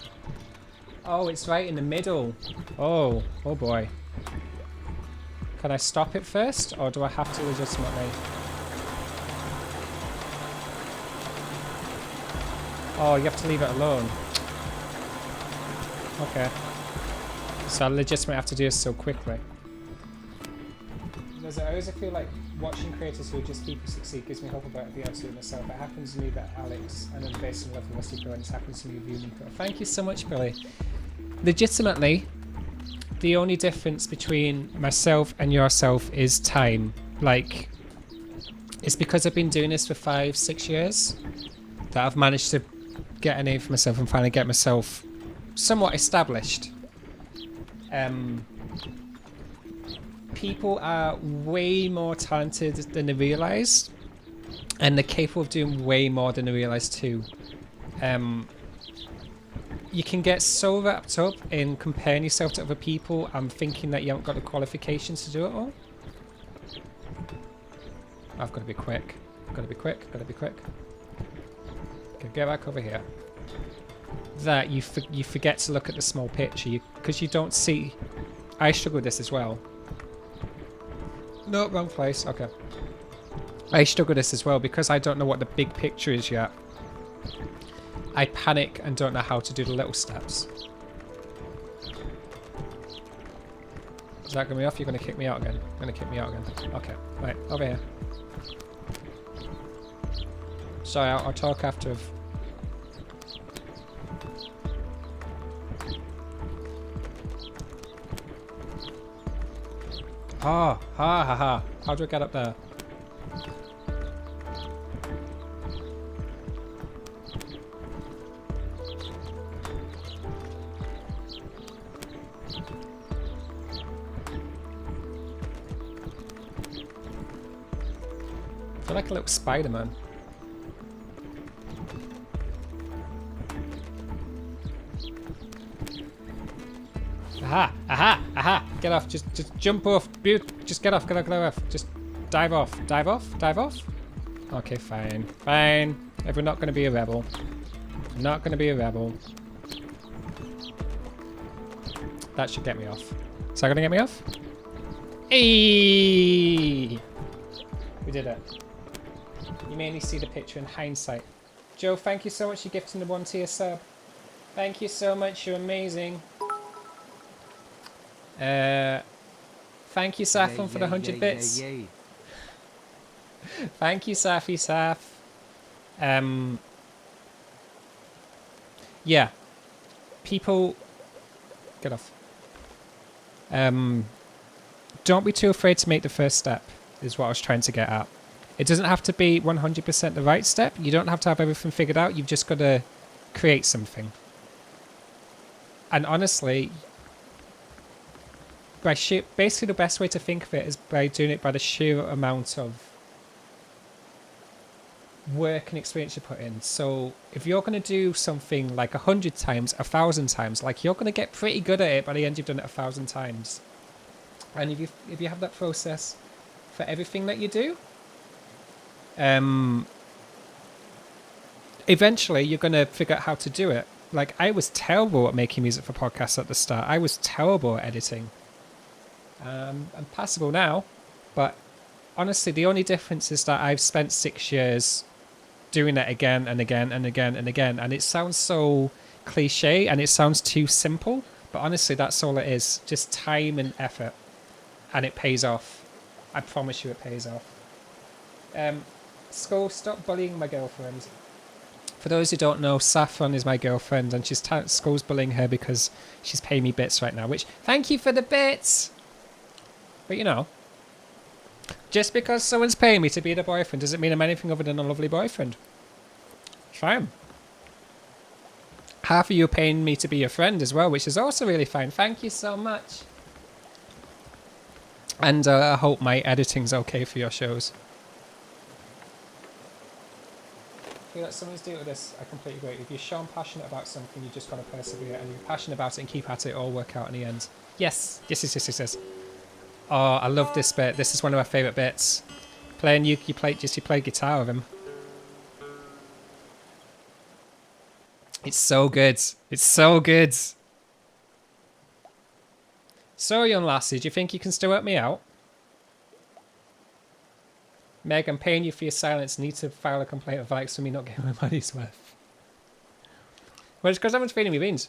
Oh, it's right in the middle. Oh boy. Can I stop it first, or do I have to legitimately? Oh, you have to leave it alone. Okay. So I legitimately have to do this so quickly. I always feel like watching creators who just people succeed gives me hope about being able to do it myself. It happens to me that Alex, and then based on love and Rusty Quill, and it's happened to me with you, Nico. Thank you so much, Billy. Legitimately, the only difference between myself and yourself is time. Like, it's because I've been doing this for 5-6 years that I've managed to get a name for myself and finally get myself somewhat established. People are way more talented than they realise, and they're capable of doing way more than they realise too. You can get so wrapped up in comparing yourself to other people and thinking that you haven't got the qualifications to do it all. I've got to be quick. Gotta be quick. Okay, get back over here. That you forget to look at the small picture because you don't see. I struggle with this as well. No, wrong place. Okay. I struggle with this as well because I don't know what the big picture is yet. I panic and don't know how to do the little steps. Is that going to be off? You're going to kick me out again? You're going to kick me out again. Okay. Right. Over here. Sorry, I'll talk after. Ha ha. How do I get up there? I feel like a little Spider-Man. Aha! Get off! Just jump off! Just get off! Get off! Just dive off! Okay, fine. If we're not going to be a rebel. That should get me off. Is that going to get me off? Hey! We did it. You mainly see the picture in hindsight. Joe, thank you so much for gifting the 1-tier sub. Thank you so much. You're amazing. Thank you, Saffron, for the 100 bits. Thank you, Saffy Saf. Yeah. People... Get off. Don't be too afraid to make the first step, is what I was trying to get at. It doesn't have to be 100% the right step. You don't have to have everything figured out. You've just got to create something. And honestly... basically the best way to think of it is by doing it by the sheer amount of work and experience you put in. So if you're going to do something like 100 times, 1,000 times, like you're going to get pretty good at it by the end you've done it 1,000 times. And if you have that process for everything that you do, eventually you're going to figure out how to do it. Like I was terrible at making music for podcasts at the start. I was terrible at editing. I'm passable now, but honestly, the only difference is that I've spent 6 years doing it again and again and again and again, and it sounds so cliche and it sounds too simple, but honestly, that's all it is. Just time and effort, and it pays off. I promise you it pays off. Skull, stop bullying my girlfriend. For those who don't know, Saffron is my girlfriend, and Skull's bullying her because she's paying me bits right now, which, thank you for the bits! But you know, just because someone's paying me to be their boyfriend doesn't mean I'm anything other than a lovely boyfriend. Fine. Half of you are paying me to be your friend as well, which is also really fine. Thank you so much. And I hope my editing's okay for your shows. I feel like someone's deal with this. I completely agree. If you're shown passionate about something, you just got to persevere, and you're passionate about it and keep at it, it'll work out in the end. Yes. Yes. Oh, I love this bit. This is one of my favourite bits. Playing you play guitar with him. It's so good. It's so good. So, young lassie, do you think you can still help me out? Meg, I'm paying you for your silence. Need to file a complaint of Alex for me not getting my money's worth. Well, it's because I haven't feeding me beans.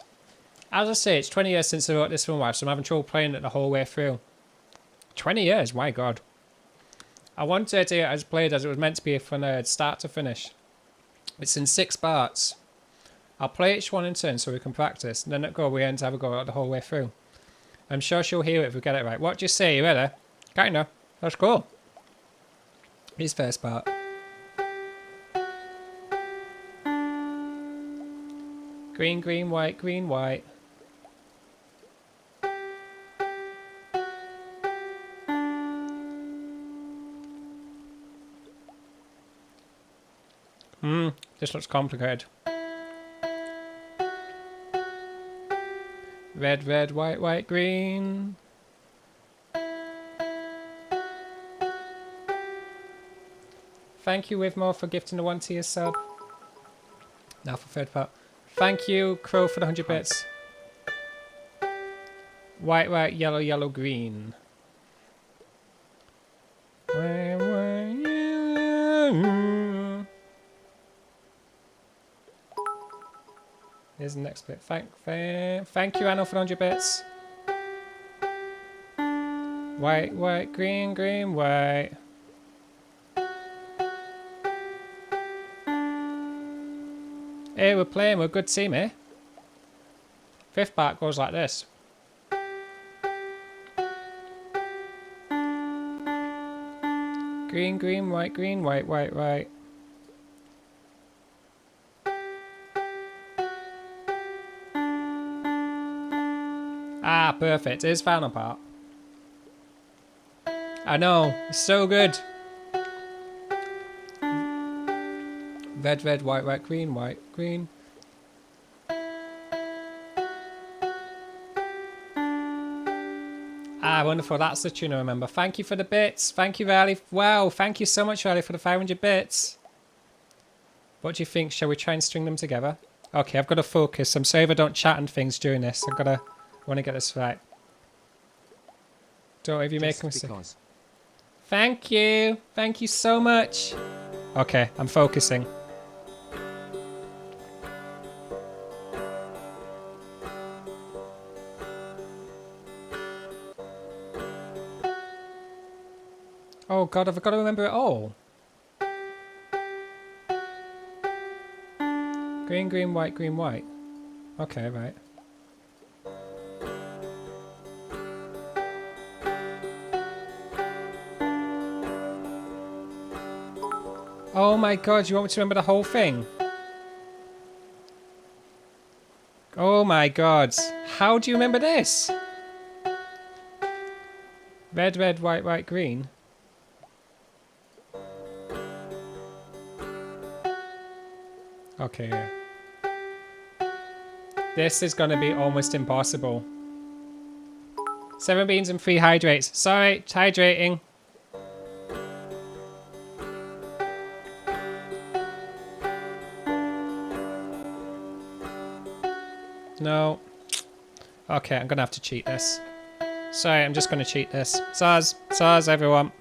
As I say, it's 20 years since I wrote this one, so I'm having trouble playing it the whole way through. 20 years? My God. I wanted it as played as it was meant to be from start to finish. It's in 6 parts. I'll play each one in turn so we can practice, and then at go we end to have a go the whole way through. I'm sure she'll hear it if we get it right. What do you say? You ready? Kinda. That's cool. His first part. Green, green, white, green, white. This looks complicated. Red, red, white, white, green. Thank you, Wivmore, for gifting the 1 tier sub. Now for third part. Thank you, Crow, for the 100 bits. White, white, yellow, yellow, green. White, white, yellow. Here's the next bit. Thank you, Anno, for the 100 bits. White, white, green, green, white. Hey, we're playing. We're a good team, eh? Fifth part goes like this. Green, green, white, white, white. Ah, perfect. Here's final part. I know. It's so good. Red, red, white, white, green, green. Ah, wonderful. That's the tune I remember. Thank you for the bits. Thank you, Riley. Wow, thank you so much, Riley, for the 500 bits. What do you think? Shall we try and string them together? Okay, I've got to focus. I'm sorry if I don't chat and things during this. I want to get this right. Don't if you make a mistake. Thank you. Thank you so much. Okay, I'm focusing. Oh God, have I got to remember it all? Green, green, white, green, white. Okay, right. Oh my God, you want me to remember the whole thing? Oh my God. How do you remember this? Red, red, white, white, green. Okay, yeah. This is going to be almost impossible. 7 beans and 3 hydrates. Sorry, it's hydrating. No. Okay, I'm going to have to cheat this. Sorry, I'm just going to cheat this. Soz, everyone.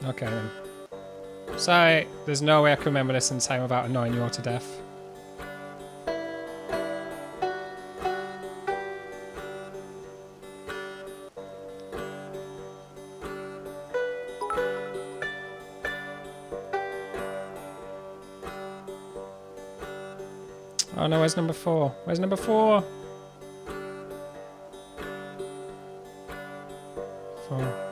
Okay then. Sorry, there's no way I can remember this in time without annoying you all to death. Oh no, where's number 4? Where's number 4? 4.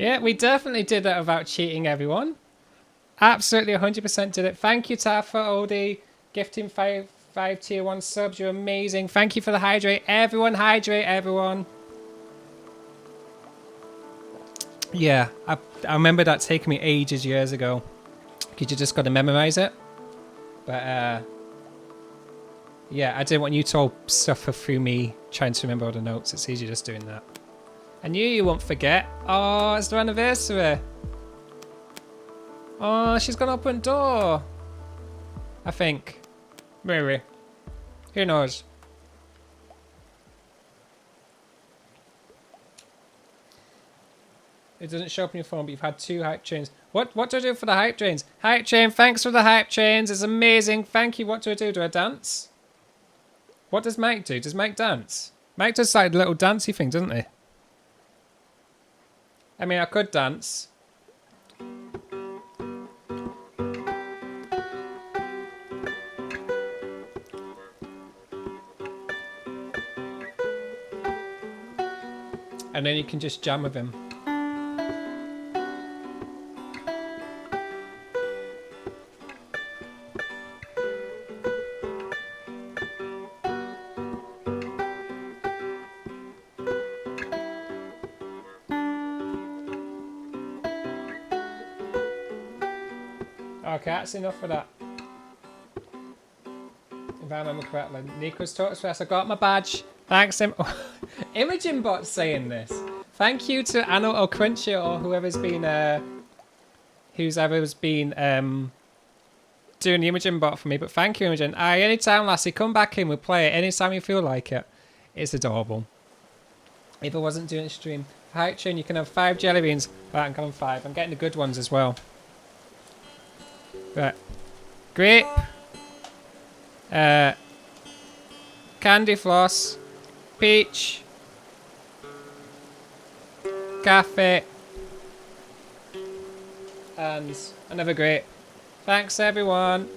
Yeah, we definitely did that without cheating, everyone. Absolutely 100% did it. Thank you, Taf, for all the gifting five tier 1 subs. You're amazing. Thank you for the hydrate. Everyone, hydrate, everyone. Yeah, I remember that taking me ages years ago. Because you just got to memorize it. But, yeah, I didn't want you to all suffer through me trying to remember all the notes. It's easier just doing that. I knew you won't forget. Oh, it's their anniversary. Oh, she's got an open door. I think. Maybe. Who knows? It doesn't show up on your phone, but you've had 2 hype trains. What do I do for the hype trains? Hype train, thanks for the hype trains. It's amazing. Thank you. What do I do? Do I dance? What does Mike do? Does Mike dance? Mike does like a little dancey thing, doesn't he? I mean, I could dance. And then you can just jam with him. Okay, that's enough of that. If I remember correctly. Nicos Story. I got my badge. Thanks, Imaging bot saying this. Thank you to Anno or Crunchy or whoever's been doing the Imaging bot for me. But thank you, Imaging. Aye, anytime, lassie, come back in. We'll play it anytime you feel like it. It's adorable. If I wasn't doing a stream, hype train, you can have 5 jelly beans. Right, I'm going 5. I'm getting the good ones as well. Right. Grape. Candy floss. Peach. Cafe. And another grape. Thanks, everyone.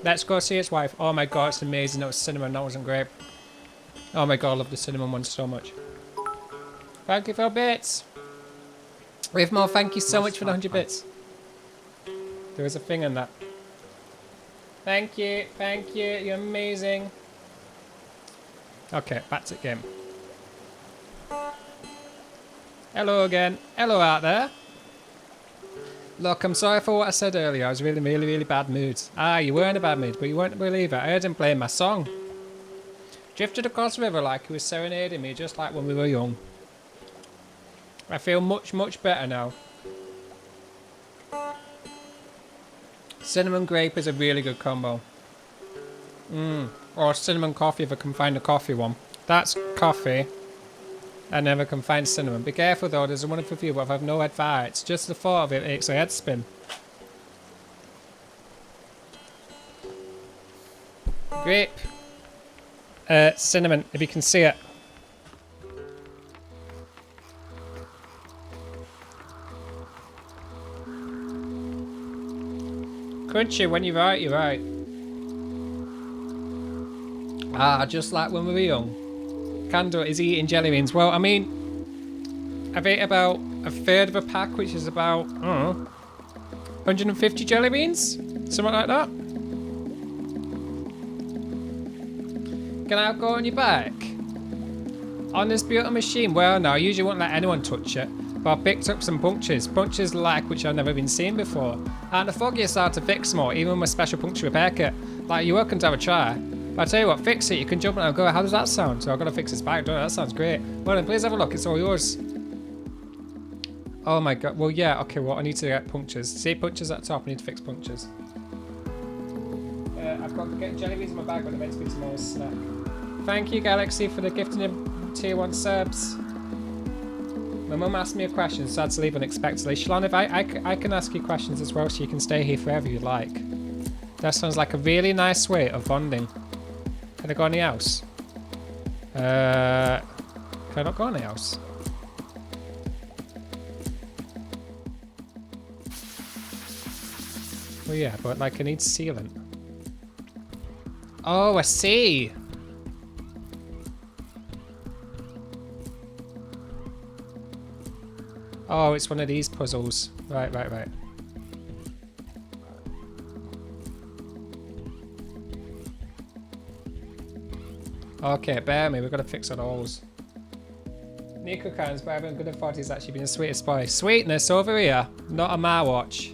Let's go see his wife. Oh my god, it's amazing. That was cinnamon. That wasn't grape. Oh my god, I love the cinnamon one so much. Thank you for bits. With more, thank you so much for the 100 bits. There was a thing in that. Thank you, you're amazing. Okay, back to the game. Hello again. Hello out there. Look, I'm sorry for what I said earlier. I was really bad mood. Ah, you were in a bad mood, but you won't believe it. I heard him playing my song. Drifted across the river like he was serenading me, just like when we were young. I feel much better now. Cinnamon grape is a really good combo. Or cinnamon coffee if I can find a coffee one. That's coffee. I never can find cinnamon. Be careful though, there's a wonderful view, but I have no head farts. Just the thought of it makes a head spin. Grape. Cinnamon, if you can see it. Crunchy, when you're right, you're right. Ah, just like when we were young. Candle is eating jelly beans. Well, I mean, I've ate about a third of a pack, which is about, I don't know, 150 jelly beans? Something like that. Can I go on your back? On this beautiful machine? Well, no, I usually won't let anyone touch it. But I picked up some punctures. Punctures like which I've never been seen before. And the foggiest are to fix more, even with my special puncture repair kit. Like, you're welcome to have a try. But I tell you what, fix it. You can jump on it and go, how does that sound? So I've got to fix this back, don't I? That sounds great. Well then, please have a look. It's all yours. Oh my god. Well, yeah. Okay, well, I need to get punctures. See punctures at the top. I need to fix punctures. I've got to get jelly beans in my bag, but they're meant to be tomorrow's snack. Thank you, Galaxy, for the gifting of tier 1 subs. My mum asked me a question, so I had to leave unexpectedly. Shalon, if I can ask you questions as well, so you can stay here forever you'd like. That sounds like a really nice way of bonding. Can I go in the house? Can I not go in the house? Well, yeah, but like I need sealant. Oh, I see. Oh, it's one of these puzzles. Right. Okay, bear me. We've got to fix our those. Nico cans, but I haven't good at 40's actually been the sweetest boy. Sweetness over here, not on my watch.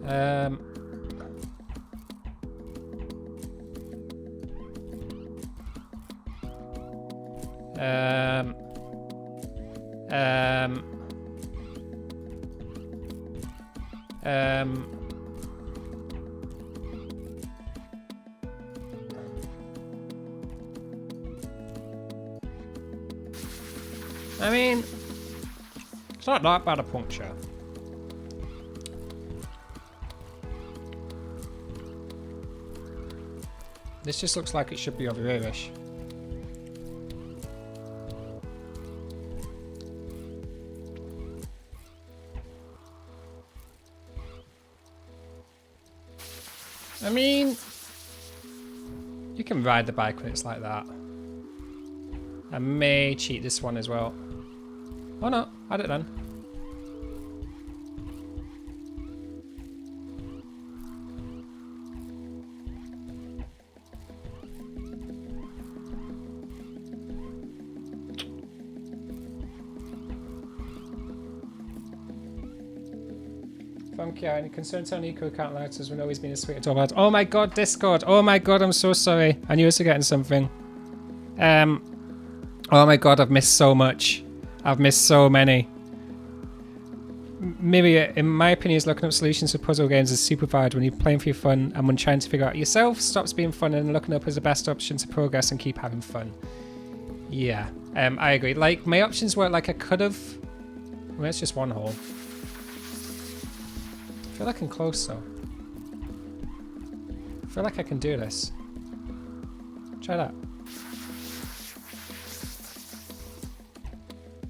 Um. I mean, it's not that bad a puncture. This just looks like it should be over here-ish. I mean, you can ride the bike when it's like that. I may cheat this one as well. Oh no, had it then. Funky, any concerns on Nico account lighters when always been a sweet dog. Oh my god, Discord. Oh my god, I'm so sorry. I knew I was forgetting something. Oh my god, I've missed so much. I've missed so many. Maybe, in my opinion, is looking up solutions for puzzle games is super hard when you're playing for your fun and when trying to figure out yourself stops being fun and looking up is the best option to progress and keep having fun. Yeah, I agree. Like, my options were like I could have... Well, it's just one hole. I feel like I'm close though. I feel like I can do this. Try that.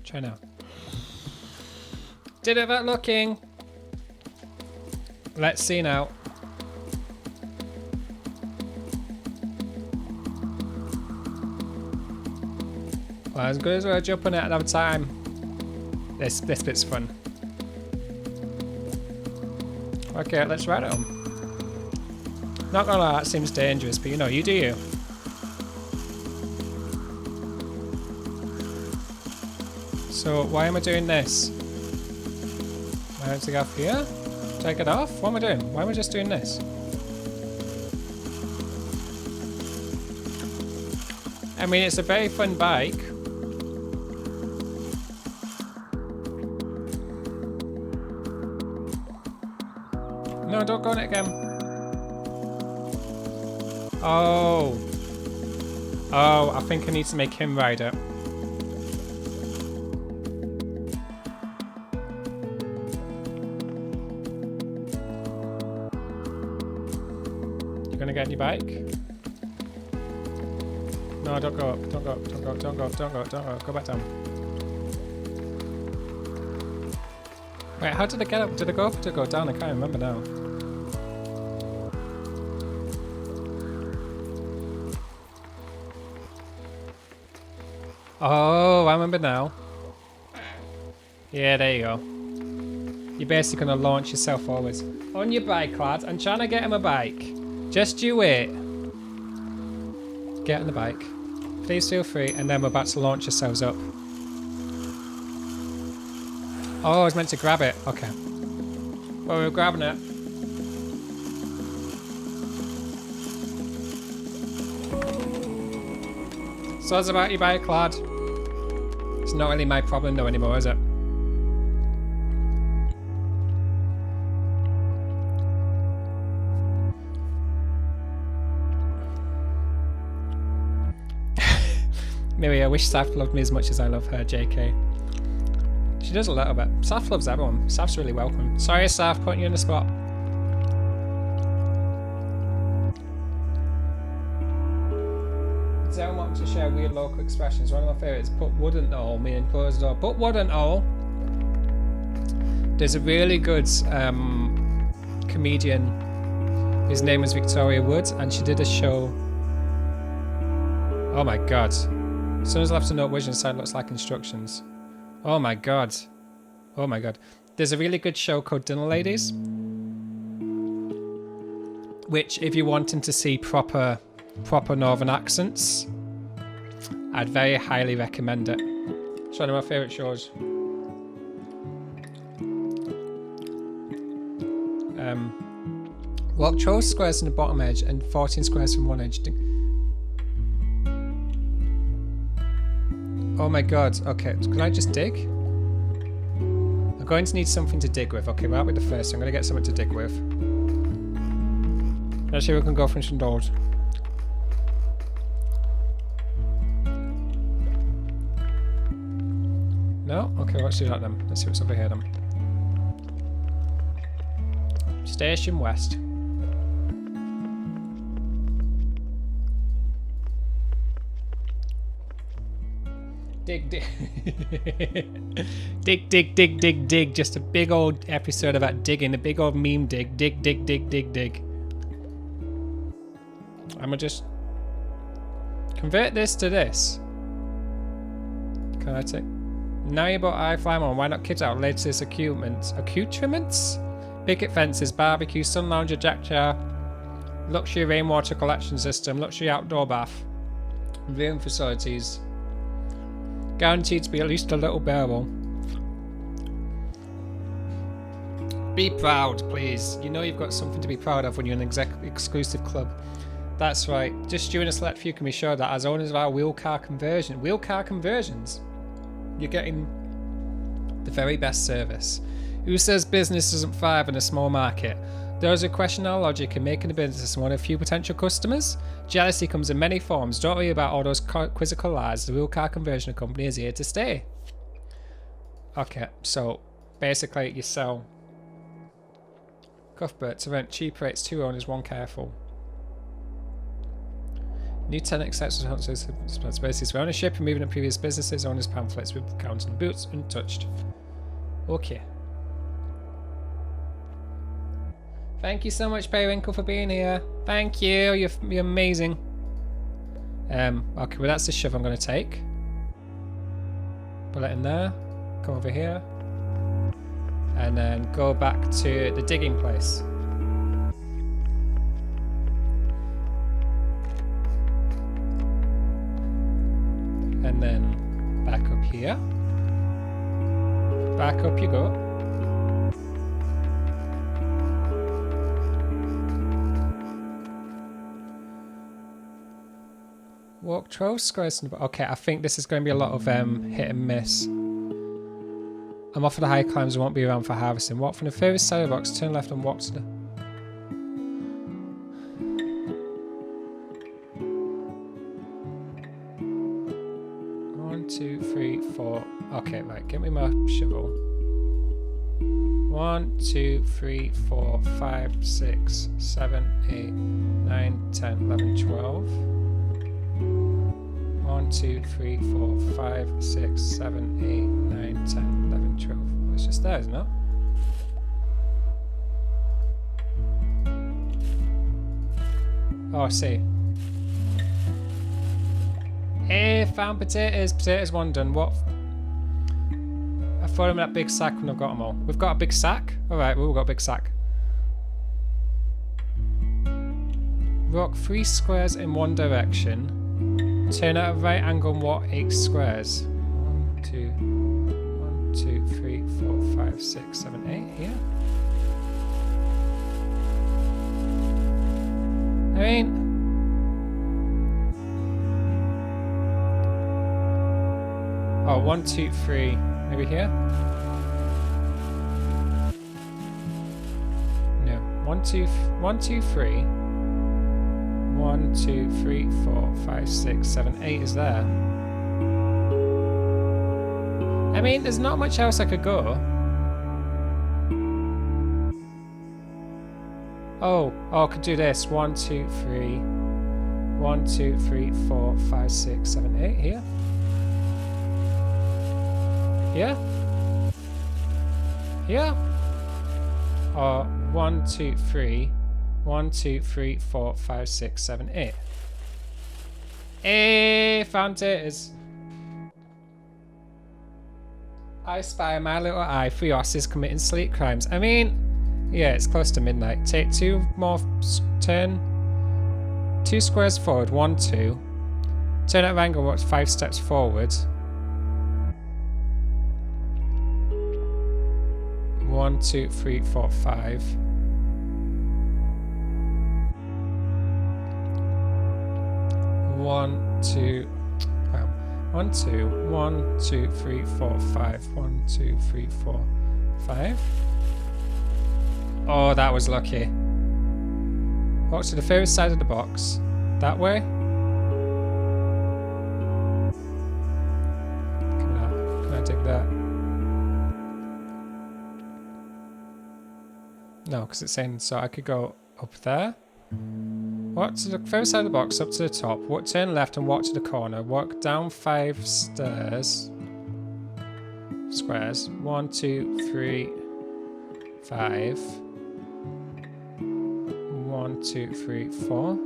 Try now. Did it without looking. Let's see now. Well, as good as we're jumping at another time. This bit's fun. Okay, let's ride it on. Not gonna lie, that seems dangerous, but you know, you do you. So why am I doing this? Am I going to go off here? Take it off? What am I doing? Why am I just doing this? I mean, it's a very fun bike. No, don't go on it again. Oh. Oh, I think I need to make him ride it. Gonna get on your bike? No, don't go up, don't go up, don't go up, don't go up, don't go up, don't go up, go back down. Wait, how did I get up? Did I go up or did I go down? I can't remember now. Oh, I remember now. Yeah, there you go. You're basically gonna launch yourself forwards. On your bike, lad. I'm trying to get him a bike. Just you wait. Get on the bike. Please feel free, and then we're about to launch ourselves up. Oh, I was meant to grab it. Okay. Well, we're grabbing it. So that's about your bike, lad. It's not really my problem though anymore, is it? Maybe I wish Saf loved me as much as I love her, JK. She does a little bit. Saf loves everyone. Saf's really welcome. Sorry, Saf, putting you in the spot. Does anyone want to share weird local expressions? One of my favourites, put wouldn't all, meaning close the door. Put wouldn't all. There's a really good comedian. His name is Victoria Wood, and she did a show. Oh my god. Someone's left a note which inside looks like instructions. Oh my god. Oh my god. There's a really good show called Dinner Ladies, which if you're wanting to see proper northern accents, I'd very highly recommend it. It's one of my favourite shows. Walk 12 squares from the bottom edge and 14 squares from one edge. Oh my god. Okay, can I just dig? I'm going to need something to dig with. Okay, well, that'll be the first. I'm going to get something to dig with. Let's see if we can go from some doors. No? Okay, let's do that then. Let's see what's over here then. Station West. Dig, dig. dig. Just a big old episode about digging. A big old meme dig. Dig. I'm gonna just convert this to this. Can I take... Now you bought iFlyMon, why not kit out latest accoutrements? Picket fences, barbecue, sun lounger, jack chair, luxury rainwater collection system, luxury outdoor bath, viewing facilities. Guaranteed to be at least a little bearable. Be proud, please. You know you've got something to be proud of when you're an exclusive club. That's right. Just you and a select few can be sure that as owners of our wheel car conversions, you're getting the very best service. Who says business isn't thrive in a small market? Those who question our logic in making a business one of few potential customers? Jealousy comes in many forms. Don't worry about all those quizzical lies. The Wheel Car Conversion Company is here to stay. Okay, so basically you sell Cuthbert to rent cheap rates, 2 owners, 1 careful. New tenant accepts responsibilities for ownership and moving up previous businesses, owners pamphlets with counting boots untouched. Okay. Thank you so much, Periwinkle, for being here. Thank you. You're amazing. Okay, well that's the shove I'm going to take. Put it in there. Come over here. And then go back to the digging place. And then back up here. Back up you go. Walk 12 squares. Okay, I think this is going to be a lot of hit and miss. I'm off for the high climbs and won't be around for harvesting. Walk from the furthest side of the box, turn left and walk to the... 1, 2, 3, 4. Okay, right, give me my shovel. 1, 2, 3, 4, 5, 6, 7, 8, 9, 10, 11, 12. 1, 2, 3, 4, 5, 6, 7, 8, 9, 10, 11, 12. Oh, it's just there, isn't it? Oh, I see. Hey, found potatoes. Potatoes 1 done. What? I throw them in that big sack when I've got them all. We've got a big sack? Alright, we've got a big sack. Walk 3 squares in 1 direction. Turn at a right angle and walk 8 squares. 1, 2, 3, 4, 5, 6, 7, 8 here. I mean... Oh, 1, 2, 3. Maybe here? No. 1, 2, 3. 1, 2, 3, 4, 5, 6, 7, 8 is there. I mean, there's not much else I could go. Oh, I could do this. 1, 2, 3. 1, 2, 3, 4, 5, 6, 7, 8 here. Here? Here? Or 1, 2, 3. 1, 2, 3, 4, 5, 6, 7, 8. Hey, found it. I spy my little eye 3 horses committing sleek crimes. I mean, yeah, it's close to midnight. Take 2 more turn. 2 squares forward, 1, 2. Turn at an angle, walk 5 steps forward. 1, 2, 3, 4, 5. 1, 2. 1, 2, 1, 2, 3, 4, 5. 1, 2, 3, 4, 5. Oh, that was lucky. Walk to the furthest side of the box. That way. Can I dig that? No, because it's saying so I could go up there. Walk to the furthest side of the box, up to the top. Walk, turn left and walk to the corner. Walk down 5 stairs. Squares. 1, 2, 3, 5. 1, 2, 3, 4.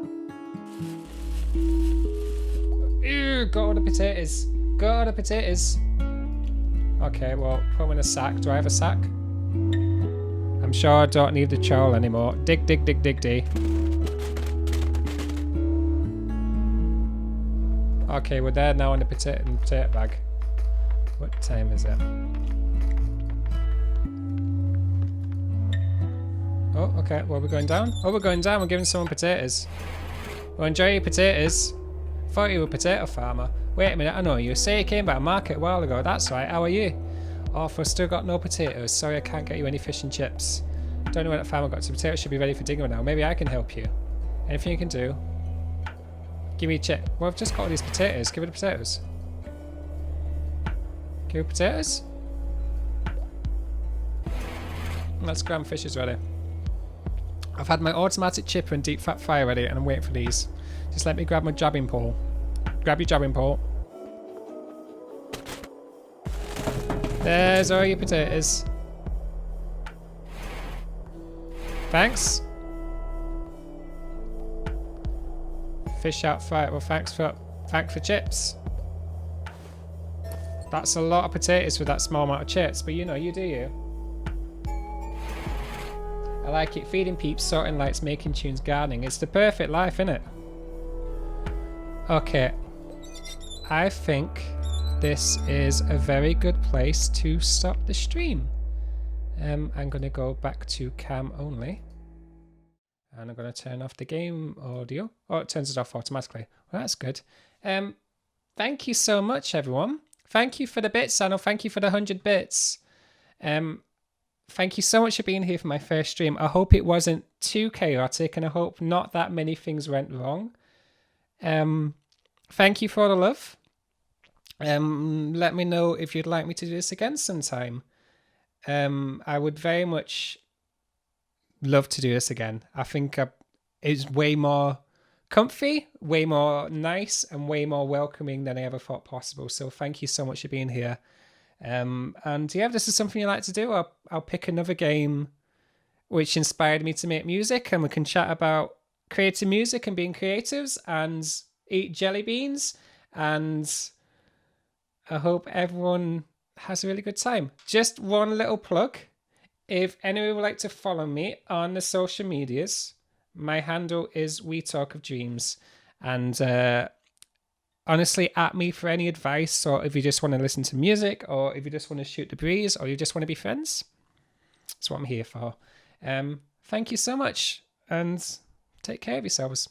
Ew, go to the potatoes. Go to the potatoes. Okay, well, put them in a sack. Do I have a sack? I'm sure I don't need the trowel anymore. Dig, dig, dig, dig, dig. Okay, we're there now in the potato bag. What time is it? Oh, okay. Well, we're going down. Oh, we're going down. We're giving someone potatoes. Well, enjoy your potatoes. Thought you were a potato farmer. Wait a minute. I know you. Say you came by a market a while ago. That's right. How are you? Oh, I've still got no potatoes. Sorry, I can't get you any fish and chips. Don't know where that farmer got to. Potatoes should be ready for digging now. Maybe I can help you. Anything you can do? Give me a chip. Well, I've just got all these potatoes. Give me the potatoes. Give me potatoes. Let's grab fishes ready. I've had my automatic chipper and deep fat fryer ready and I'm waiting for these. Just let me grab my jabbing pole. Grab your jabbing pole. There's all your potatoes. Thanks. Fish out fry. Well, thanks for chips. That's a lot of potatoes with that small amount of chips, but you know, you do you. I like it. Feeding peeps, sorting lights, making tunes, gardening. It's the perfect life, innit? Okay. I think this is a very good place to stop the stream. I'm going to go back to cam only. And I'm going to turn off the game audio. Oh, it turns it off automatically. Well, that's good. Thank you so much, everyone. Thank you for the bits, Sano. Thank you for the 100 bits. Thank you so much for being here for my first stream. I hope it wasn't too chaotic and I hope not that many things went wrong. Thank you for the love. Let me know if you'd like me to do this again sometime. I would very much love to do this again. I think it's way more comfy, way more nice, and way more welcoming than I ever thought possible. So thank you so much for being here. And yeah, if this is something you like to do, I'll pick another game which inspired me to make music, and we can chat about creating music and being creatives and eat jelly beans. And I hope everyone has a really good time. Just one little plug. If anyone would like to follow me on the social medias, my handle is We Talk of Dreams. And honestly, at me for any advice, or if you just want to listen to music, or if you just want to shoot the breeze, or you just want to be friends, that's what I'm here for. Thank you so much, and take care of yourselves.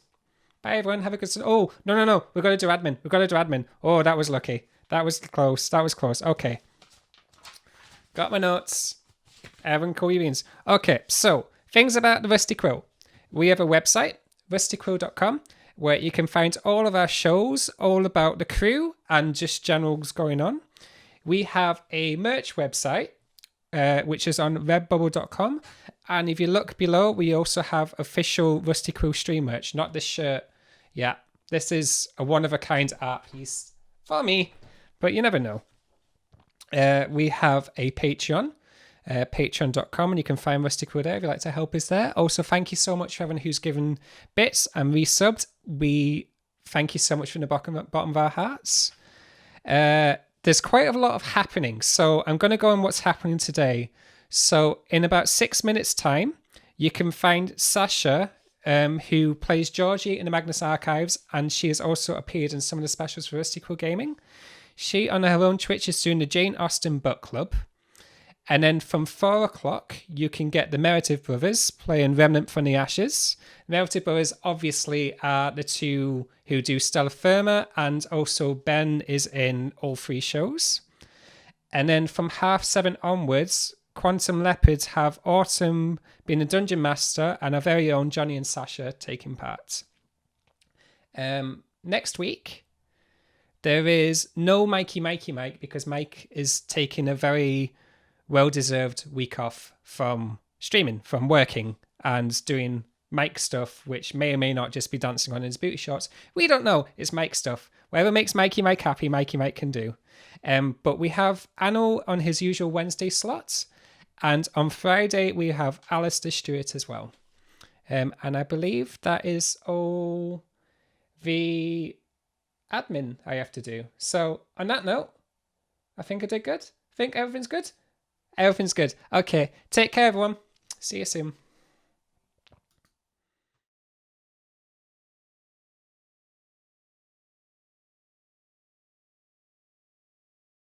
Bye, everyone. Have a good... Oh, no. We've got to do admin. Oh, that was lucky. That was close. Okay. Got my notes. Everyone call you beans. Okay, so things about the Rusty Quill. We have a website, rustyquill.com, where you can find all of our shows, all about the crew, and just generals going on. We have a merch website, which is on redbubble.com. And if you look below, we also have official Rusty Quill stream merch. Not this shirt. Yeah, this is a one-of-a-kind art piece for me, but you never know. We have a Patreon. Patreon.com, and you can find Rusty Quill there if you'd like to help us there. Also, thank you so much for everyone who's given bits and resubbed. We thank you so much from the bottom of our hearts. there's quite a lot of happening. So I'm going to go on what's happening today. So in about 6 minutes' time, you can find Sasha, who plays Georgie in the Magnus Archives, and she has also appeared in some of the specials for Rusty Quill Gaming. She, on her own Twitch, is doing the Jane Austen Book Club. And then from 4 o'clock, you can get the Meredith Brothers playing Remnant from the Ashes. Meredith Brothers obviously are the two who do Stella Firma, and also Ben is in all 3 shows. And then from 7:30 onwards, Quantum Leopards have Autumn being a Dungeon Master and our very own Johnny and Sasha taking part. Next week, there is no Mike because Mike is taking a very well-deserved week off from streaming, from working and doing Mike stuff, which may or may not just be dancing on his booty shorts. We don't know. It's Mike stuff. Whatever makes Mikey Mike happy, Mikey Mike can do. But we have Anno on his usual Wednesday slots. And on Friday, we have Alistair Stewart as well. And I believe that is all the admin I have to do. So on that note, I think I did good. I think everything's good. Everything's good. Okay, take care, everyone. See you soon.